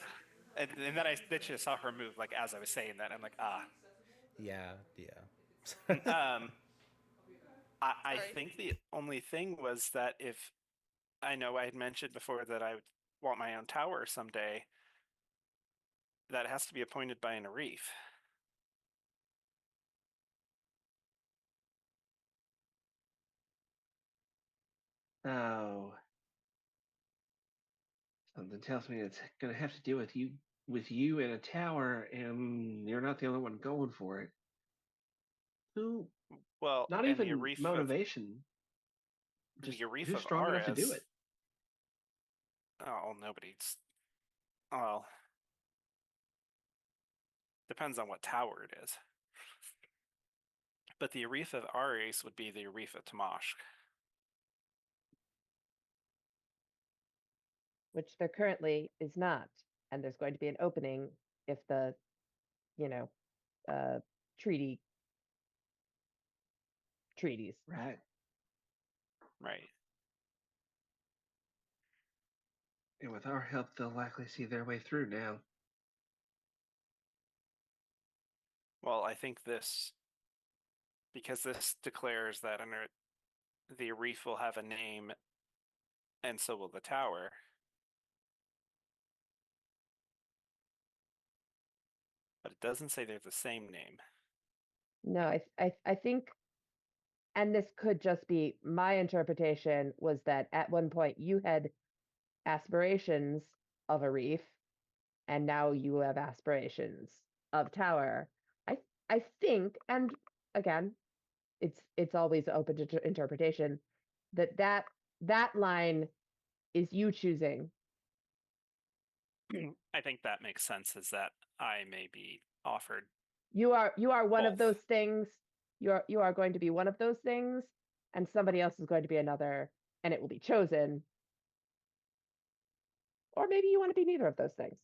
And then she saw her move like as I was saying that. I'm like, ah. yeah. I Sorry. think the only thing was that if I know I had mentioned before that I would want my own tower someday, that has to be appointed by an Arif. Oh, something tells me it's going to have to do with you in a tower, and you're not the only one going for it. Who? Well, Not and even motivation. the Just Arif who's of strong enough to do Ares. it? Oh, nobody's. Well, depends on what tower it is. But the Arif of Ares would be the Arif of Tamashk. Which there currently is not. And there's going to be an opening if the, you know, treaties. Right. Right. And with our help, they'll likely see their way through now. Well, I think because this declares that the Arif will have a name, and so will the tower. But it doesn't say they're the same name. No, I think, and this could just be my interpretation, was that at one point you had aspirations of a reef, and now you have aspirations of tower. I think, and again, it's always open to interpretation, that line is you choosing. I think that makes sense, is that I may be offered. You are one of Both. those things. You are going to be one of those things, and somebody else is going to be another, and it will be chosen. Or maybe you want to be neither of those things.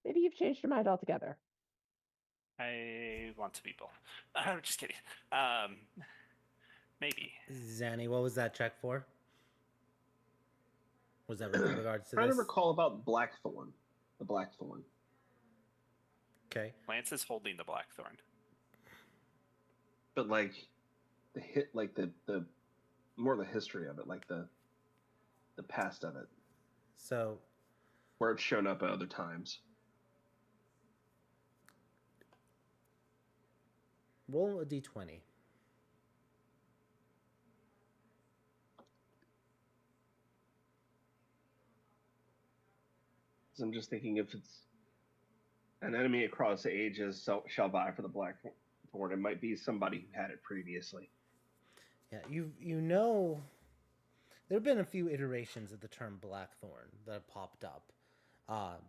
Maybe you've changed your mind altogether. I want to be both. I'm just kidding. Maybe. Zanny, what was that check for? Was that with regards to Trying this? to recall about Blackthorn. The Blackthorn. Okay. Lance is holding the Blackthorn. But like the more the history of it, like the past of it, So where it's shown up at other times. roll a d20. So I'm just thinking if it's an enemy across ages shall vie for the Blackthorn, it might be somebody who had it previously. Yeah, you know, there have been a few iterations of the term Blackthorn that have popped up.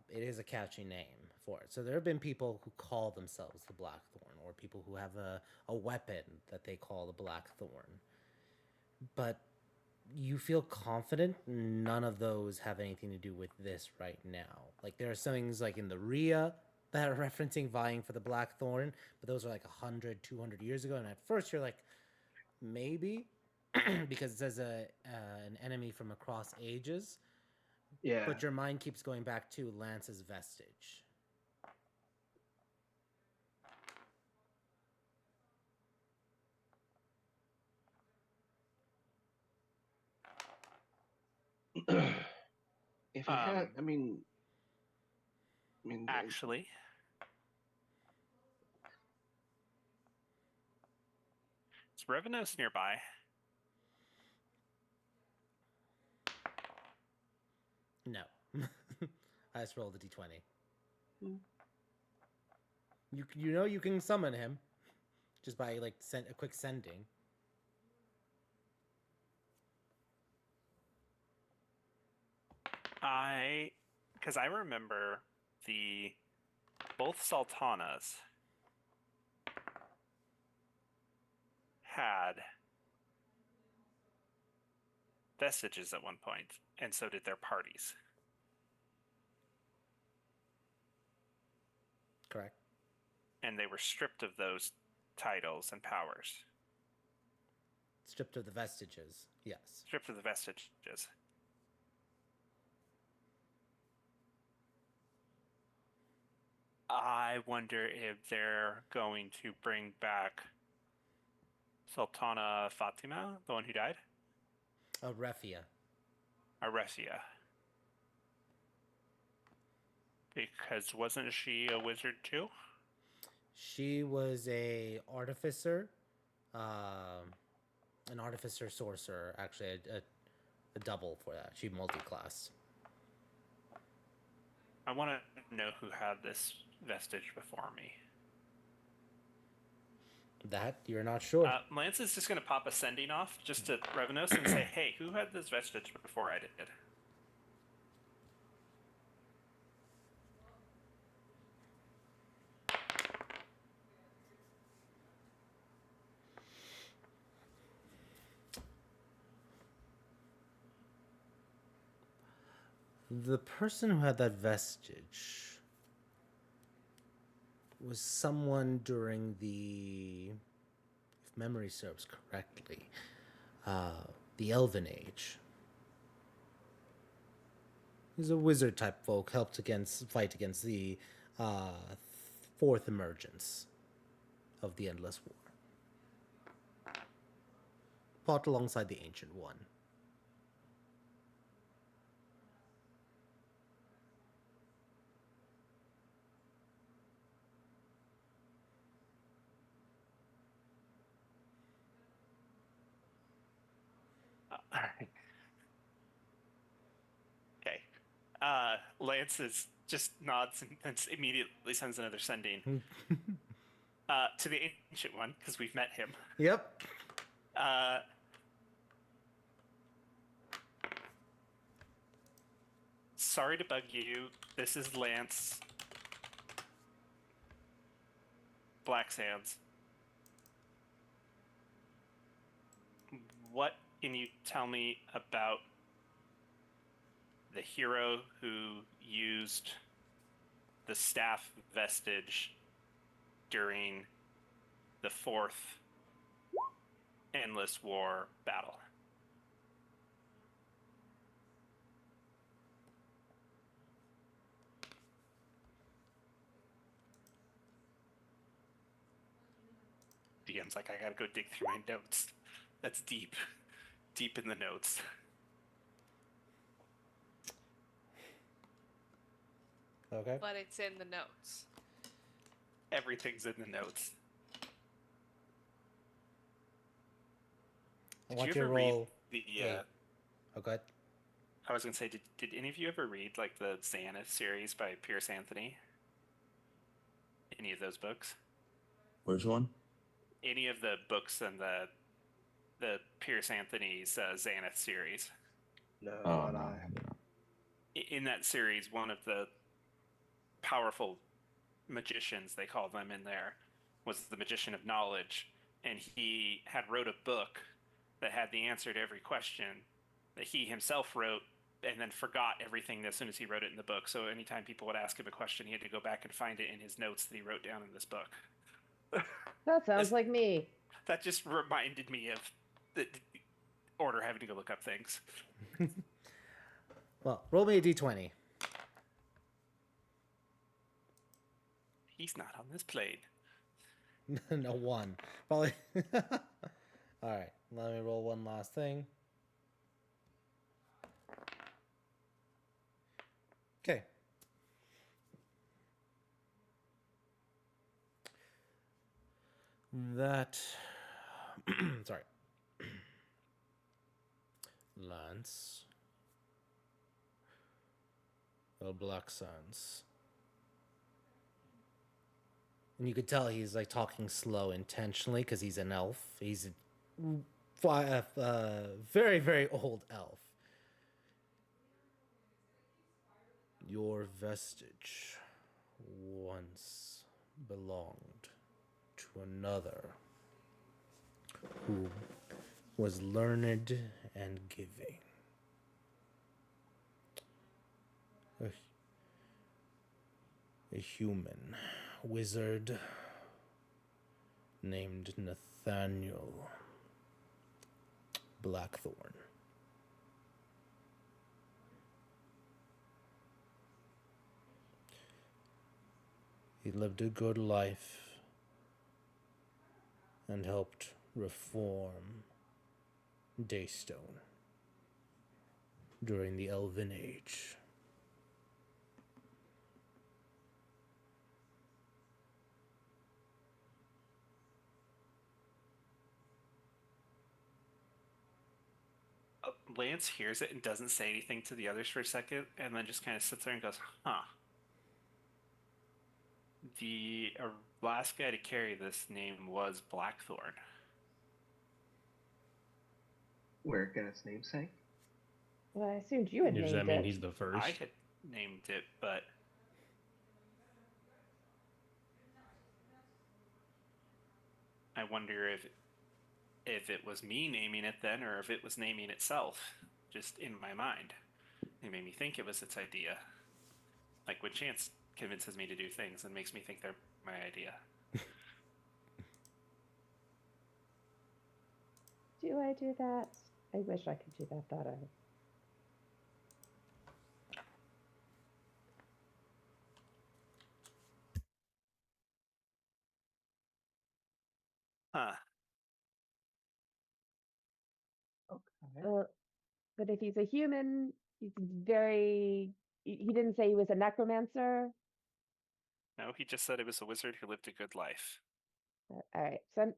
It is a catchy name for it. So there have been people who call themselves the Blackthorn, or people who have a weapon that they call the Blackthorn. But you feel confident none of those have anything to do with this right now. Like there are some things like in the Rhea that are referencing vying for the Blackthorn, but those are like 100, 200 years ago. And at first you're like, maybe, because it says an enemy from across ages. Yeah. But your mind keeps going back to Lance's vestige. If it had, Um, Actually, is Revenos nearby? No. I just rolled a d20. Hmm. You know you can summon him just by like a quick sending. Because I remember both Sultanas had vestiges at one point, and so did their parties. Correct. And they were stripped of those titles and powers. Stripped of the vestiges. Yes. Stripped of the vestiges. I wonder if they're going to bring back Sultana Fatima, the one who died? Refia. Aresia. Because wasn't she a wizard too? She was an artificer sorcerer. Actually, a double for that. She multi-classed. I want to know who had this vestige before me. That you're not sure. Lance is just going to pop a sending off just to Revenos and say, hey, who had this vestige before I did? The person who had that vestige was someone during if memory serves correctly, the Elven Age. He's a wizard type folk, helped fight against the fourth emergence of the Endless War. Fought alongside the Ancient One. All right. Okay. Lance just nods and immediately sends another sending to the Ancient One, because we've met him. Yep. Sorry to bug you. This is Lance Blacksands. What can you tell me about the hero who used the staff vestige during the fourth Endless War battle? DM's like, I gotta go dig through my notes. That's deep in the notes. Okay. But it's in the notes. Everything's in the notes. I Did want you you to ever roll. read the? Oh, go ahead. I was gonna say, did any of you ever read like the Xanath series by Pierce Anthony? Any of those books? Which one? Any of the books in the Pierce Anthony's Xanath series? No, Oh not no, I. I haven't. In that series, one of the powerful magicians, they call them in there, was the magician of knowledge, and he had wrote a book that had the answer to every question that he himself wrote, and then forgot everything as soon as he wrote it in the book. So anytime people would ask him a question, he had to go back and find it in his notes that he wrote down in this book. That sounds like me. That just reminded me of the order having to go look up things. Well, roll me a d20. He's not on this plane. No, 1. Probably. All right, let me roll one last thing. Okay. That. Sorry. Lance. The Black Suns. And you could tell he's like talking slow intentionally because he's an elf. He's a very, very old elf. Your vestige once belonged to another who was learned and giving. A human wizard named Nathaniel Blackthorn. He lived a good life and helped reform Daystone during the Elven Age. Lance hears it and doesn't say anything to the others for a second, and then just kind of sits there and goes, huh. The last guy to carry this name was Blackthorn. Where can its namesake? Well, I assumed you had Does that named mean it. he's the first? I had named it, but I wonder if it was me naming it then, or if it was naming itself, just in my mind. It made me think it was its idea. Like when Chance convinces me to do things and makes me think they're my idea. Do I do that? I wish I could do that better. Huh. Okay. But if he's a human, he's very. He didn't say he was a necromancer. No, he just said it was a wizard who lived a good life. All right. So I'm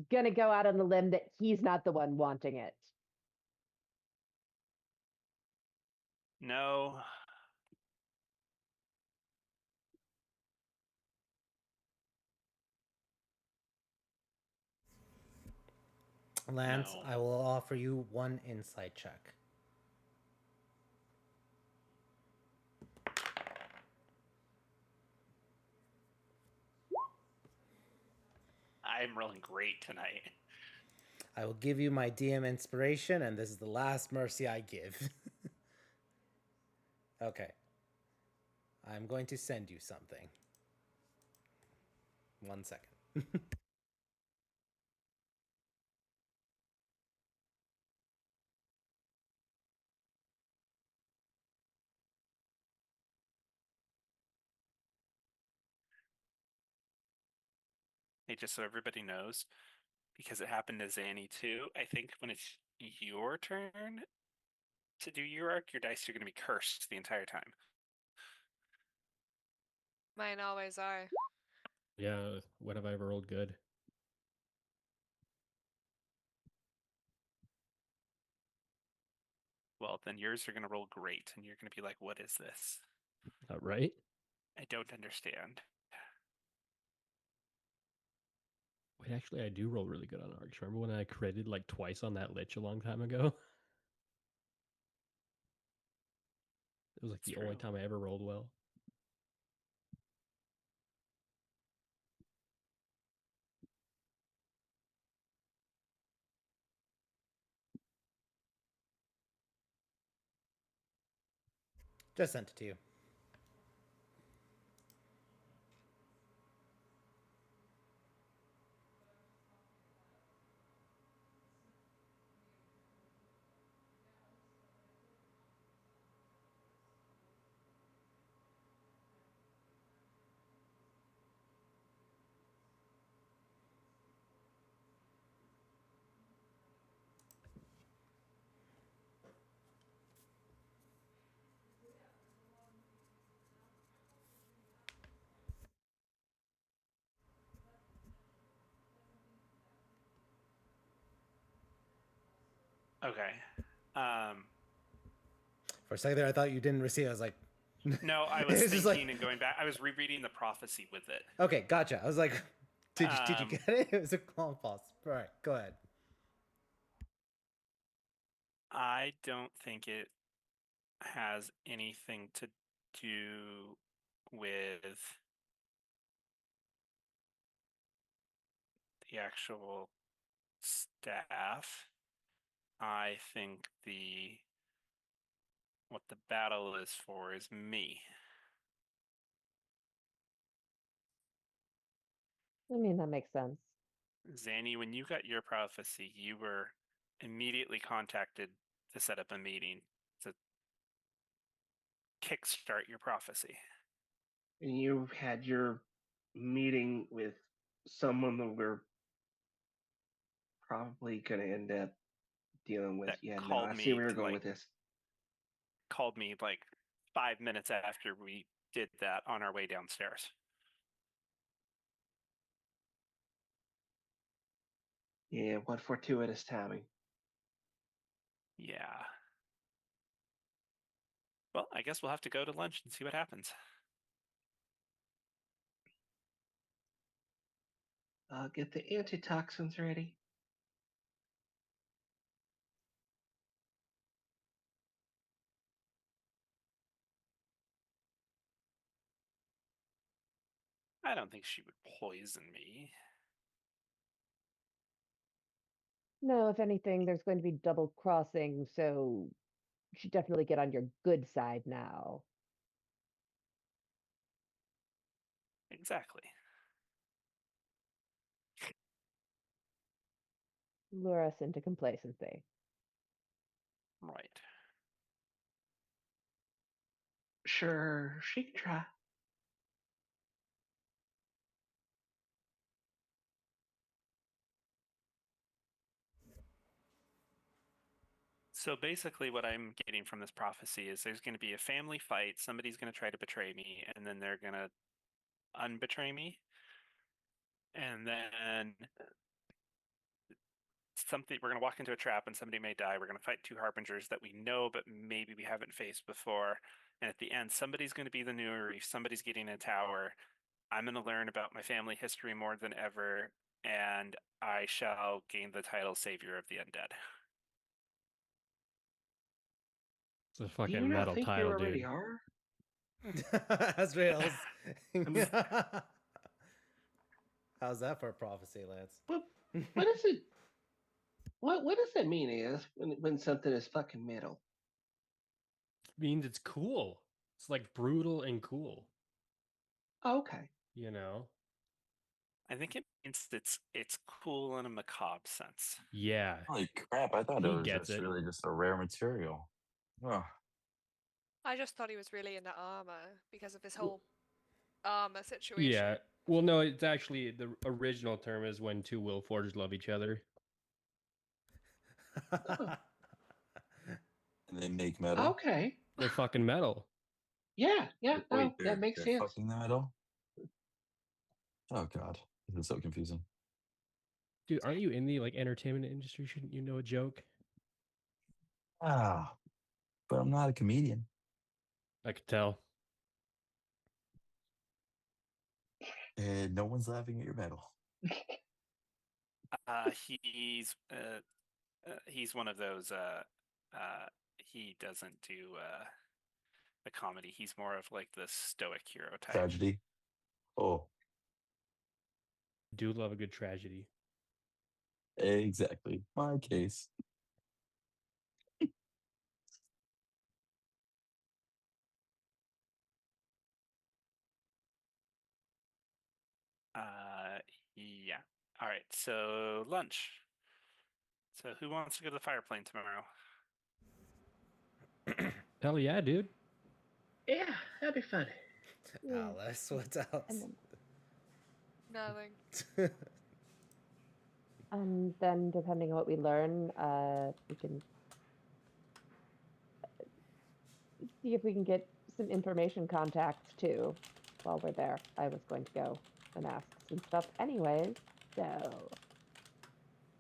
gonna go out on the limb that he's not the one wanting it. No. Lance, No. I will offer you one insight check. I'm rolling great tonight. I will give you my DM inspiration, and this is the last mercy I give. Okay. I'm going to send you something. 1 second. Hey, just so everybody knows, because it happened to Zanny too, I think when it's your turn to do your arc, your dice are going to be cursed the entire time. Mine always are. Yeah, when have I ever rolled good? Well, then yours are going to roll great, and you're going to be like, what is this? Right? I don't understand. Wait, actually, I do roll really good on arcs. Remember when I critted like twice on that lich a long time ago? It was like It's the only true. time I ever rolled well. Just sent it to you. Okay. For a second there, I thought you didn't receive it. I was like, No, I was It's just thinking like- and going back. I was rereading the prophecy with it. okay, gotcha. I was like, did you Um, get it? It was a long pause. All right, go ahead. I don't think it has anything to do with the actual staff. I think what the battle is for is me. I mean, that makes sense. Zanny, when you got your prophecy, you were immediately contacted to set up a meeting to kickstart your prophecy. And you had your meeting with someone that we're probably going to end up dealing with. That Yeah, no, called I see me where you're going like with this. called me like 5 minutes after we did that on our way downstairs. Yeah, what fortuitous timing. Yeah. Well, I guess we'll have to go to lunch and see what happens. Get the antitoxins ready. I don't think she would poison me. No, if anything, there's going to be double crossing, so you should definitely get on your good side now. Exactly. Lure us into complacency. Right. Sure, she can try. So basically, what I'm getting from this prophecy is there's going to be a family fight. Somebody's going to try to betray me, and then they're going to unbetray me. And then we're going to walk into a trap and somebody may die. We're going to fight two harbingers that we know, but maybe we haven't faced before. And at the end, somebody's going to be the new Reef. Somebody's getting a tower. I'm going to learn about my family history more than ever, and I shall gain the title Savior of the Undead. It's a Do fucking you not metal think title, you already dude. are? Azrael's. I'm- How's that for a prophecy, Lance? What is it? What does that mean, is when something is fucking metal? Means it's cool. It's like brutal and cool. Oh, okay. You know? I think it means it's cool in a macabre sense. Yeah. Holy crap! I thought He it was gets just it. really just a rare material. Oh, I just thought he was really into armor because of his whole armor situation. Yeah. Well, no, it's actually the original term is when two will forged love each other. and they make metal. Okay. They're fucking metal. Yeah, yeah. Wait, No, that makes they're sense. fucking the metal. Oh god, this is so confusing. Dude, aren't you in the like entertainment industry? Shouldn't you know a joke? Ah, but I'm not a comedian. I could tell. And no one's laughing at your metal. He's one of those. He doesn't do the comedy. He's more of like the stoic hero type. Tragedy. Oh, Do love a good tragedy. exactly. My case. Yeah. All right. So lunch. So who wants to go to the fire plane tomorrow? Hell yeah, dude. Yeah, that'd be fun. Yeah. Alice, what else? And then, Nothing. then depending on what we learn, we can see if we can get some information contacts too while we're there. I was going to go and ask some stuff anyways, so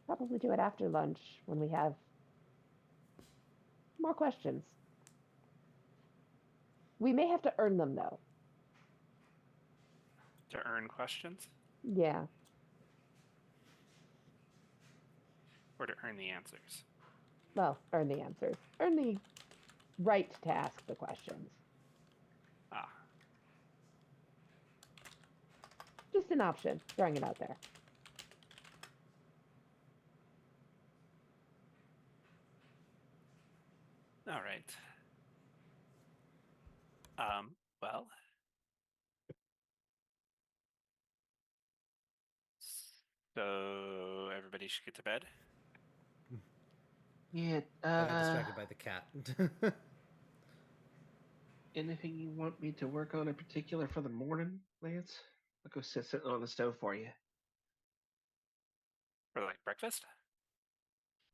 probably do it after lunch when we have more questions. We may have to earn them, though. To earn questions Yeah. or to earn the answers? Well, earn the answers. Earn the right to ask the questions. Ah, Just an option, throwing it out there. all right. Well, so everybody should get to bed. Yeah. I got distracted by the cat. Anything you want me to work on in particular for the morning, Lance? I'll go sit sitting on the stove for you. For like breakfast?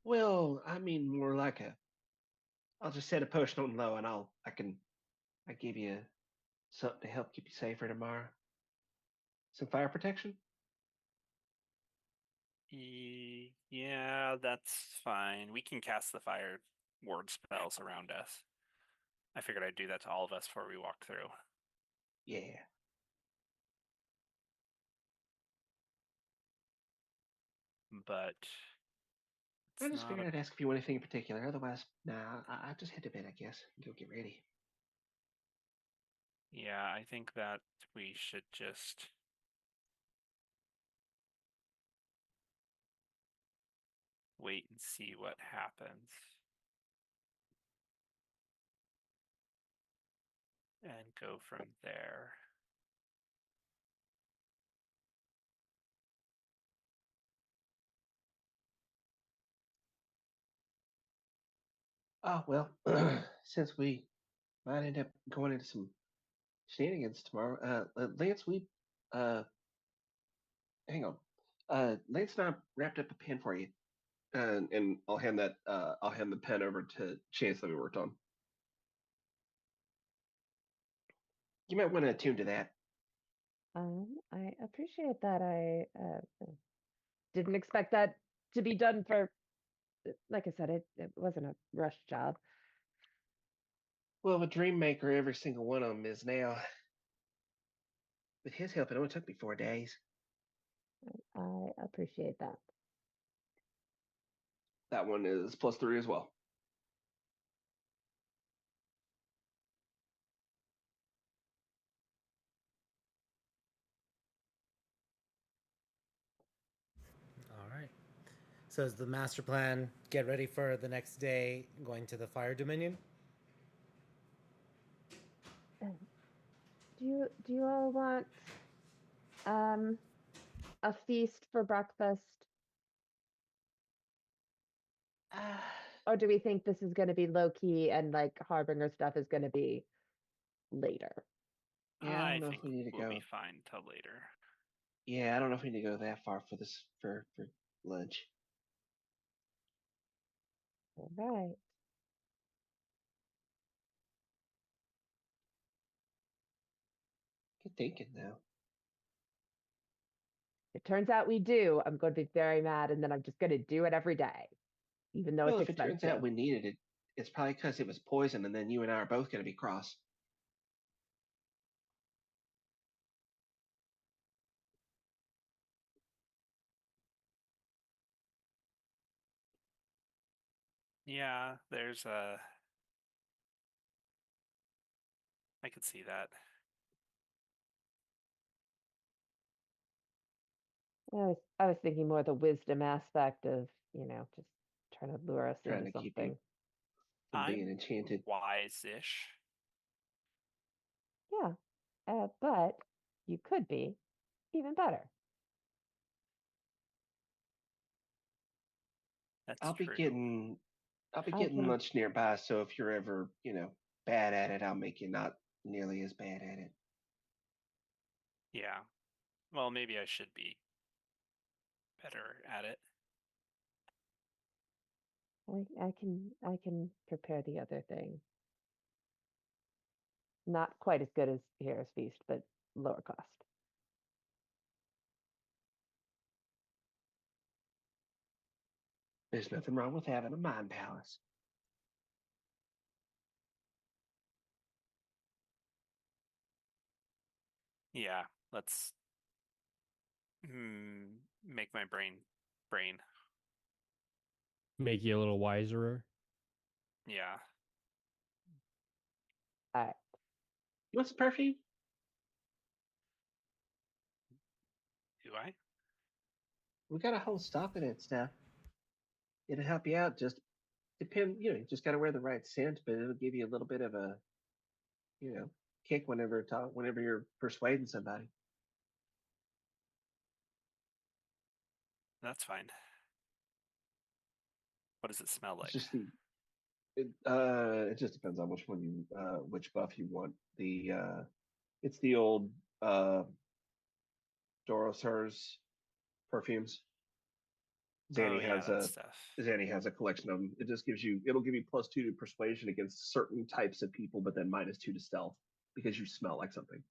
Well, I mean more like a. I'll just set a potion on low, and I give you something to help keep you safer tomorrow. Some fire protection. Yeah, that's fine. We can cast the fire ward spells around us. I figured I'd do that to all of us before we walked through. Yeah. But I it's just not figured a, I'd ask if you want anything in particular. Otherwise, nah, I just head to bed, I guess. Go get ready. yeah, I think that we should just wait and see what happens. And go from there. Oh well, since we might end up going into some shenanigans tomorrow, Lance, hang on. Lance and I wrapped up a pen for you, and I'll hand the pen over to Chance that we worked on. You might want to attune to that. I appreciate that. I didn't expect that to be done for, like I said, it wasn't a rush job. Well, a dream maker, every single one of them is now. With his help, it only took me 4 days. I appreciate that. That one is +3 as well. All right. So is the master plan get ready for the next day going to the Fire Dominion? Do you all want a feast for breakfast? Or do we think this is going to be low key and like Harbinger stuff is going to be later? Yeah, I don't know think if we need to we'll go. be fine till later. Yeah, I don't know if we need to go that far for this for lunch. All right. Good thinking now. It turns out we do. I'm going to be very mad, and then I'm just going to do it every day, even though Well, it's if it turns expensive. out we needed it, it's probably because it was poison, and then you and I are both going to be cross. Yeah, there's a. I could see that. I was thinking more the wisdom aspect of, just trying to lure us Trying into to keep you something. from being I'm enchanted. wise-ish. Yeah. But you could be even better. That's I'll be true. getting I'll be I getting can- lunch nearby, so if you're ever, bad at it, I'll make you not nearly as bad at it. Yeah. Well, maybe I should be better at it. I can prepare the other thing. Not quite as good as Hero's Feast, but lower cost. There's nothing wrong with having a mind palace. Yeah, let's make my brain. Make you a little wiser. Yeah. All right. You want some perfume? Do I? We got a whole stock of that stuff. It'll help you out. Just you just gotta wear the right scent, but it'll give you a little bit of a, kick whenever you're persuading somebody. That's fine. What does it smell like? It's just it just depends on which buff you want. It's the old Doros Hers perfumes. Oh yeah, that stuff. Zanny has a collection of them. It'll give you +2 to persuasion against certain types of people, but then -2 to stealth because you smell like something.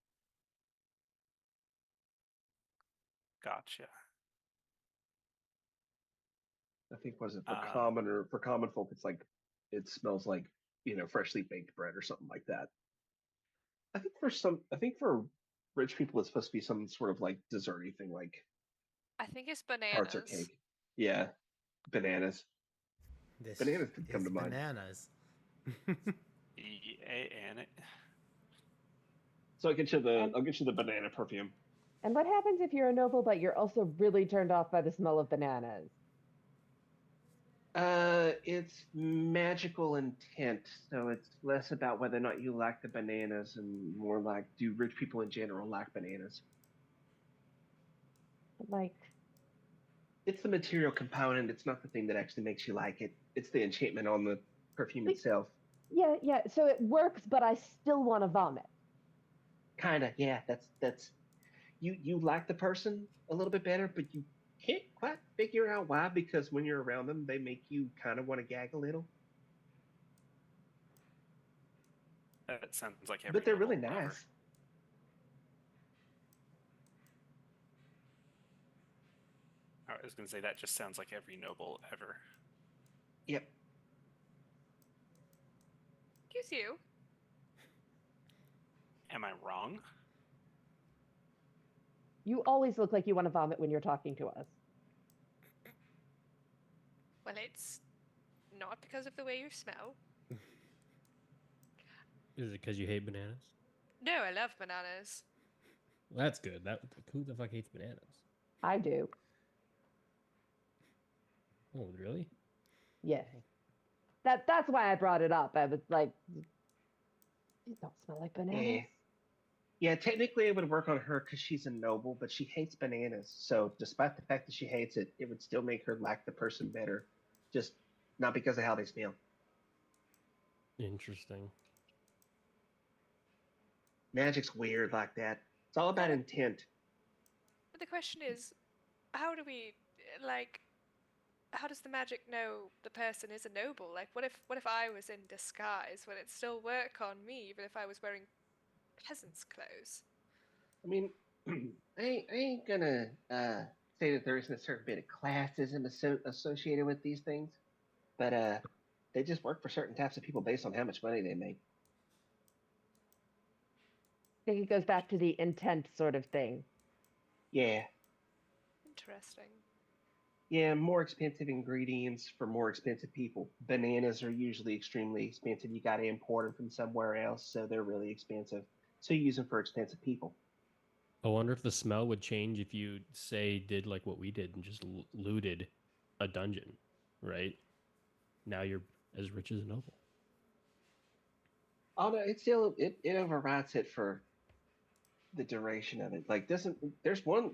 Gotcha. I think was it for common folk, it's like it smells like freshly baked bread or something like that. I think for rich people it's supposed to be some sort of like desserty thing, like I think it's tarts or bananas. cake. Yeah, bananas. This Bananas could come is to mind. bananas. And it. So I'll get you the banana perfume. And what happens if you're a noble, but you're also really turned off by the smell of bananas? It's magical intent, so it's less about whether or not you like the bananas and more like, do rich people in general like bananas? Like, It's the material component. It's not the thing that actually makes you like it. It's the enchantment on the perfume itself. yeah. So it works, but I still want to vomit. Kinda, yeah. That's you like the person a little bit better, but you can't quite figure out why, because when you're around them, they make you kind of want to gag a little. That sounds like every. But they're really novel ever. nice. I was gonna say that just sounds like every noble ever. Yep. Excuse you. Am I wrong? You always look like you want to vomit when you're talking to us. Well, it's not because of the way you smell. Is it because you hate bananas? No, I love bananas. Well, that's good. Who the fuck hates bananas? I do. Oh, really? Yes. That's why I brought it up. I was like, these don't smell like bananas. Yeah, technically it would work on her because she's a noble, but she hates bananas. So despite the fact that she hates it, it would still make her like the person better. Just not because of how they smell. Interesting. Magic's weird like that. It's all about intent. But the question is, how do we, how does the magic know the person is a noble? Like, what if I was in disguise? Would it still work on me, even if I was wearing peasant's clothes? I mean, I ain't gonna say that there isn't a certain bit of classism associated with these things, but they just work for certain types of people based on how much money they make. I think it goes back to the intent sort of thing. Yeah. Interesting. Yeah, more expensive ingredients for more expensive people. Bananas are usually extremely expensive. You got to import them from somewhere else, so they're really expensive. So you use them for expensive people. I wonder if the smell would change if you, say, did like what we did and just looted a dungeon, right? Now you're as rich as a noble. Oh no, it overrides it for the duration of it. Like there's one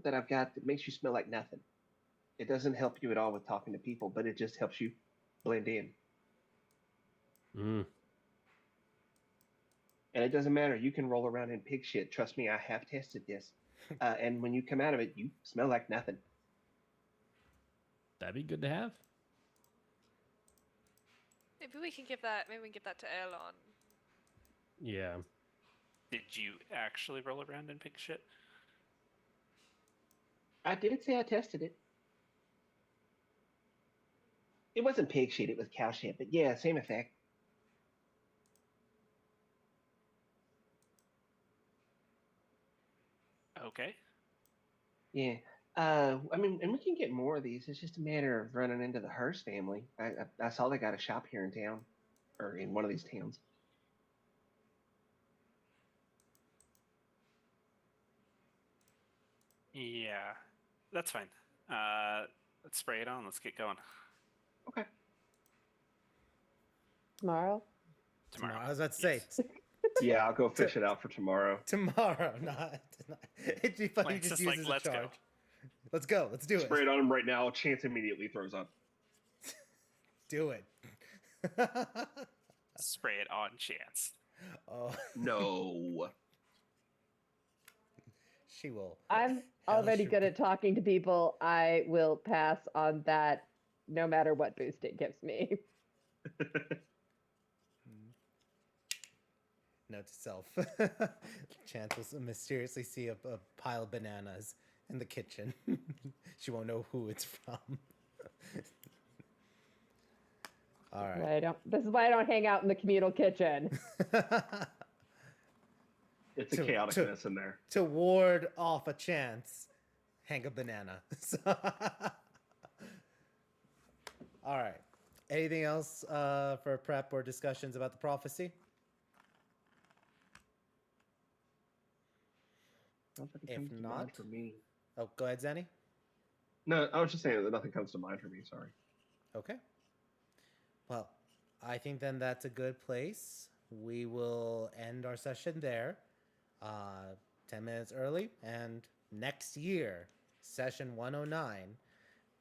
that I've got that makes you smell like nothing. It doesn't help you at all with talking to people, but it just helps you blend in. Mm. And it doesn't matter. You can roll around in pig shit. Trust me, I have tested this. And when you come out of it, you smell like nothing. That'd be good to have. Maybe we can give that to Erlon. Yeah. Did you actually roll around in pig shit? I did say I tested it. It wasn't pig shit, it was cow shit, but yeah, same effect. Okay. Yeah. I mean, and we can get more of these. It's just a matter of running into the Hearst family. I saw they got a shop here in town, or in one of these towns. Yeah, that's fine. Let's spray it on. Let's get going. Okay. Tomorrow? Tomorrow. I was about to say Yes. Yeah, I'll go fish it out for tomorrow. tomorrow, not tonight. It'd be funny Lance just is use like, as a "Let's go." charge. Let's go. Let's do Spray it. it on him right now. Chance immediately throws up. Do it. Spray it on Chance. Oh, No. she will. I'm Hell already should good be- at talking to people. I will pass on that no matter what boost it gives me. Note to self. Chance will mysteriously see a pile of bananas in the kitchen. She won't know who it's from. All right. This is why I don't hang out in the communal kitchen. It's a To- chaoticness in there. To ward off a chance, hang a banana. All right. Anything else for prep or discussions about the prophecy? Nothing If comes to not- mind for me. Oh, go ahead, Zenny. No, I was just saying that nothing comes to mind for me. Sorry. Okay. Well, I think then that's a good place. We will end our session there, 10 minutes early. And next year, session 109,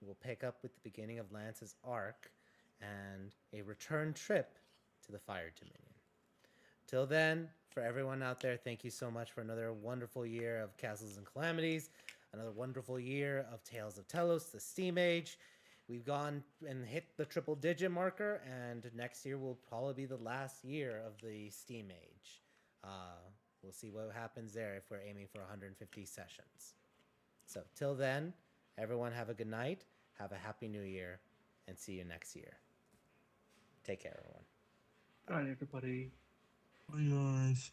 we'll pick up with the beginning of Lance's arc and a return trip to the Fire Dominion. Till then, for everyone out there, thank you so much for another wonderful year of Castles and Calamities, another wonderful year of Tales of Tellos, the Steam Age. We've gone and hit the triple digit marker, and next year will probably be the last year of the Steam Age. We'll see what happens there if we're aiming for 150 sessions. So till then, everyone have a good night, have a happy new year, and see you next year. Take care, everyone. All right, everybody. Bye, guys.